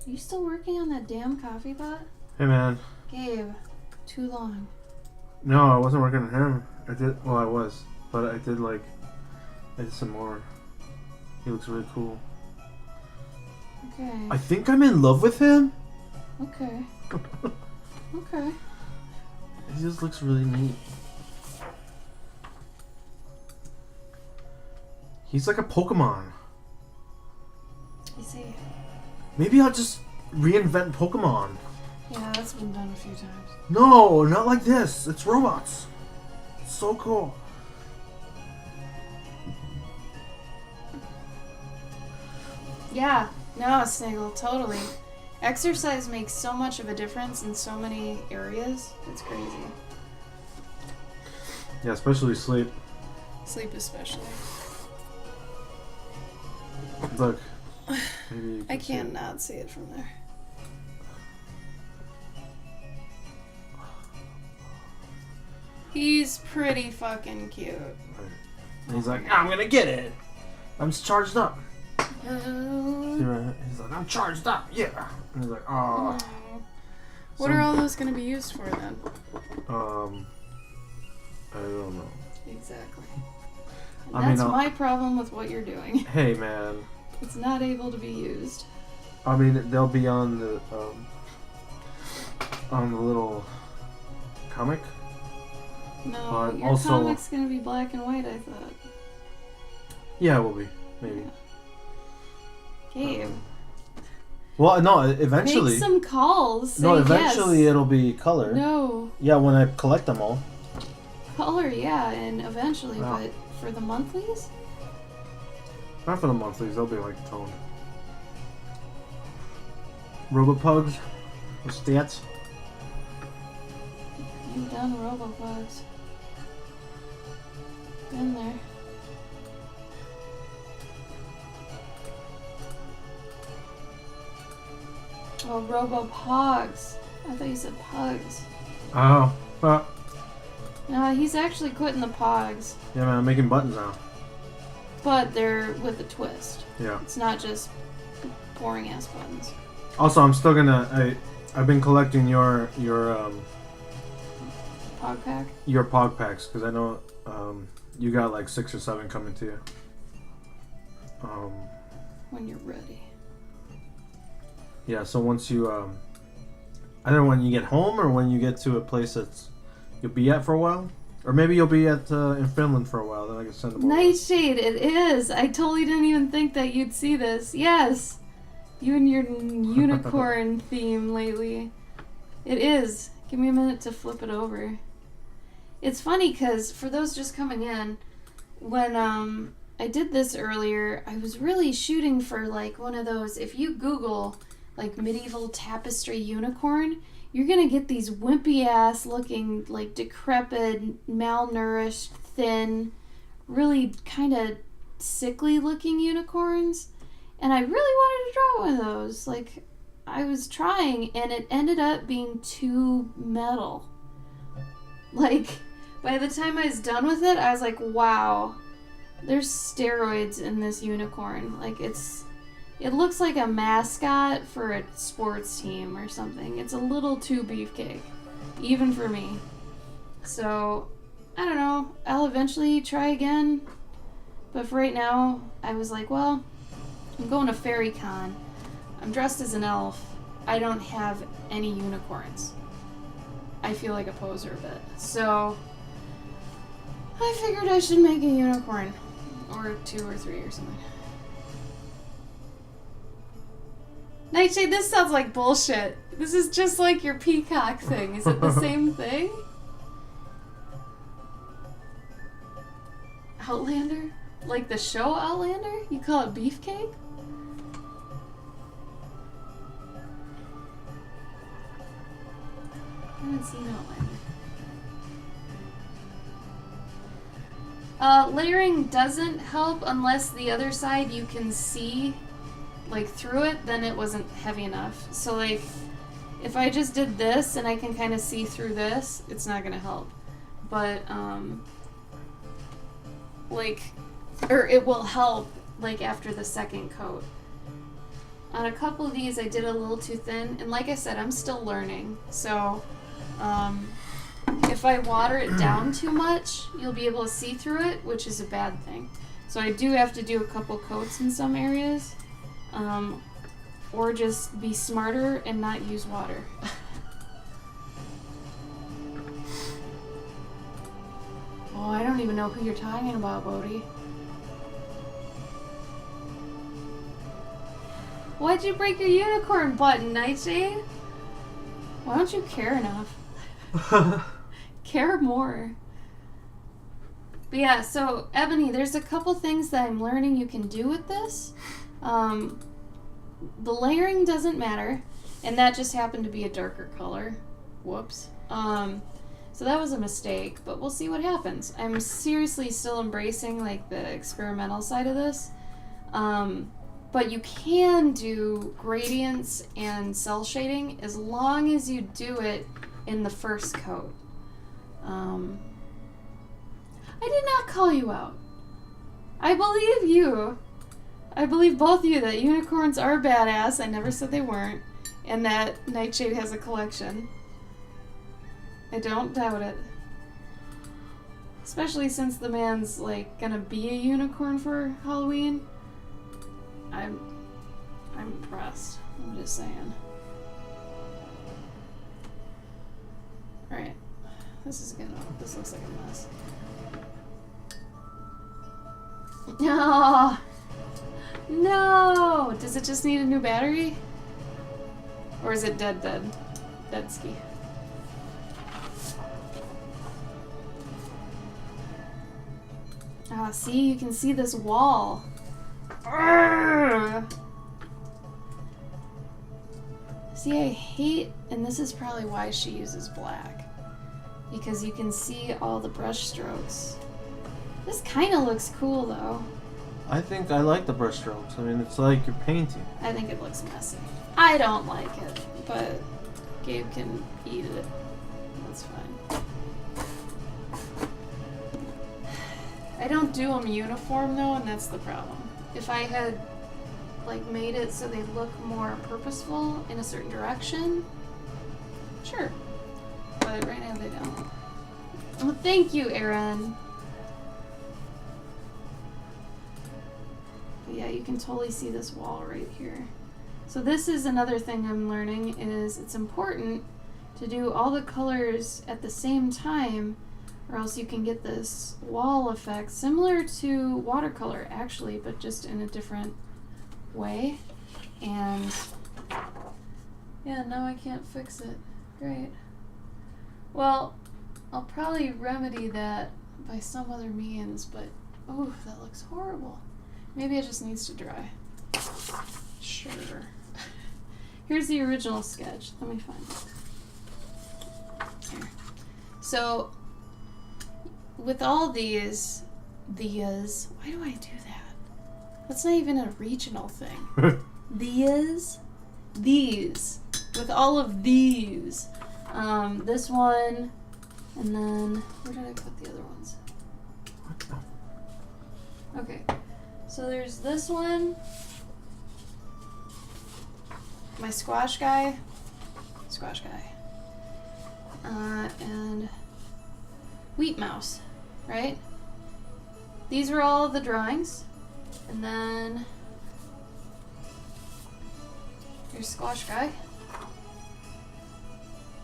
Are you still working on that damn coffee pot? Hey man. Gabe, too long. No, I wasn't working on him. I did. Well, I was, but I did some more. He looks really cool. Okay. I think I'm in love with him. Okay. Okay. He just looks really neat. He's like a Pokemon. You see? Maybe I'll just reinvent Pokemon. Yeah, that's been done a few times. No, not like this. It's robots. It's so cool. Yeah, no, Sniggle, totally. Exercise makes so much of a difference in so many areas. It's crazy. Yeah, especially sleep. Sleep especially. Look. Maybe you I see can't it. not see it from there. He's pretty fucking cute. And he's like, I'm gonna get it. I'm charged up. See Uh, right? He's like, I'm charged up. Yeah. And he's like, oh. what are all those going to be used for then? I don't know. Exactly. And I mean, that's I'll- my problem with what you're doing. Hey man. It's not able to be used. I mean, they'll be on the little comic. No, But your also- comic's gonna be black and white, I thought. Yeah, it will be. Maybe. Gabe, Well, no, eventually. make some calls. Say No, eventually yes. it'll be color. No, Yeah, when I collect them all. color, yeah, and eventually, Wow. but for the monthlies? Not for the monthlies, they'll be like tone. Robopugs with stats. You've done Robobugs. Been there. Oh, Robopogs. I thought you said pugs. Oh, No, he's actually quitting the pogs, yeah, man, I'm making buttons now. but they're with a twist. Yeah. It's not just boring ass buttons. Also, I'm still gonna. I've been collecting your Pog pack? Pog packs because I know you got like 6 or 7 coming to you. When you're ready. Yeah. So once you either when you get home or when you get to a place that's you'll be at for a while, or maybe you'll be at in Finland for a while. Then I can send them. over. Nightshade, it is! I totally didn't even think that you'd see this. Yes! You and your unicorn theme lately. It is. Give me a minute to flip it over. It's funny because for those just coming in, when I did this earlier. I was really shooting for like one of those. If you Google like medieval tapestry unicorn, you're gonna get these wimpy ass looking, like decrepit, malnourished, thin, really kind of sickly looking unicorns. And I really wanted to draw one of those. Like, I was trying, and it ended up being too metal. Like, by the time I was done with it, I was like, wow, there's steroids in this unicorn. Like, it looks like a mascot for a sports team or something. It's a little too beefcake, even for me. So, I don't know. I'll eventually try again. But for right now, I was like, well, I'm going to FairyCon. I'm dressed as an elf. I don't have any unicorns. I feel like a poser a bit. So, I figured I should make a unicorn. Or 2 or 3 or something. Nightshade, this sounds like bullshit. This is just like your peacock thing. Is it the same thing? Outlander? Like the show Outlander? You call it beefcake? I haven't seen Outlander. Layering doesn't help unless the other side you can see like through it, then it wasn't heavy enough. So like if I just did this and I can kind of see through this, it's not gonna help. But or it will help like after the second coat. On a couple of these I did a little too thin, and like I said, I'm still learning. So if I water it down too much, you'll be able to see through it, which is a bad thing. So I do have to do a couple coats in some areas. Or just be smarter and not use water. Oh, I don't even know who you're talking about, Bodhi. Why'd you break your unicorn button, Nightshade? Why don't you care enough? Care more. But yeah, so Ebony, there's a couple things that I'm learning you can do with this. The layering doesn't matter, and that just happened to be a darker color. Whoops. So that was a mistake, but we'll see what happens. I'm seriously still embracing like the experimental side of this. But you can do gradients and cell shading as long as you do it in the first coat. I did not call you out. I believe you. I believe both of you that unicorns are badass. I never said they weren't. And that Nightshade has a collection. I don't doubt it. Especially since the man's like gonna be a unicorn for Halloween. I'm impressed. I'm just saying. Alright. This looks like a mess. No! No! Does it just need a new battery? Or is it dead ski? Ah, see? You can see this wall. Urgh! See, I hate, and this is probably why she uses black. Because you can see all the brush strokes. This kind of looks cool, though. I think I like the brush strokes. I mean, it's like you're painting. I think it looks messy. I don't like it, but Gabe can eat it. That's fine. I don't do them uniform, though, and that's the problem. If I had, like, made it so they look more purposeful in a certain direction, sure. But right now they don't. Well, thank you, Aaron. But yeah, you can totally see this wall right here. So this is another thing I'm learning, is it's important to do all the colors at the same time, or else you can get this wall effect similar to watercolor actually, but just in a different way. And yeah, now I can't fix it. Great. Well, I'll probably remedy that by some other means, but Oh, that looks horrible. Maybe it just needs to dry. Sure. Here's the original sketch. Let me find it. Here. So, with all these, why do I do that? That's not even a regional thing. These, with all of these, this one, and then, where did I put the other ones? Okay, so there's this one, my squash guy, and Wheat Mouse, right? These are all the drawings, and then here's Squash Guy.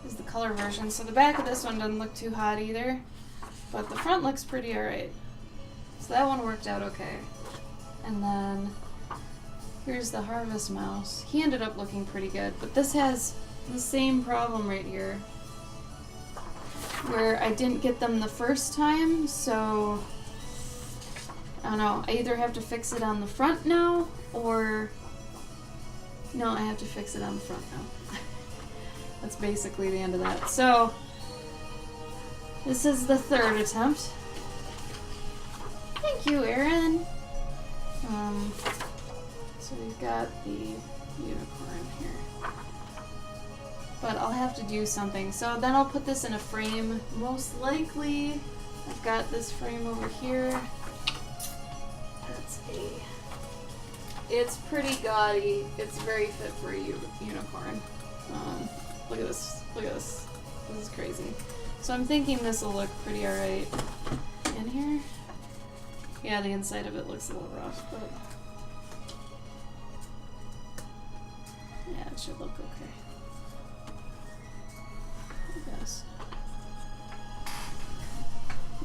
This is the color version. So the back of this one doesn't look too hot either, but the front looks pretty alright. So that one worked out okay. And then here's the Harvest Mouse. He ended up looking pretty good, but this has the same problem right here, where I didn't get them the first time, so I don't know. I either have to fix it on the front now, or no, I have to fix it on the front now. That's basically the end of that. So this is the third attempt. Thank you, Aaron. So we've got the unicorn here. But I'll have to do something. So then I'll put this in a frame. Most likely, I've got this frame over here. It's pretty gaudy. It's very fit for a unicorn. Look at this. Look at this. This is crazy. So I'm thinking this will look pretty alright in here. Yeah, the inside of it looks a little rough, but yeah, it should look okay. I guess.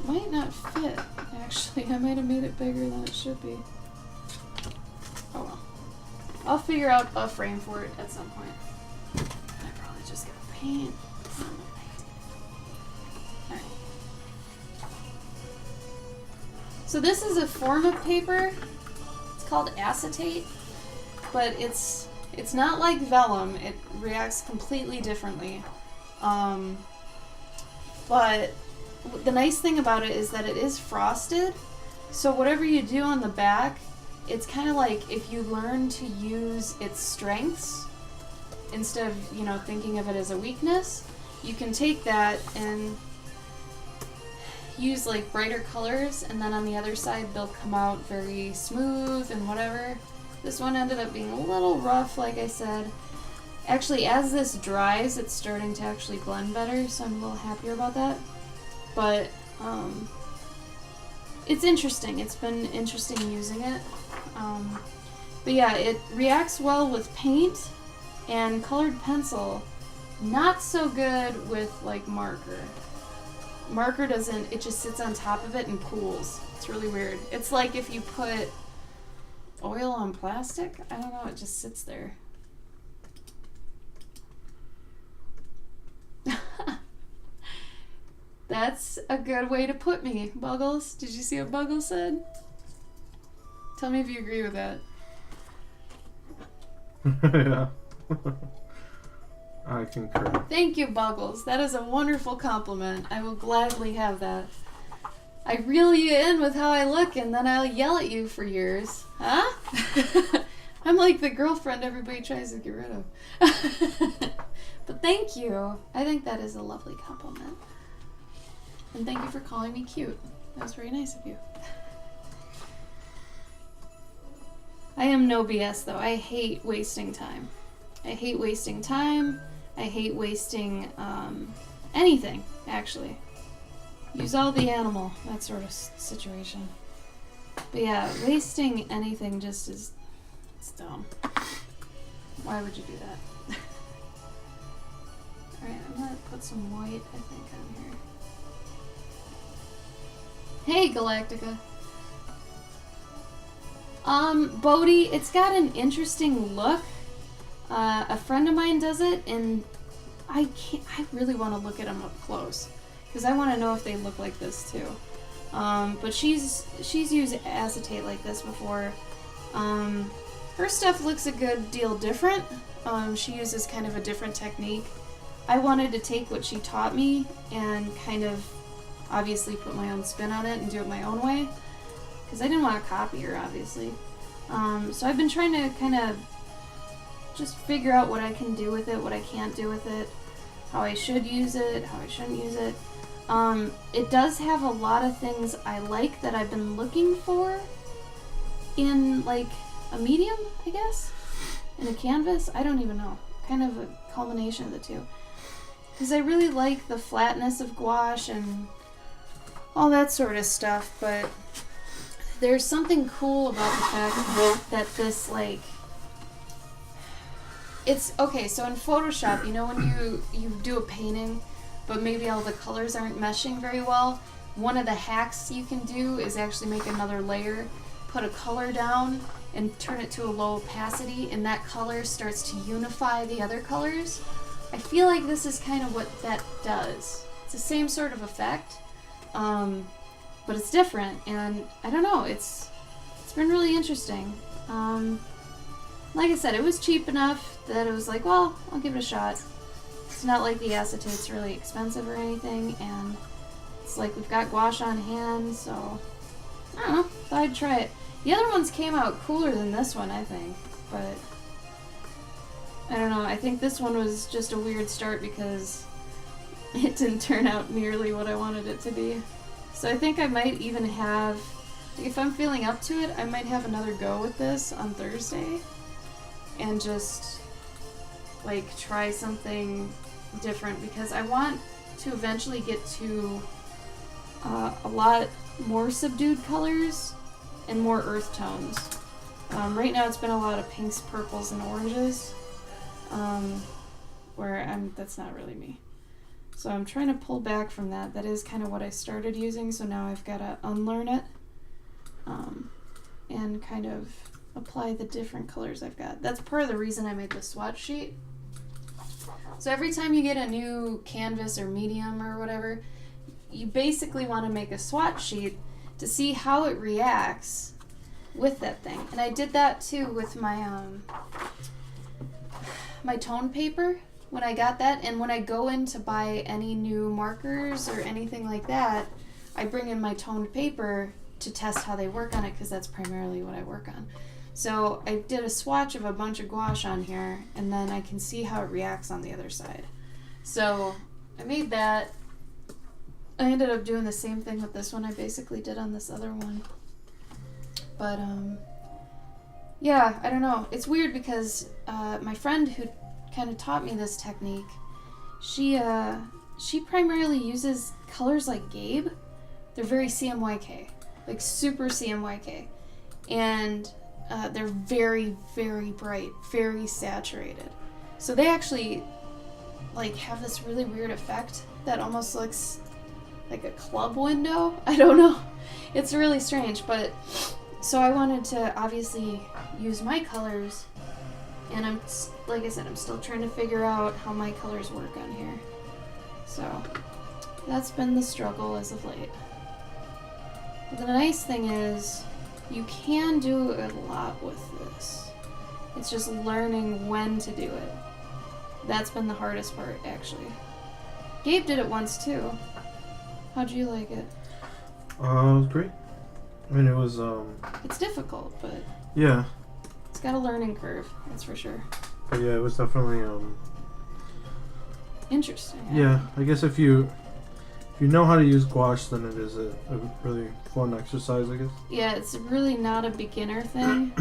Might not fit, actually. I might have made it bigger than it should be. Oh well. I'll figure out a frame for it at some point. I probably just gotta paint. Alright. So this is a form of paper. It's called acetate, but it's not like vellum. It reacts completely differently. But the nice thing about it is that it is frosted, so whatever you do on the back, it's kind of like if you learn to use its strengths instead of, you know, thinking of it as a weakness, you can take that and use like brighter colors, and then on the other side they'll come out very smooth and whatever. This one ended up being a little rough, like I said. Actually, as this dries, it's starting to actually blend better, so I'm a little happier about that. But it's interesting. It's been interesting using it. But yeah, it reacts well with paint and colored pencil. Not so good with like marker. Marker doesn't, it just sits on top of it and cools. It's really weird. It's like if you put oil on plastic. I don't know, it just sits there. That's a good way to put me, Buggles. Did you see what Buggles said? Tell me if you agree with that. Yeah. I concur. Thank you, Buggles. That is a wonderful compliment. I will gladly have that. I reel you in with how I look, and then I'll yell at you for years. Huh? I'm like the girlfriend everybody tries to get rid of. But thank you. I think that is a lovely compliment. And thank you for calling me cute. That was very nice of you. I am no BS though. I hate wasting time. I hate wasting time. I hate wasting anything, actually. Use all the animal, that sort of situation. But yeah, wasting anything just is, it's dumb. Why would you do that? Alright, I'm gonna put some white, I think, on here. Hey, Galactica. Bodhi, it's got an interesting look. A friend of mine does it, and I really want to look at them up close, because I want to know if they look like this too. But she's used acetate like this before. Her stuff looks a good deal different. She uses kind of a different technique. I wanted to take what she taught me and kind of obviously put my own spin on it and do it my own way, because I didn't want to copy her, obviously. So I've been trying to kind of just figure out what I can do with it, what I can't do with it, how I should use it, how I shouldn't use it. It does have a lot of things I like that I've been looking for in like a medium, I guess, in a canvas. I don't even know. Kind of a culmination of the two. Because I really like the flatness of gouache and all that sort of stuff, but there's something cool about the fact that this, like, it's, okay, so in Photoshop, you know when you do a painting, but maybe all the colors aren't meshing very well, one of the hacks you can do is actually make another layer, put a color down, and turn it to a low opacity, and that color starts to unify the other colors. I feel like this is kind of what that does. It's the same sort of effect, but it's different, and I don't know, it's been really interesting. Like I said, it was cheap enough that it was like, well, I'll give it a shot. It's not like the acetate's really expensive or anything, and it's like we've got gouache on hand, so I don't know, thought I'd try it. The other ones came out cooler than this one, I think, but I don't know, I think this one was just a weird start because it didn't turn out nearly what I wanted it to be. So I think I might even have, if I'm feeling up to it, I might have another go with this on Thursday and just like try something different, because I want to eventually get to a lot more subdued colors and more earth tones. Right now it's been a lot of pinks, purples, and oranges, where that's not really me. So I'm trying to pull back from that. That is kind of what I started using, so now I've got to unlearn it and kind of apply the different colors I've got. That's part of the reason I made the swatch sheet. So every time you get a new canvas or medium or whatever, you basically want to make a swatch sheet to see how it reacts with that thing. And I did that too with my my tone paper when I got that, and when I go in to buy any new markers or anything like that, I bring in my toned paper to test how they work on it, because that's primarily what I work on. So I did a swatch of a bunch of gouache on here, and then I can see how it reacts on the other side. So I made that. I ended up doing the same thing with this one I basically did on this other one. But yeah, I don't know. It's weird because my friend who kind of taught me this technique, she primarily uses colors like Gabe. They're very CMYK, like super CMYK, and they're very, very bright, very saturated. So they actually like have this really weird effect that almost looks like a club window. I don't know. It's really strange, but so I wanted to obviously use my colors, and like I said, I'm still trying to figure out how my colors work on here. So that's been the struggle as of late. But the nice thing is you can do a lot with this. It's just learning when to do it. That's been the hardest part, actually. Gabe did it once too. How'd you like it? It was great. I mean, it was, It's difficult, but yeah. it's got a learning curve, that's for sure. But yeah, it was definitely, Interesting. yeah, I guess if you know how to use gouache, then it is a really fun exercise, I guess. Yeah, it's really not a beginner thing.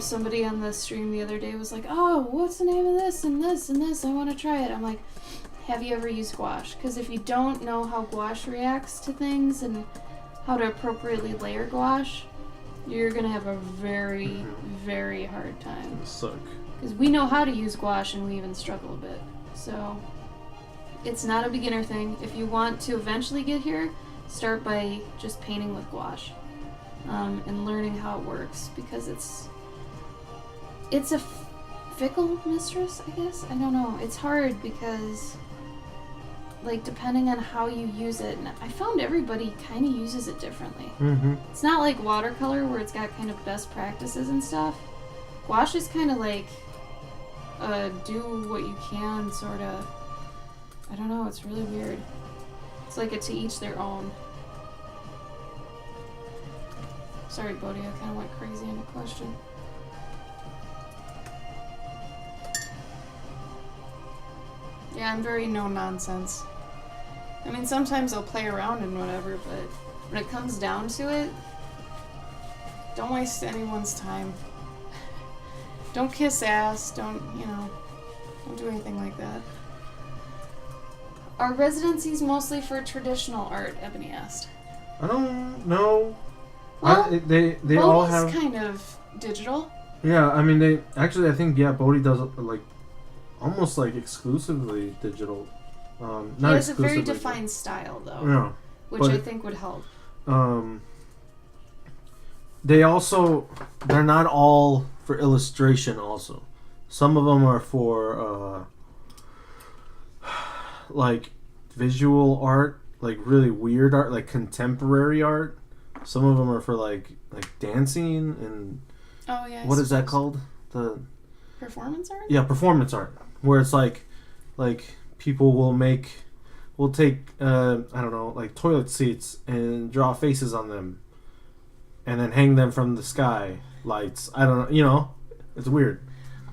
Somebody on the stream the other day was like, oh, what's the name of this and this and this? I want to try it. I'm like, have you ever used gouache? Because if you don't know how gouache reacts to things and how to appropriately layer gouache, you're going to have a very, very hard time. It'll suck. Because we know how to use gouache and we even struggle a bit. So it's not a beginner thing. If you want to eventually get here, start by just painting with gouache and learning how it works, because it's a fickle mistress, I guess. I don't know. It's hard because like depending on how you use it. And I found everybody kind of uses it differently. Mm-hmm. It's not like watercolor where it's got kind of best practices and stuff. Gouache is kind of like do what you can sort of. I don't know, it's really weird. It's like a to each their own. Sorry, Bodhi, I kind of went crazy in a question. Yeah, I'm very no nonsense. I mean, sometimes I'll play around and whatever, but when it comes down to it, don't waste anyone's time. Don't kiss ass, don't do anything like that. Are residencies mostly for traditional art? Ebony asked. I don't know. Well, they all Bodhi's have. kind of digital. Yeah, I mean they actually. I think Bodhi does like almost like exclusively digital. Not He has a exclusively. very defined style, though, Yeah. which but- I think would help. They're not all for illustration. Also, some of them are for like visual art, like really weird art, like contemporary art. Some of them are for like dancing and Oh yeah. I what is that suppose. called? The Performance art? Yeah, performance art, where it's like people will take I don't know, like toilet seats and draw faces on them, and then hang them from the sky lights. I don't know, it's weird.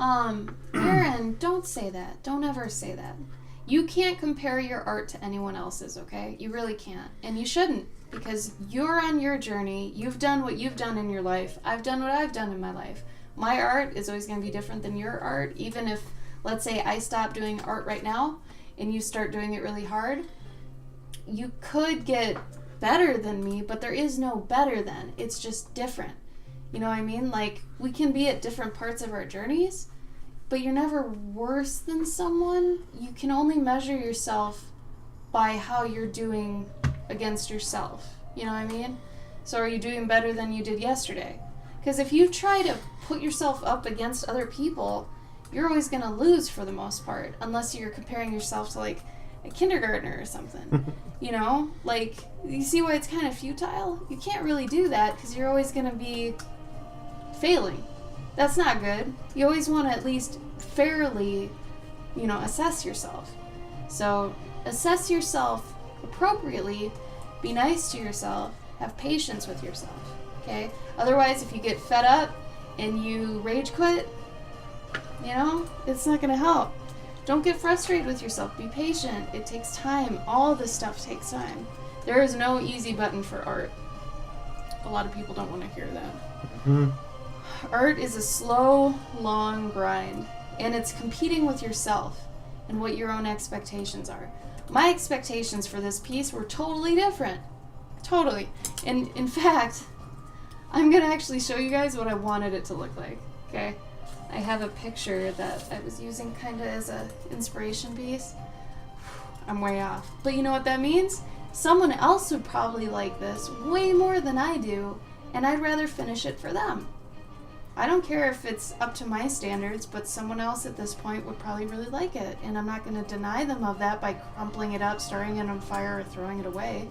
Aaron, don't say that. Don't ever say that. You can't compare your art to anyone else's, okay? You really can't. And you shouldn't, because you're on your journey. You've done what you've done in your life. I've done what I've done in my life. My art is always going to be different than your art, even if, let's say, I stop doing art right now and you start doing it really hard. You could get better than me, but there is no better than. It's just different. You know what I mean? Like, we can be at different parts of our journeys, but you're never worse than someone. You can only measure yourself by how you're doing against yourself. You know what I mean? So are you doing better than you did yesterday? Because if you try to put yourself up against other people, you're always going to lose for the most part, unless you're comparing yourself to like a kindergartner or something. You know? Like, you see why it's kind of futile? You can't really do that because you're always going to be failing. That's not good. You always want to at least fairly, assess yourself. So, assess yourself appropriately, be nice to yourself, have patience with yourself, okay? Otherwise, if you get fed up and you rage quit, it's not going to help. Don't get frustrated with yourself. Be patient. It takes time. All this stuff takes time. There is no easy button for art. A lot of people don't want to hear that. Mm-hmm. Art is a slow, long grind, and it's competing with yourself and what your own expectations are. My expectations for this piece were totally different. Totally. And in fact, I'm going to actually show you guys what I wanted it to look like, okay? I have a picture that I was using kind of as an inspiration piece. I'm way off. But you know what that means? Someone else would probably like this way more than I do, and I'd rather finish it for them. I don't care if it's up to my standards, but someone else at this point would probably really like it, and I'm not going to deny them of that by crumpling it up, starting it on fire, or throwing it away.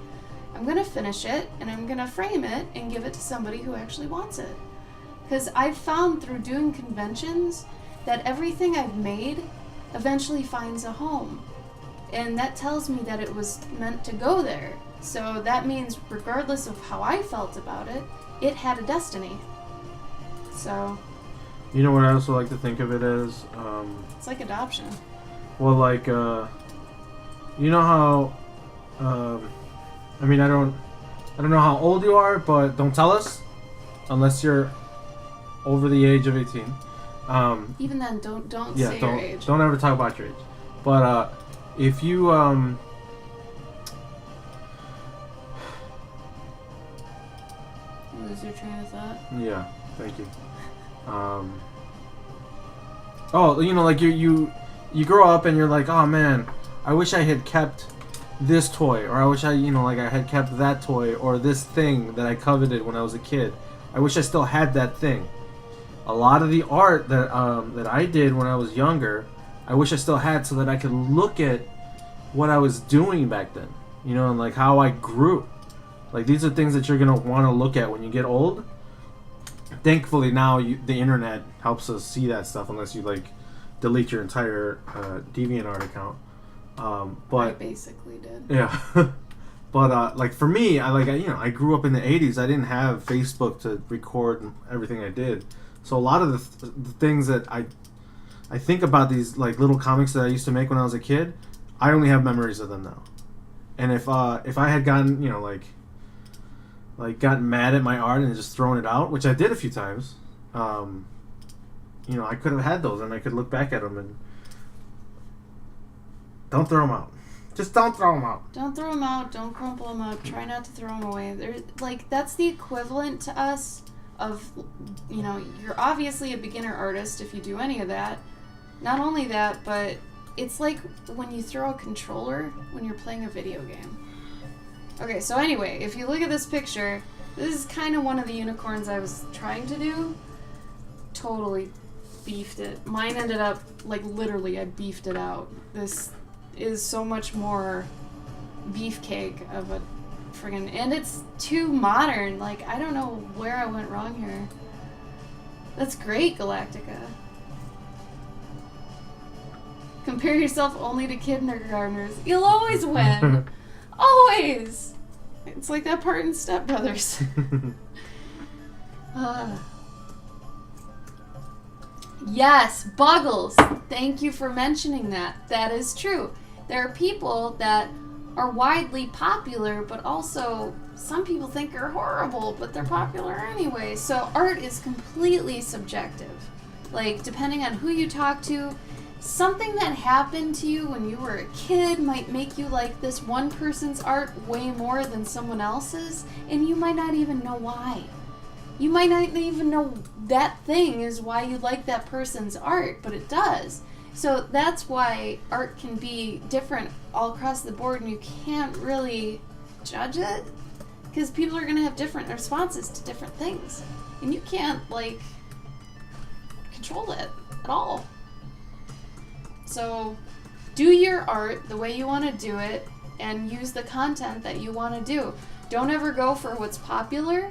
I'm going to finish it, and I'm going to frame it and give it to somebody who actually wants it. Because I've found through doing conventions that everything I've made eventually finds a home. And that tells me that it was meant to go there. So that means regardless of how I felt about it, it had a destiny. So You know what I also like to think of it as? it's like adoption. Well, like, you know how, I mean, I don't know how old you are, but don't tell us unless you're over the age of 18. Even then, don't Yeah, say your age. don't ever talk about your age. But if you Lose your train of thought. yeah, thank you. Oh, like you grow up and you're like, oh man, I wish I had kept this toy, or I wish I had kept that toy, or this thing that I coveted when I was a kid. I wish I still had that thing. A lot of the art that I did when I was younger, I wish I still had, so that I could look at what I was doing back then, you know, and like how I grew. Like these are things that you're gonna want to look at when you get old. Thankfully now the internet helps us see that stuff, unless you like delete your entire DeviantArt account. I But basically did. yeah, but like for me, I grew up in the '80s. I didn't have Facebook to record everything I did, so a lot of the things that I think about, these like little comics that I used to make when I was a kid, I only have memories of them now. And if I had gotten gotten mad at my art and just thrown it out, which I did a few times, I could have had those and I could look back at them and don't throw them out. Just don't throw them out. Don't throw them out. Don't crumple them up. Try not to throw them away. That's the equivalent to us of, you're obviously a beginner artist if you do any of that. Not only that, but it's like when you throw a controller when you're playing a video game. Okay, so anyway, if you look at this picture, this is kind of one of the unicorns I was trying to do. Totally beefed it. Mine ended up, literally, I beefed it out. This is so much more beefcake of a friggin'... And it's too modern. I don't know where I went wrong here. That's great, Galactica. Compare yourself only to kindergartners. You'll always win. Always! It's like that part in Step Brothers. Yes, Buggles! Thank you for mentioning that. That is true. There are people that are widely popular, but also some people think are horrible, but they're popular anyway. So art is completely subjective. Depending on who you talk to, something that happened to you when you were a kid might make you like this one person's art way more than someone else's, and you might not even know why. You might not even know that thing is why you like that person's art, but it does. So that's why art can be different all across the board, and you can't really judge it, because people are going to have different responses to different things. And you can't, control it at all. So do your art the way you want to do it and use the content that you want to do. Don't ever go for what's popular,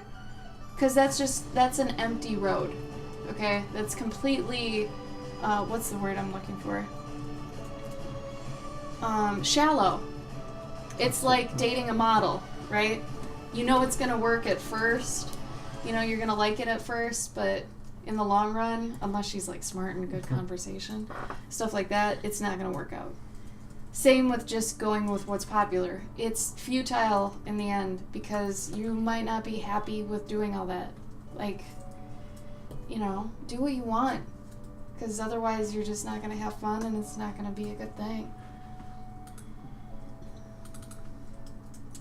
because that's an empty road. Okay? That's completely, what's the word I'm looking for? Shallow. It's like dating a model, right? You know it's going to work at first. You're going to like it at first, but in the long run, unless she's smart and good conversation, stuff like that, it's not going to work out. Same with just going with what's popular. It's futile in the end, because you might not be happy with doing all that. Do what you want, because otherwise you're just not going to have fun and it's not going to be a good thing.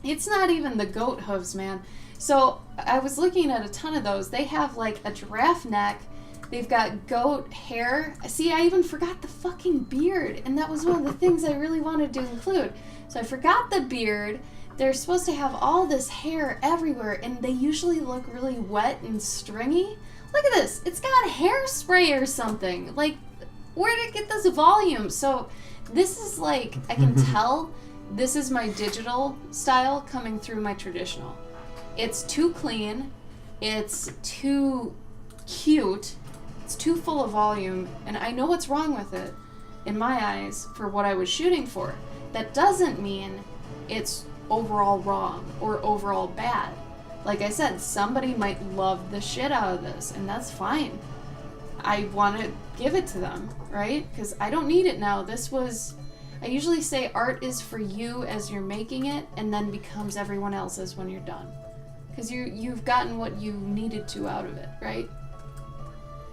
It's not even the goat hooves, man. So I was looking at a ton of those. They have a giraffe neck. They've got goat hair. See, I even forgot the fucking beard, and that was one of the things I really wanted to include. So I forgot the beard. They're supposed to have all this hair everywhere, and they usually look really wet and stringy. Look at this. It's got hairspray or something. Where did it get this volume? So this is I can tell this is my digital style coming through my traditional. It's too clean, it's too cute, it's too full of volume, and I know what's wrong with it, in my eyes, for what I was shooting for. That doesn't mean it's overall wrong or overall bad. Like I said, somebody might love the shit out of this, and that's fine. I want to give it to them, right? Because I don't need it now. I usually say art is for you as you're making it, and then becomes everyone else's when you're done. Because you've gotten what you needed to out of it, right?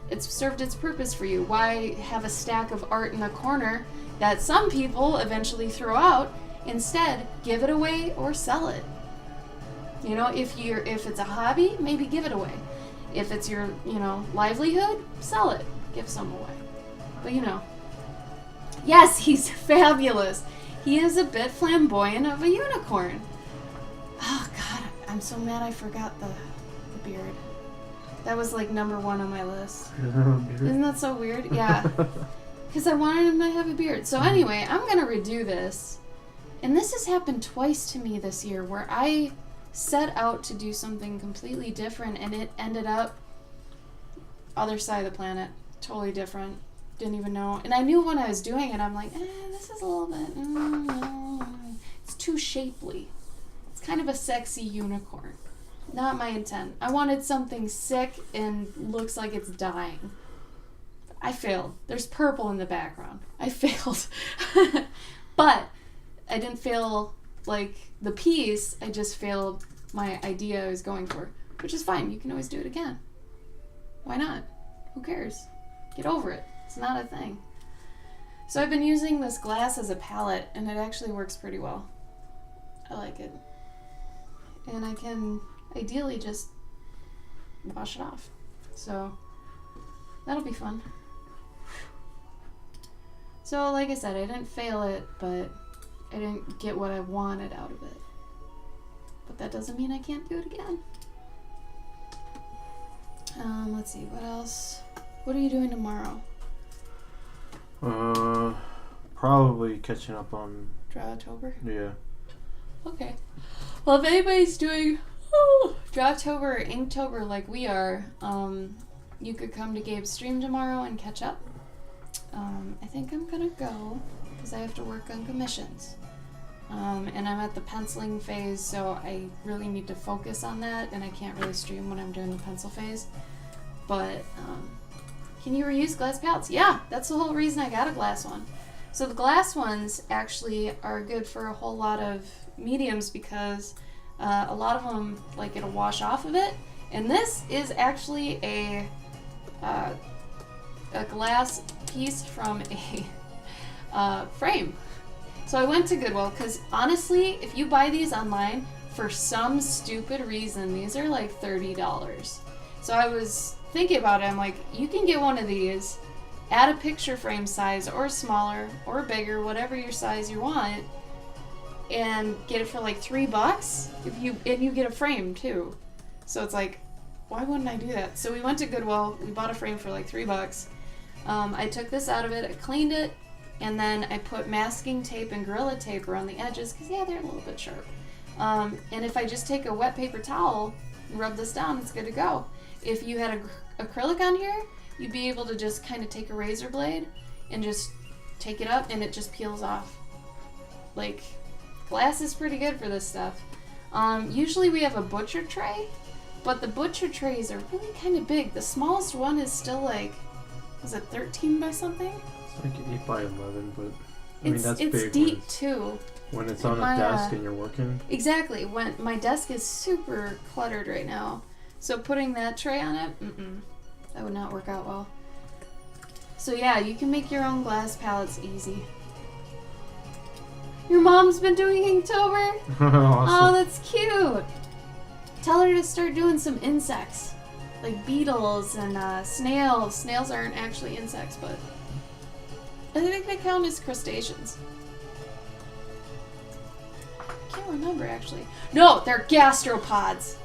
It's served its purpose for you. Why have a stack of art in the corner that some people eventually throw out? Instead, give it away or sell it. If it's a hobby, maybe give it away. If it's your, livelihood, sell it. Give some away. But yes, he's fabulous. He is a bit flamboyant of a unicorn. Oh God, I'm so mad I forgot the beard. That was number one on my list. Isn't that so weird? Yeah. Because I wanted him to have a beard. So anyway, I'm going to redo this. And this has happened twice to me this year where I set out to do something completely different and it ended up other side of the planet, totally different. Didn't even know. And I knew when I was doing it, I'm like, this is a little bit, no. It's too shapely. It's kind of a sexy unicorn. Not my intent. I wanted something sick and looks like it's dying. I failed. There's purple in the background. I failed. But I didn't fail like the piece. I just failed my idea I was going for, which is fine. You can always do it again. Why not? Who cares? Get over it. It's not a thing. So I've been using this glass as a palette, and it actually works pretty well. I like it. And I can ideally just wash it off. So that'll be fun. So like I said, I didn't fail it, but I didn't get what I wanted out of it. But that doesn't mean I can't do it again. Let's see, what else? What are you doing tomorrow? Probably catching up on. Drawtober? Yeah. Okay. Well, if anybody's doing Drawtober or Inktober like we are, you could come to Gabe's stream tomorrow and catch up. I think I'm gonna go because I have to work on commissions. And I'm at the penciling phase, so I really need to focus on that, and I can't really stream when I'm doing the pencil phase. But, can you reuse glass palettes? Yeah, that's the whole reason I got a glass one. So the glass ones actually are good for a whole lot of mediums because a lot of them, like, it'll wash off of it. And this is actually a glass piece from a frame. So I went to Goodwill because honestly, if you buy these online, for some stupid reason, these are like $30. So I was thinking about it, I'm like, you can get one of these, add a picture frame size or smaller or bigger, whatever your size you want, and get it for like $3 and you get a frame too. So it's like, why wouldn't I do that? So we went to Goodwill, we bought a frame for like $3. I took this out of it, I cleaned it, and then I put masking tape and Gorilla Tape around the edges because, yeah, they're a little bit sharp. And if I just take a wet paper towel and rub this down, it's good to go. If you had acrylic on here, you'd be able to just kind of take a razor blade and just take it up and it just peels off. Like, glass is pretty good for this stuff. Usually we have a butcher tray, but the butcher trays are really kind of big. The smallest one is still like, was it 13 by something? Like 8 by 11, but I mean that's it's big. deep too. When it's on a desk and you're working. Exactly. When my desk is super cluttered right now, so putting that tray on it, that would not work out well. So yeah, you can make your own glass palettes easy. Your mom's been doing Inktober? Awesome. Oh, that's cute. Tell her to start doing some insects, like beetles and snails. Snails aren't actually insects, but I think they count as crustaceans. I can't remember actually. No, they're gastropods.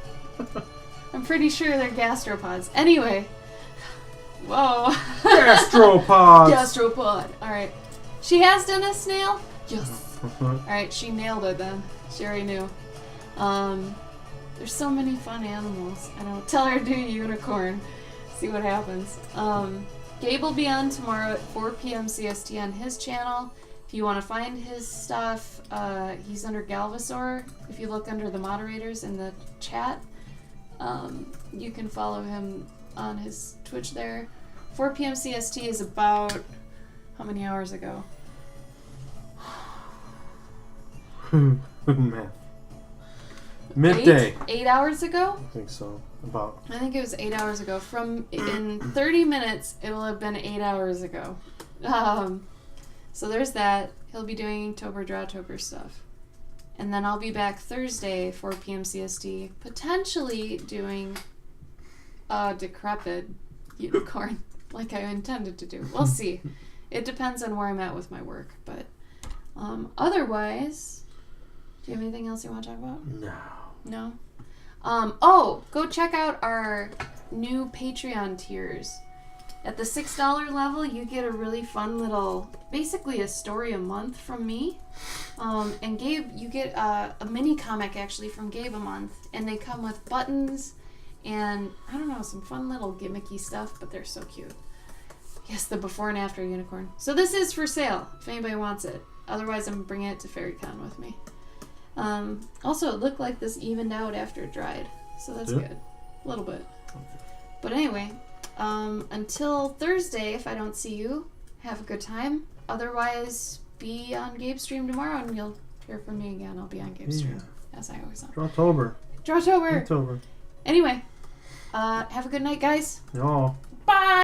I'm pretty sure they're gastropods. Anyway. Whoa. Gastropods. Gastropod. Alright. She has done a snail? Yes. Alright, she nailed it then. She already knew. There's so many fun animals. I know. Tell her to do a unicorn. See what happens. Gabe will be on tomorrow at 4 p.m. CST on his channel. If you want to find his stuff, he's under Galvasaur. If you look under the moderators in the chat, you can follow him on his Twitch there. 4 p.m. CST is about how many hours ago? Man. Midday. 8 hours ago? I think so. About. I think it was 8 hours ago. From in 30 minutes, it will have been 8 hours ago. So there's that. He'll be doing Inktober, Drawtober stuff. And then I'll be back Thursday, 4 p.m. CST, potentially doing a decrepit unicorn, like I intended to do. We'll see. It depends on where I'm at with my work. But otherwise, do you have anything else you want to talk about? No. No? Oh, go check out our new Patreon tiers. At the $6 level, you get a really fun little, basically a story a month from me. And Gabe, you get a mini comic actually from Gabe a month. And they come with buttons and, I don't know, some fun little gimmicky stuff, but they're so cute. Yes, the before and after unicorn. So this is for sale, if anybody wants it. Otherwise, I'm bringing it to FairyCon with me. Also, it looked like this evened out after it dried. So that's good. A little bit. But anyway, until Thursday, if I don't see you, have a good time. Otherwise, be on Gabe's stream tomorrow and you'll hear from me again. I'll be on Gabe's stream, as I always am. Drawtober. Drawtober! October. Anyway, have a good night, guys. Y'all. Bye!